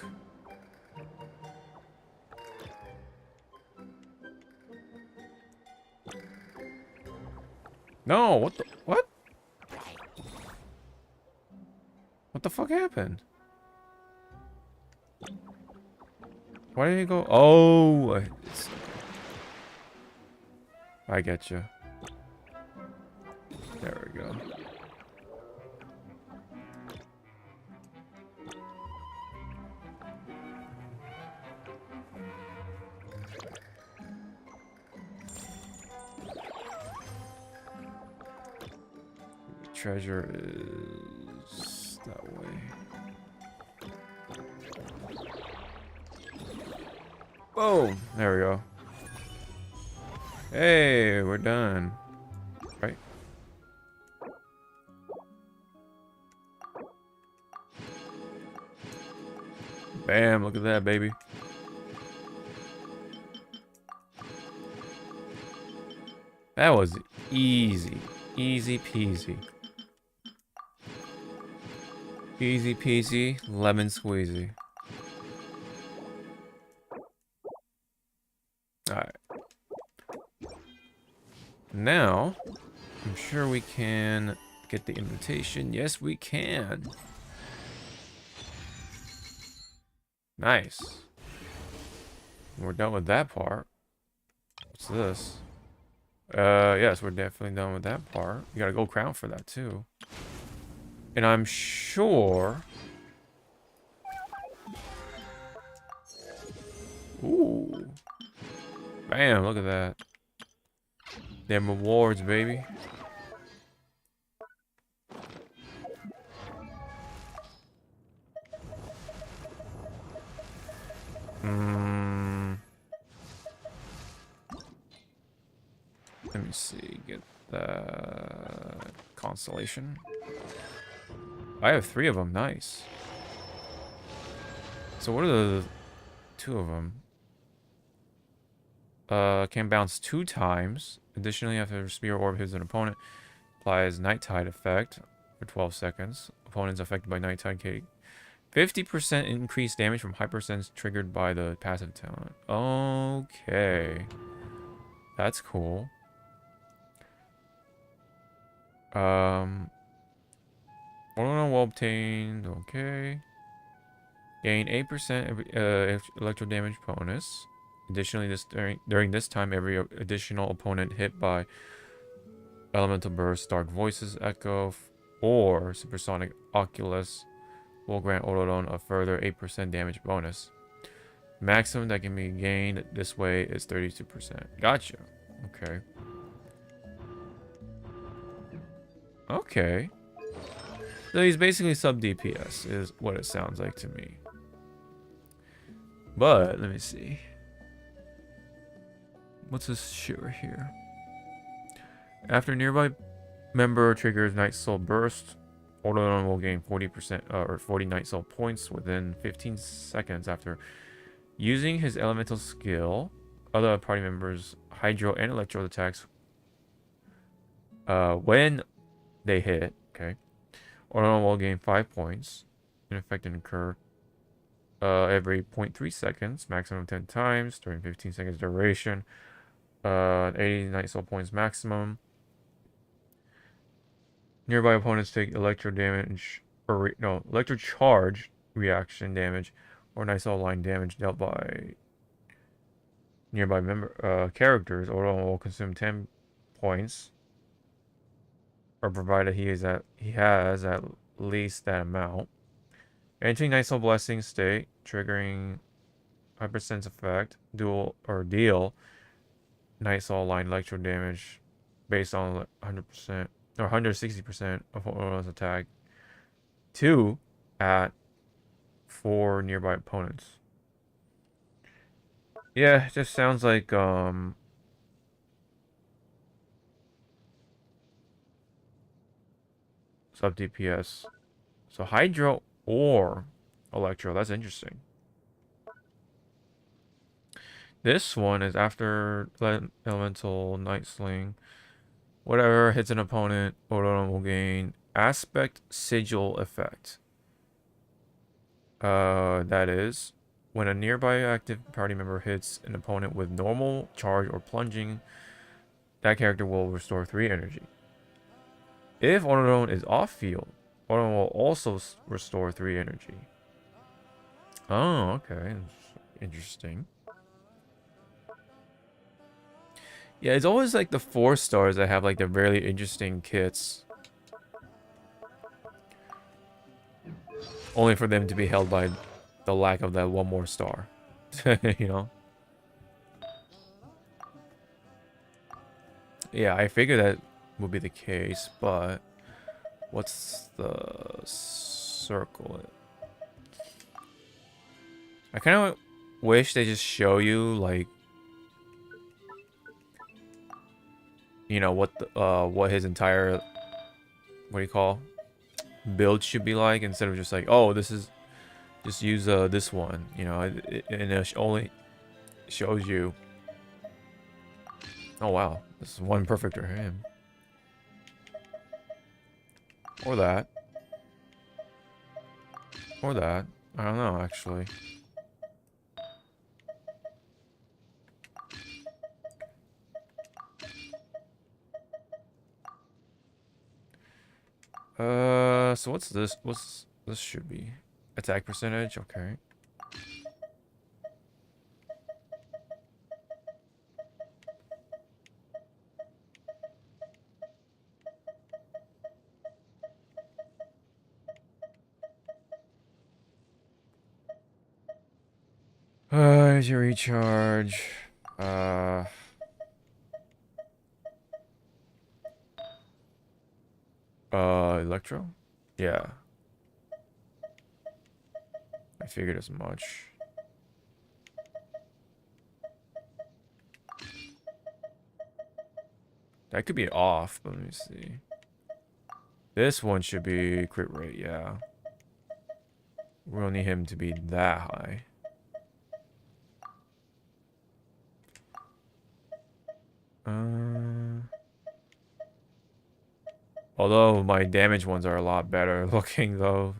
No, what the what? What the fuck happened? Why did he go? Oh, I get you. There we go. Treasure is that way. Boom! There we go. Hey, we're done. Right? Bam, look at that, baby. That was easy. Easy peasy. Easy peasy, lemon squeezy. Alright. Now, I'm sure we can get the invitation. Yes, we can. Nice. We're done with that part. What's this? Yes, we're definitely done with that part. You got a gold crown for that, too. And I'm sure... Ooh. Bam, look at that. Them rewards, baby. Let me see. Get the constellation. I have 3 of them. Nice. So what are the 2 of them? Can bounce 2 times. Additionally, after a spear orb hits an opponent, applies Night Tide effect for 12 seconds. Opponents affected by Night Tide take 50% increased damage from hypersense triggered by the passive talent. Okay. That's cool. Ornament well obtained. Okay. Gain 8% electro damage bonus. Additionally, during this time, every additional opponent hit by Elemental Burst, Dark Voices, Echo, or Supersonic Oculus will grant Autodon a further 8% damage bonus. Maximum that can be gained this way is 32%. Gotcha. Okay. Okay. So he's basically sub DPS, is what it sounds like to me. But, let me see. What's this shit right here? After nearby member triggers Night Soul Burst, Autodon will gain 40% or 40 Night Soul points within 15 seconds after using his elemental skill. Other party members' Hydro and Electro attacks when they hit, okay, Autodon will gain 5 points in effect and incur every 0.3 seconds, maximum 10 times during 15 seconds duration. 80 Night Soul points maximum. Nearby opponents take electro damage or electro charge reaction damage or Night Soul line damage dealt by nearby member characters. Autodon will consume 10 points, or provided he has at least that amount. Entering Night Soul Blessing state, triggering hypersense effect, deal Night Soul line electro damage based on 100% or 160% of Autodon's attack 2 at 4 nearby opponents. Yeah, it just sounds like sub DPS. So Hydro or Electro, that's interesting. This one is after Elemental, Night Sling. Whatever hits an opponent, Odon will gain Aspect Sigil effect. That is, when a nearby active party member hits an opponent with normal, charge, or plunging, that character will restore 3 energy. If Odon is off field, Odon will also restore 3 energy. Oh, okay. Interesting. Yeah, it's always like the 4 stars that have like the really interesting kits. Only for them to be held by the lack of that 1 more star. You know? Yeah, I figured that would be the case, but what's the circle? I kind of wish they just show you like, you know, what his entire, what do you call, build should be like, instead of just like, oh, this is, just use this one, you know, and it only shows you. Oh wow, this is one perfect for him. Or that. Or that. I don't know, actually. So what's this? What's this should be? Attack percentage, okay. Here's your recharge. Electro? Yeah. I figured as much. That could be off, but let me see. This one should be crit rate, yeah. We don't need him to be that high. Although my damage ones are a lot better looking, though,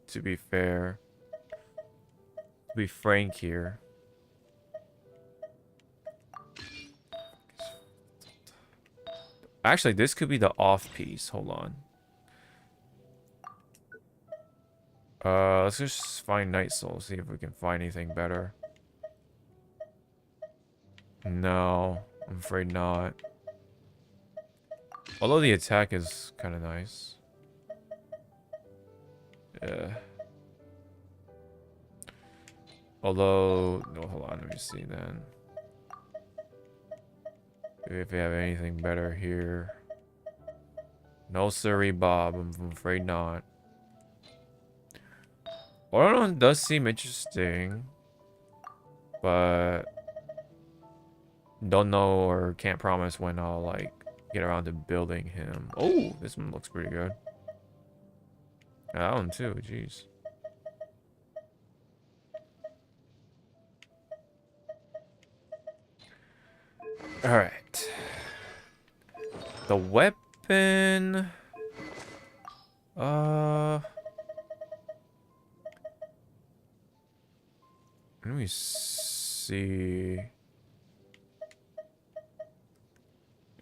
to be fair. To be frank here. Actually, this could be the off piece. Hold on. Let's just find Night Soul, see if we can find anything better. No, I'm afraid not. Although the attack is kind of nice. Yeah. Although, no, hold on, let me see then. If we have anything better here. No siree, Bob, I'm afraid not. Oron does seem interesting, but don't know or can't promise when I'll like get around to building him. Oh, this one looks pretty good. That one too, jeez. Alright. The weapon... Let me see...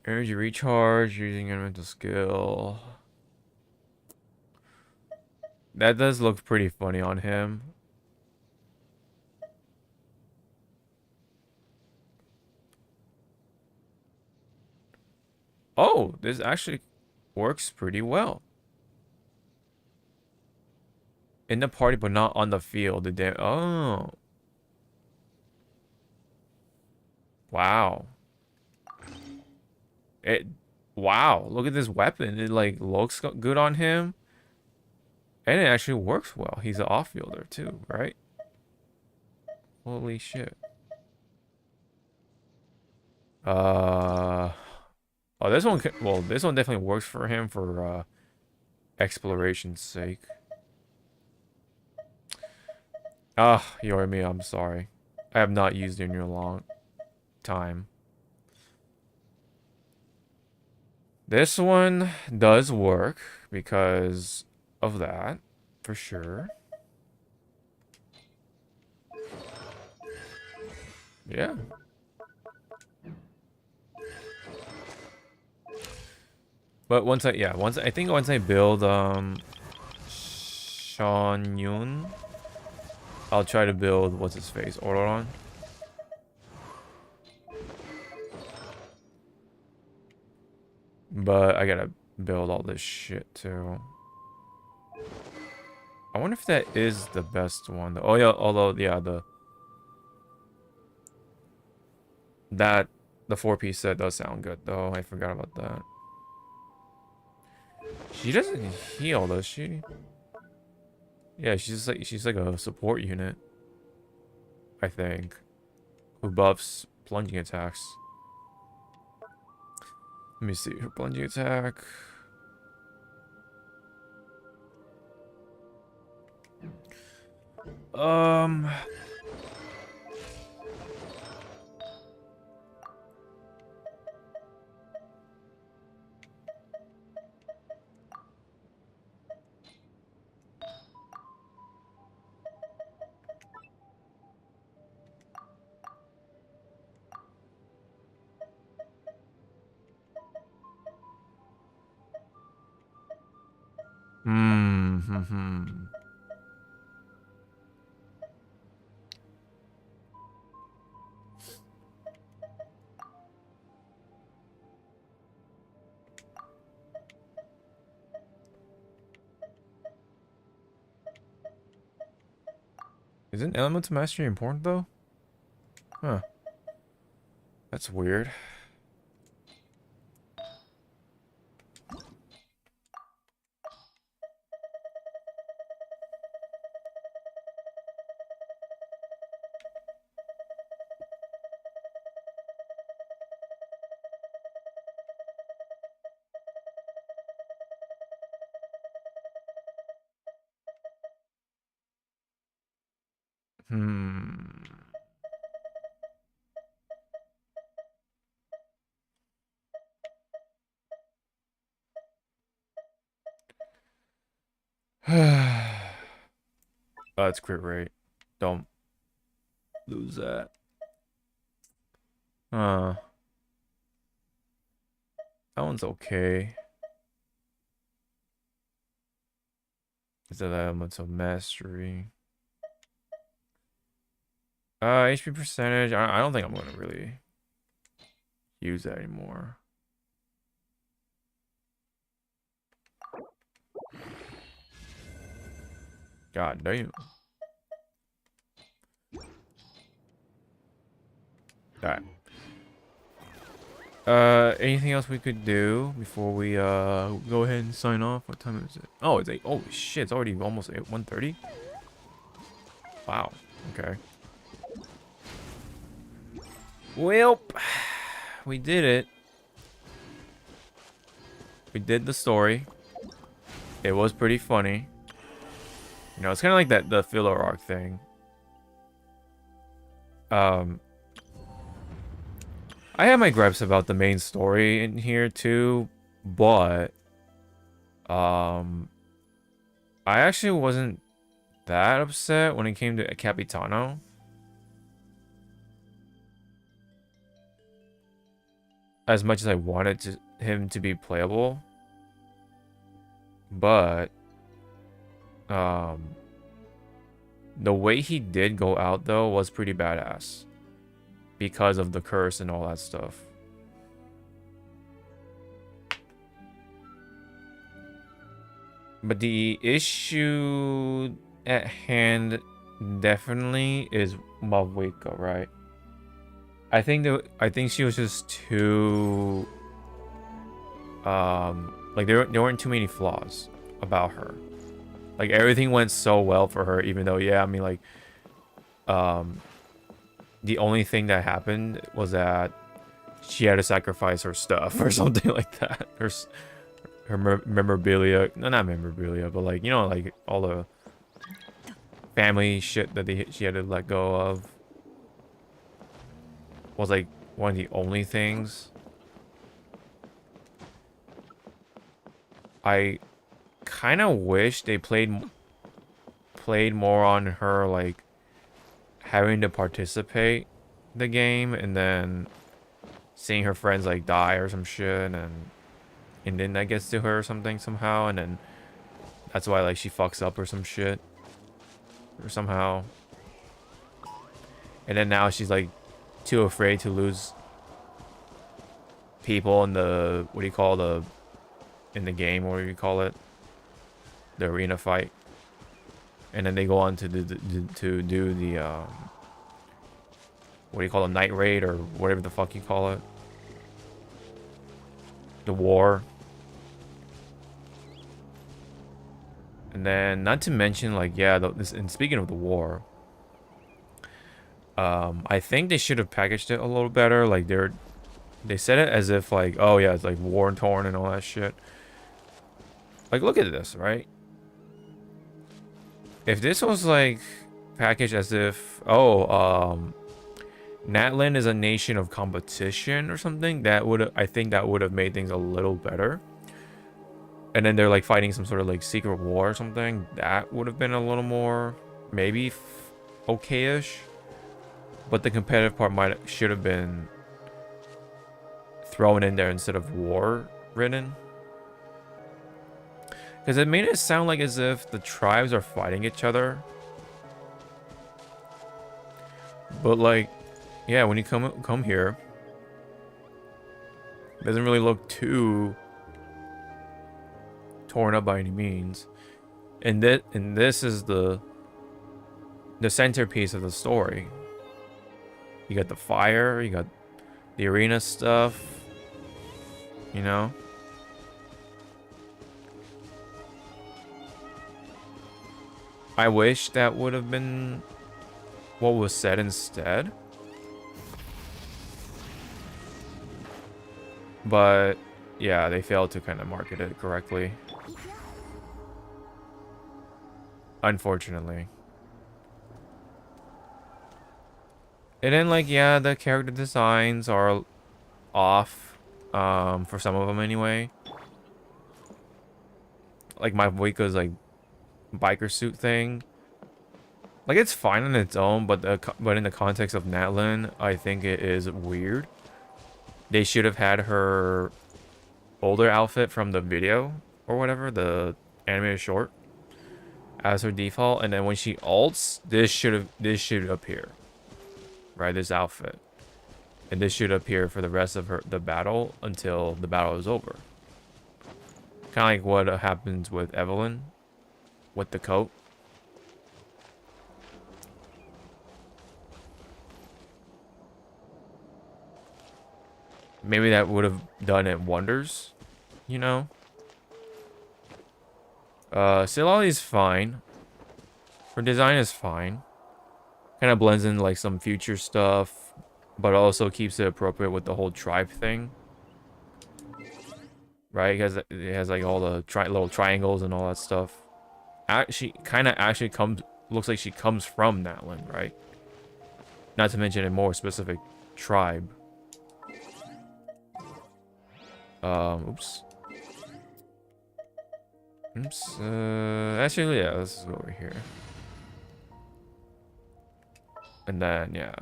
Energy recharge using elemental skill. That does look pretty funny on him. Oh, this actually works pretty well. In the party, but not on the field. Oh. Wow. Wow, look at this weapon. It like looks good on him. And it actually works well. He's an off-fielder too, right? Holy shit. Oh, this one, well, this one definitely works for him for exploration's sake. Ah, Yorimi, I'm sorry. I have not used it in a long time. This one does work because of that, for sure. Yeah. But once I think once I build Sean Yun, I'll try to build what's his face, Ororon. But I gotta build all this shit too. I wonder if that is the best one though. Oh yeah, although yeah, the 4-piece set does sound good though. I forgot about that. She doesn't heal, does she? Yeah, she's like a support unit, I think, who buffs plunging attacks. Let me see her plunging attack. Isn't elemental mastery important though? Huh. That's weird. Oh, that's crit rate. Don't lose that. That one's okay. Is that elemental mastery? HP percentage. I don't think I'm gonna really use that anymore. God damn. Alright. Anything else we could do before we go ahead and sign off? What time is it? Oh, it's 8. Oh shit, it's already almost 1:30. Wow. Okay. Well, we did it. We did the story. It was pretty funny. You know, it's kind of like the filler arc thing. I have my gripes about the main story in here too, but I actually wasn't that upset when it came to Capitano. As much as I wanted him to be playable. But the way he did go out though was pretty badass. Because of the curse and all that stuff. But the issue at hand definitely is Mavweka, right? I think she was just too like there weren't too many flaws about her. Like everything went so well for her, even though, yeah, I mean, like, the only thing that happened was that she had to sacrifice her stuff or something like that. Her memorabilia, no, not memorabilia, but like, you know, like all the family shit that she had to let go of was like one of the only things. I kind of wish they played more on her like having to participate the game and then seeing her friends like die or some shit, and then that gets to her or something somehow, and then that's why like she fucks up or some shit or somehow, and then now she's like too afraid to lose people in the, what do you call, the, in the game, or what do you call it, the arena fight, and then they go on to do the what do you call it, night raid or whatever the fuck you call it, the war. And then, not to mention, like, yeah, this, and speaking of the war, I think they should have packaged it a little better. Like, they said it as if like, oh yeah, it's like war and torn and all that shit. Like, look at this, right? If this was like packaged as if, oh, Natlan is a nation of competition or something, I think that would have made things a little better. And then they're like fighting some sort of like secret war or something, that would have been a little more maybe okay-ish. But the competitive part should have been thrown in there instead of war written, because it made it sound like as if the tribes are fighting each other. But like, yeah, when you come here, it doesn't really look too torn up by any means. And this is the centerpiece of the story. You got the fire, you got the arena stuff, you know? I wish that would have been what was said instead. But yeah, they failed to kind of market it correctly, unfortunately. And then, like, yeah, the character designs are off, for some of them anyway. Like my Voika's like biker suit thing, like, it's fine on its own, but in the context of Natlan, I think it is weird. They should have had her older outfit from the video or whatever, the animated short, as her default, and then when she ults, this should appear. Right, this outfit, and this should appear for the rest of the battle until the battle is over. Kind of like what happens with Evelyn with the coat. Maybe that would have done it wonders, you know. Silali's fine. Her design is fine. Kind of blends in like some future stuff, but also keeps it appropriate with the whole tribe thing, right? Because it has like all the little triangles and all that stuff. She kind of actually looks like she comes from Natlan, right? Not to mention a more specific tribe. Oops. Actually, yeah, let's go over here. And then, yeah,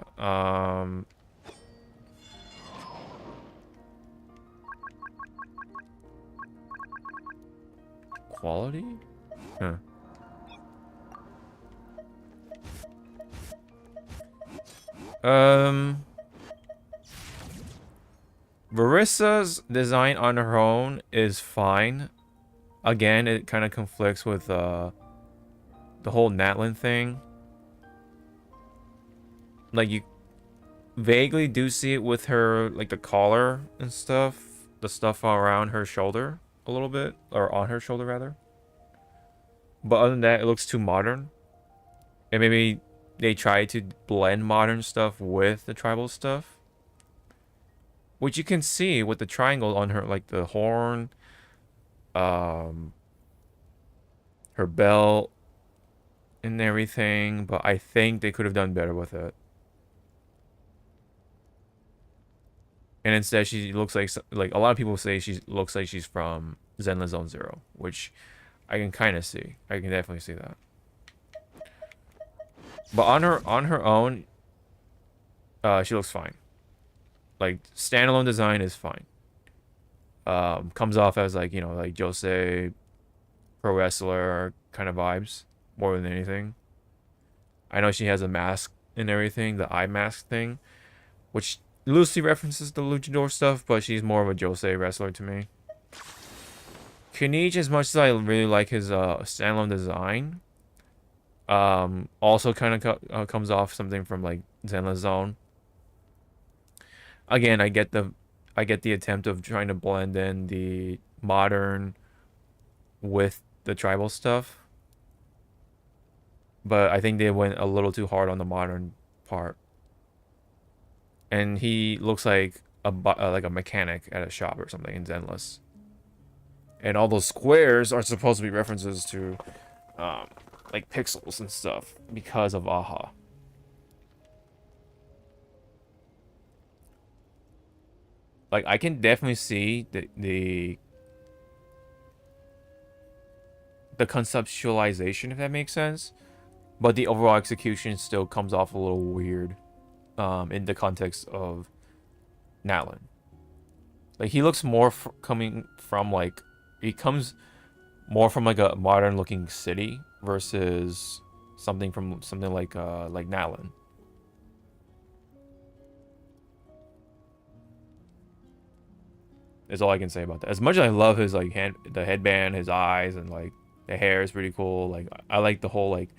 quality? Huh. Marissa's design on her own is fine. Again, it kind of conflicts with, the whole Natlan thing. Like, you vaguely do see it with her, like, the collar and stuff. The stuff around her shoulder a little bit. Or on her shoulder, rather. But other than that, it looks too modern. And maybe they try to blend modern stuff with the tribal stuff. Which you can see with the triangle on her, like the horn, her belt, and everything. But I think they could have done better with it. And instead, she looks like a lot of people say she looks like she's from Zenless Zone Zero, which I can kind of see. I can definitely see that. But on her own, she looks fine. Like standalone design is fine. Comes off as like, you know, like Jose pro wrestler kind of vibes more than anything. I know she has a mask and everything, the eye mask thing, which loosely references the luchador stuff, but she's more of a Jose wrestler to me. Kenichi, as much as I really like his standalone design, also kind of comes off something from like Zenless Zone. Again, I get the attempt of trying to blend in the modern with the tribal stuff, but I think they went a little too hard on the modern part. And he looks like a mechanic at a shop or something in Zenless. And all those squares are supposed to be references to like pixels and stuff because of AHA. Like I can definitely see the conceptualization, if that makes sense, but the overall execution still comes off a little weird in the context of Natlin. Like he looks more coming from like, he comes more from like a modern looking city versus something from something like Natlin. Is all I can say about that. As much as I love his like the headband, his eyes, and like the hair is pretty cool. Like I like the whole like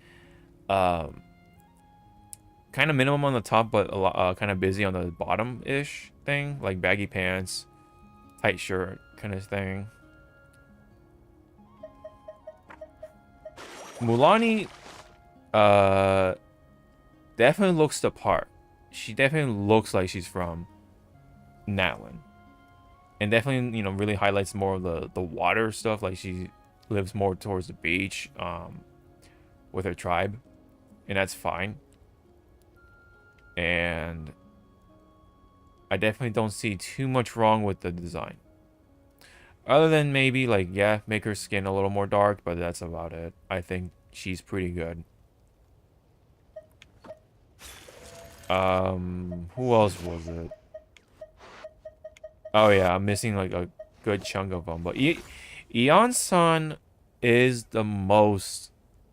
kind of minimum on the top, but a lot kind of busy on the bottom ish thing, like baggy pants, tight shirt kind of thing. Mulani definitely looks the part. She definitely looks like she's from Natlin. And definitely, you know, really highlights more of the water stuff. Like she lives more towards the beach with her tribe. And that's fine. And I definitely don't see too much wrong with the design. Other than maybe, like, yeah, make her skin a little more dark. But that's about it. I think she's pretty good. Who else was it? Oh yeah, I'm missing like a good chunk of them. But Eon-san is the most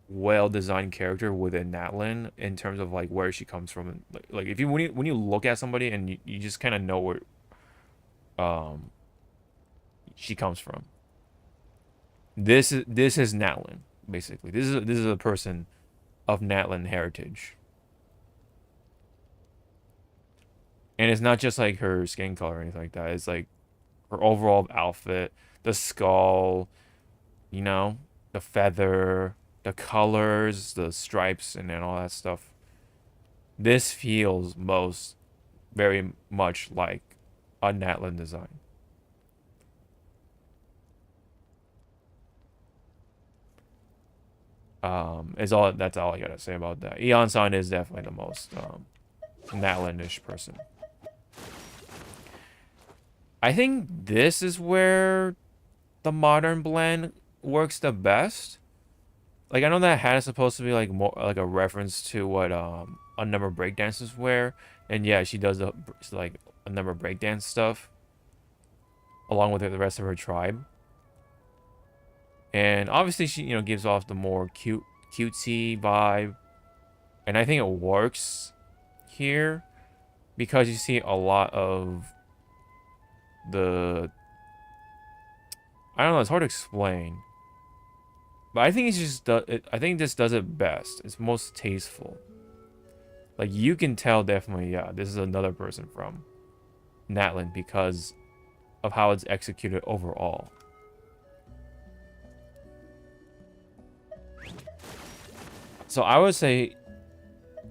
well-designed character within Natlin in terms of like where she comes from. Like if you when you look at somebody and you just kind of know where she comes from. This is Natlin basically. This is a person of Natlin heritage. And it's not just like her skin color or anything like that. It's like her overall outfit, the skull, you know, the feather, the colors, the stripes, and then all that stuff. This feels very much like a Natlin design. That's all I gotta say about that. Eon-san is definitely the most Natlin-ish person. I think this is where the modern blend works the best. Like I know that hat is supposed to be like more like a reference to what a number of breakdancers wear, and yeah, she does like a number of breakdance stuff along with the rest of her tribe. And obviously she, you know, gives off the more cutesy vibe, and I think it works here because you see a lot of I don't know, it's hard to explain, but I think it's just I think this does it best. It's most tasteful. Like you can tell definitely, yeah, this is another person from Natlin because of how it's executed overall. So I would say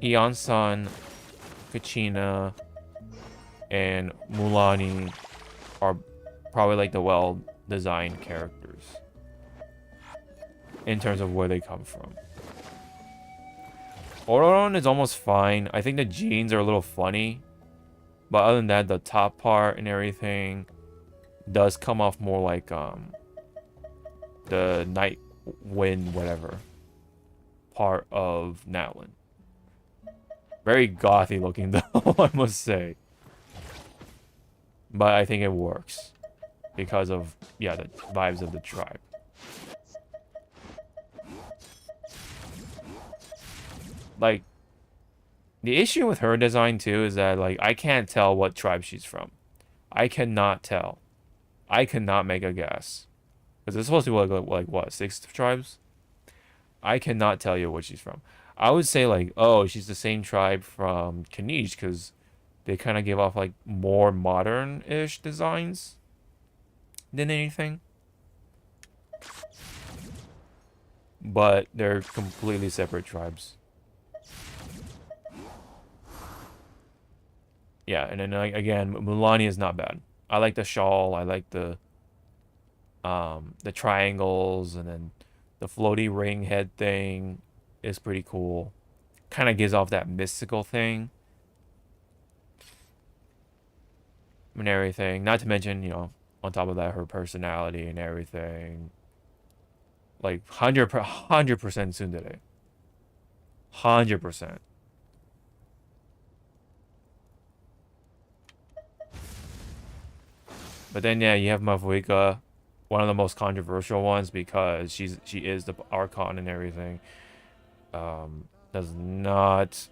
Ion-san, Kachina, and Mulani are probably like the well-designed characters in terms of where they come from. Ororon is almost fine. I think the jeans are a little funny, but other than that, the top part and everything does come off more like the night wind whatever part of Natlin. Very gothy looking though, I must say. But I think it works because of, yeah, the vibes of the tribe. Like, the issue with her design too is that, like, I can't tell what tribe she's from. I cannot tell. I cannot make a guess. Because it's supposed to be like what, 6 tribes? I cannot tell you what she's from. I would say like, oh, she's the same tribe from Kanish because they kind of give off like more modern-ish designs than anything. But they're completely separate tribes. Yeah, and then again, Mulani is not bad. I like the shawl. I like the triangles, and then the floaty ring head thing is pretty cool. Kind of gives off that mystical thing and everything. Not to mention, you know, on top of that, her personality and everything. Like 100% tsundere. 100%. But then yeah, you have Mafuika, one of the most controversial ones because she is the Archon and everything. Does not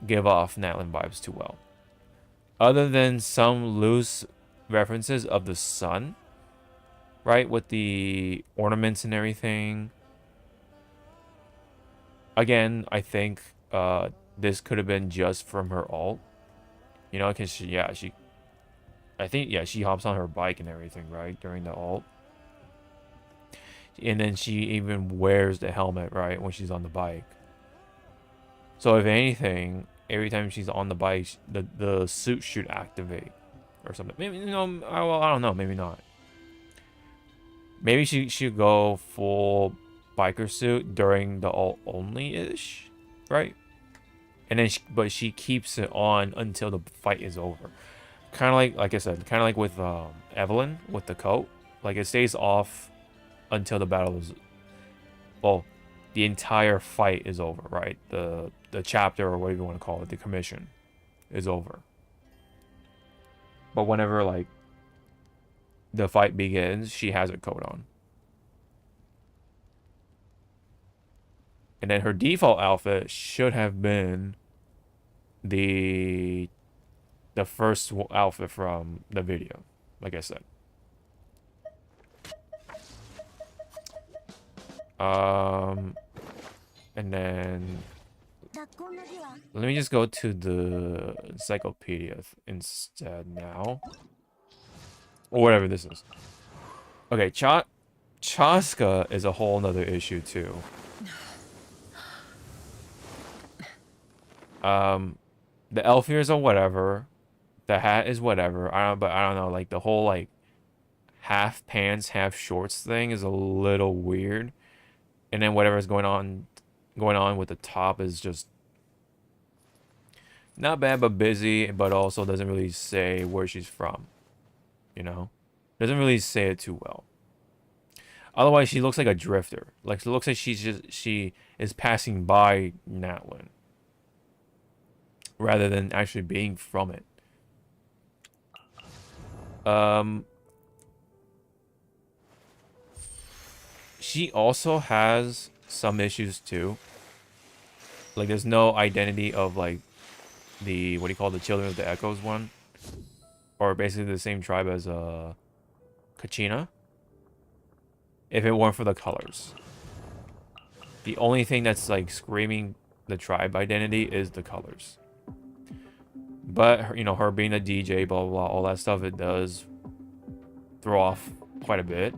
give off Natlin vibes too well. Other than some loose references of the sun, right, with the ornaments and everything. Again, I think this could have been just from her alt. You know, because I think, yeah, she hops on her bike and everything, right, during the alt. And then she even wears the helmet, right, when she's on the bike. So if anything, every time she's on the bike, the suit should activate or something. Maybe, you know, I don't know, maybe not. Maybe she should go full biker suit during the alt only-ish, right? And then, but she keeps it on until the fight is over. Kind of like I said, kind of like with Evelyn with the coat. Like it stays off until the battle is, well, the entire fight is over, right? The chapter, or whatever you want to call it, the commission is over. But whenever like the fight begins, she has a coat on. And then her default outfit should have been the first outfit from the video, like I said. And then let me just go to the encyclopedia instead now, or whatever this is. Okay, Chaska is a whole nother issue too. The elf ears are whatever. The hat is whatever. But I don't know. Like the whole like half pants, half shorts thing is a little weird. And then whatever's going on with the top is just not bad, but busy. But also doesn't really say where she's from. You know, doesn't really say it too well. Otherwise, she looks like a drifter. Like it looks like she is passing by Natlin rather than actually being from it. She also has some issues too. Like there's no identity of like the, what do you call, the Children of the Echoes one, or basically the same tribe as Kachina. If it weren't for the colors, the only thing that's like screaming the tribe identity is the colors. But, you know, her being a DJ, blah, blah, blah, all that stuff, it does throw off quite a bit.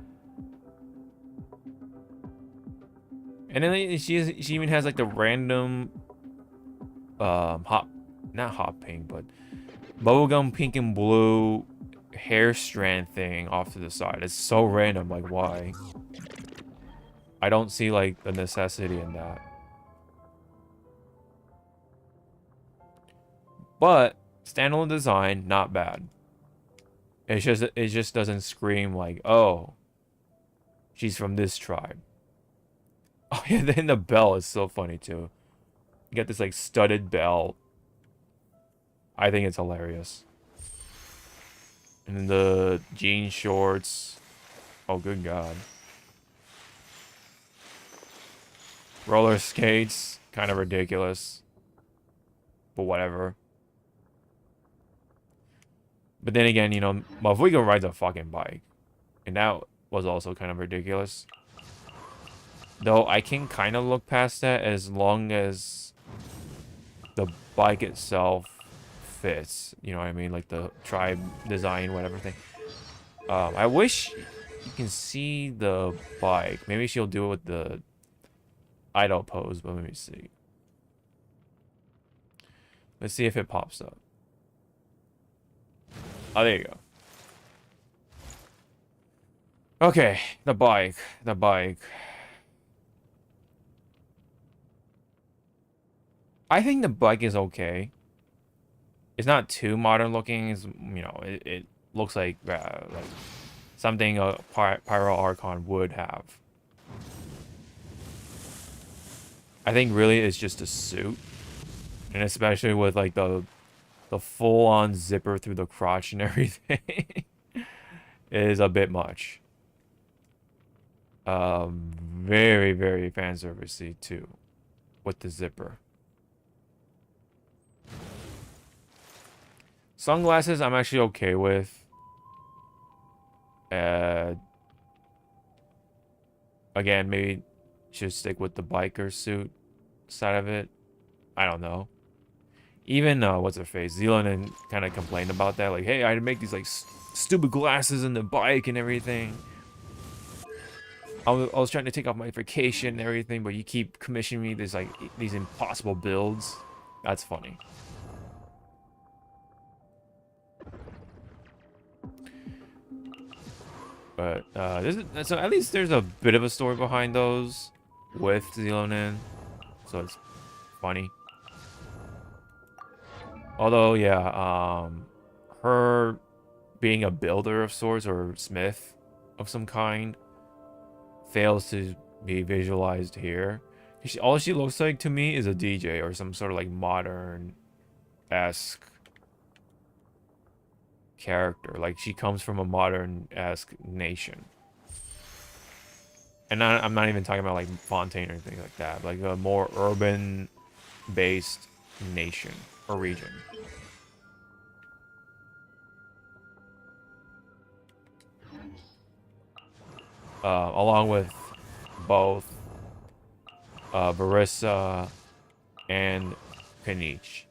And then she even has like the random not hot pink, but bubblegum pink and blue hair strand thing off to the side. It's so random, like why? I don't see like the necessity in that. But standalone design, not bad. It just doesn't scream like, oh, she's from this tribe. Oh yeah, then the bell is so funny too. You got this like studded bell. I think it's hilarious. And then the jean shorts. Oh good god. Roller skates, kind of ridiculous. But whatever. But then again, you know, Mavuiga rides a fucking bike. And that was also kind of ridiculous. Though I can kind of look past that as long as the bike itself fits. You know what I mean? Like the tribe design, whatever thing. I wish you can see the bike. Maybe she'll do it with the idle pose, but let me see. Let's see if it pops up. Oh, there you go. Okay, the bike. I think the bike is okay. It's not too modern looking. It's, you know, it looks like something a Pyro Archon would have. I think really it's just a suit, and especially with like the full-on zipper through the crotch and everything is a bit much. Very, very fan servicey too, with the zipper. Sunglasses, I'm actually okay with. Again, maybe should stick with the biker suit side of it. I don't know. Even what's her face, Zealand kind of complained about that, like, hey, I had to make these like stupid glasses in the bike and everything. I was trying to take off my vacation and everything, but you keep commissioning me these impossible builds. That's funny. But so at least there's a bit of a story behind those with Zealonin, so it's funny. Although, yeah, her being a builder of sorts or smith of some kind fails to be visualized here. All she looks like to me is a DJ or some sort of like modern-esque character. Like she comes from a modern-esque nation. And I'm not even talking about like Fontaine or anything like that. Like a more urban-based nation or region. Along with both Barissa and Kanich.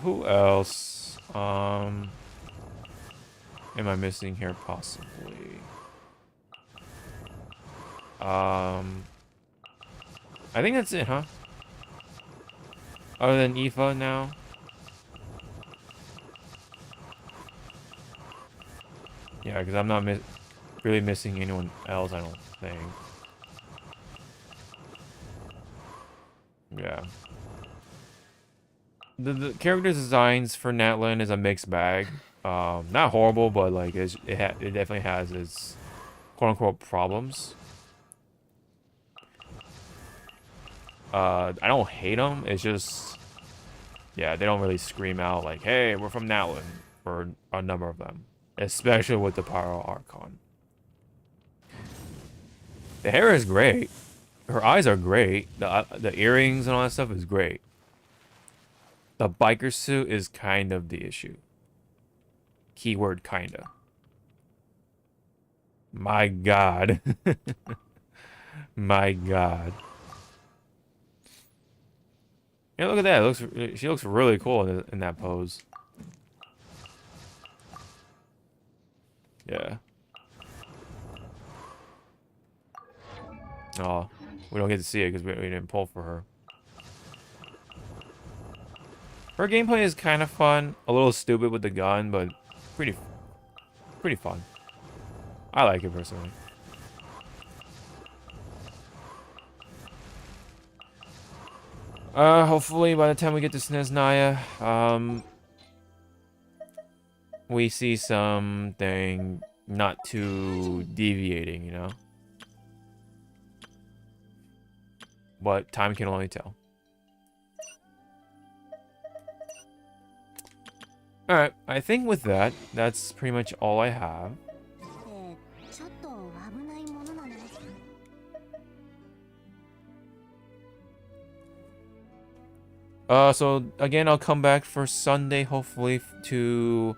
Who else? Am I missing here possibly? I think that's it, huh? Other than Aoife now? Yeah, because I'm not really missing anyone else, I don't think. Yeah. The character designs for Natlan is a mixed bag. Not horrible, but like it definitely has its quote-unquote problems. I don't hate them. It's just, yeah, they don't really scream out like, "Hey, we're from Natlan," for a number of them, especially with the Pyro Archon. The hair is great. Her eyes are great. The earrings and all that stuff is great. The biker suit is kind of the issue. Keyword kinda. My god. My god. Yeah, look at that. She looks really cool in that pose. Yeah. Oh, we don't get to see it because we didn't pull for her. Her gameplay is kind of fun. A little stupid with the gun, but pretty fun. I like it personally. Hopefully by the time we get to Sneznaya, we see something not too deviating, you know? But time can only tell. Alright, I think with that, that's pretty much all I have. So again, I'll come back for Sunday, hopefully, to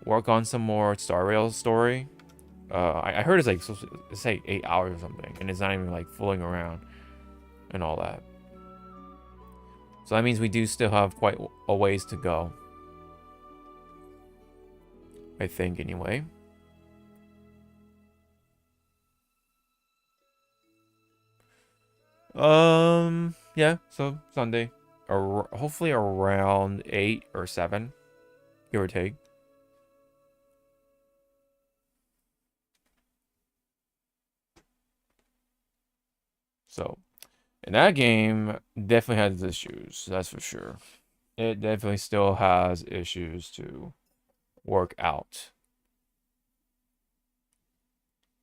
work on some more Star Rail story. I heard it's like 8 hours or something, and it's not even like fooling around and all that. So that means we do still have quite a ways to go. I think, anyway. Yeah, so Sunday. Hopefully around 8 or 7, give or take. So, and that game definitely has issues, that's for sure. It definitely still has issues to work out.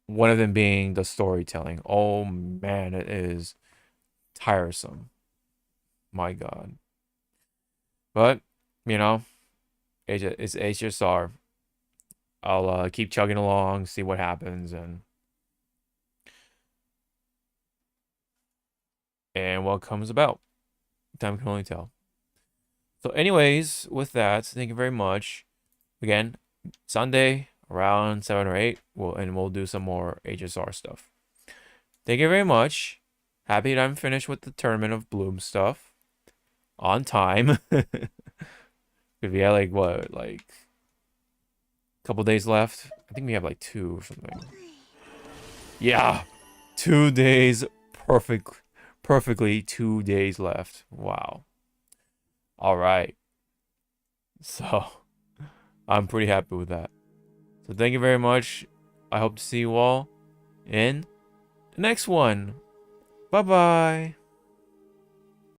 One of them being the storytelling. Oh man, it is tiresome. My God. But, you know, it's HSR. I'll keep chugging along, see what happens, and what comes about. Time can only tell. So anyways, with that, thank you very much. Again, Sunday around 7 or 8, we'll do some more HSR stuff. Thank you very much. Happy that I'm finished with the Tournament of Bloom stuff. On time. Because we had like a couple days left. I think we have like 2 or something. Yeah. 2 days. Perfectly 2 days left. Wow. All right. So, I'm pretty happy with that. So thank you very much. I hope to see you all in the next one. Bye-bye.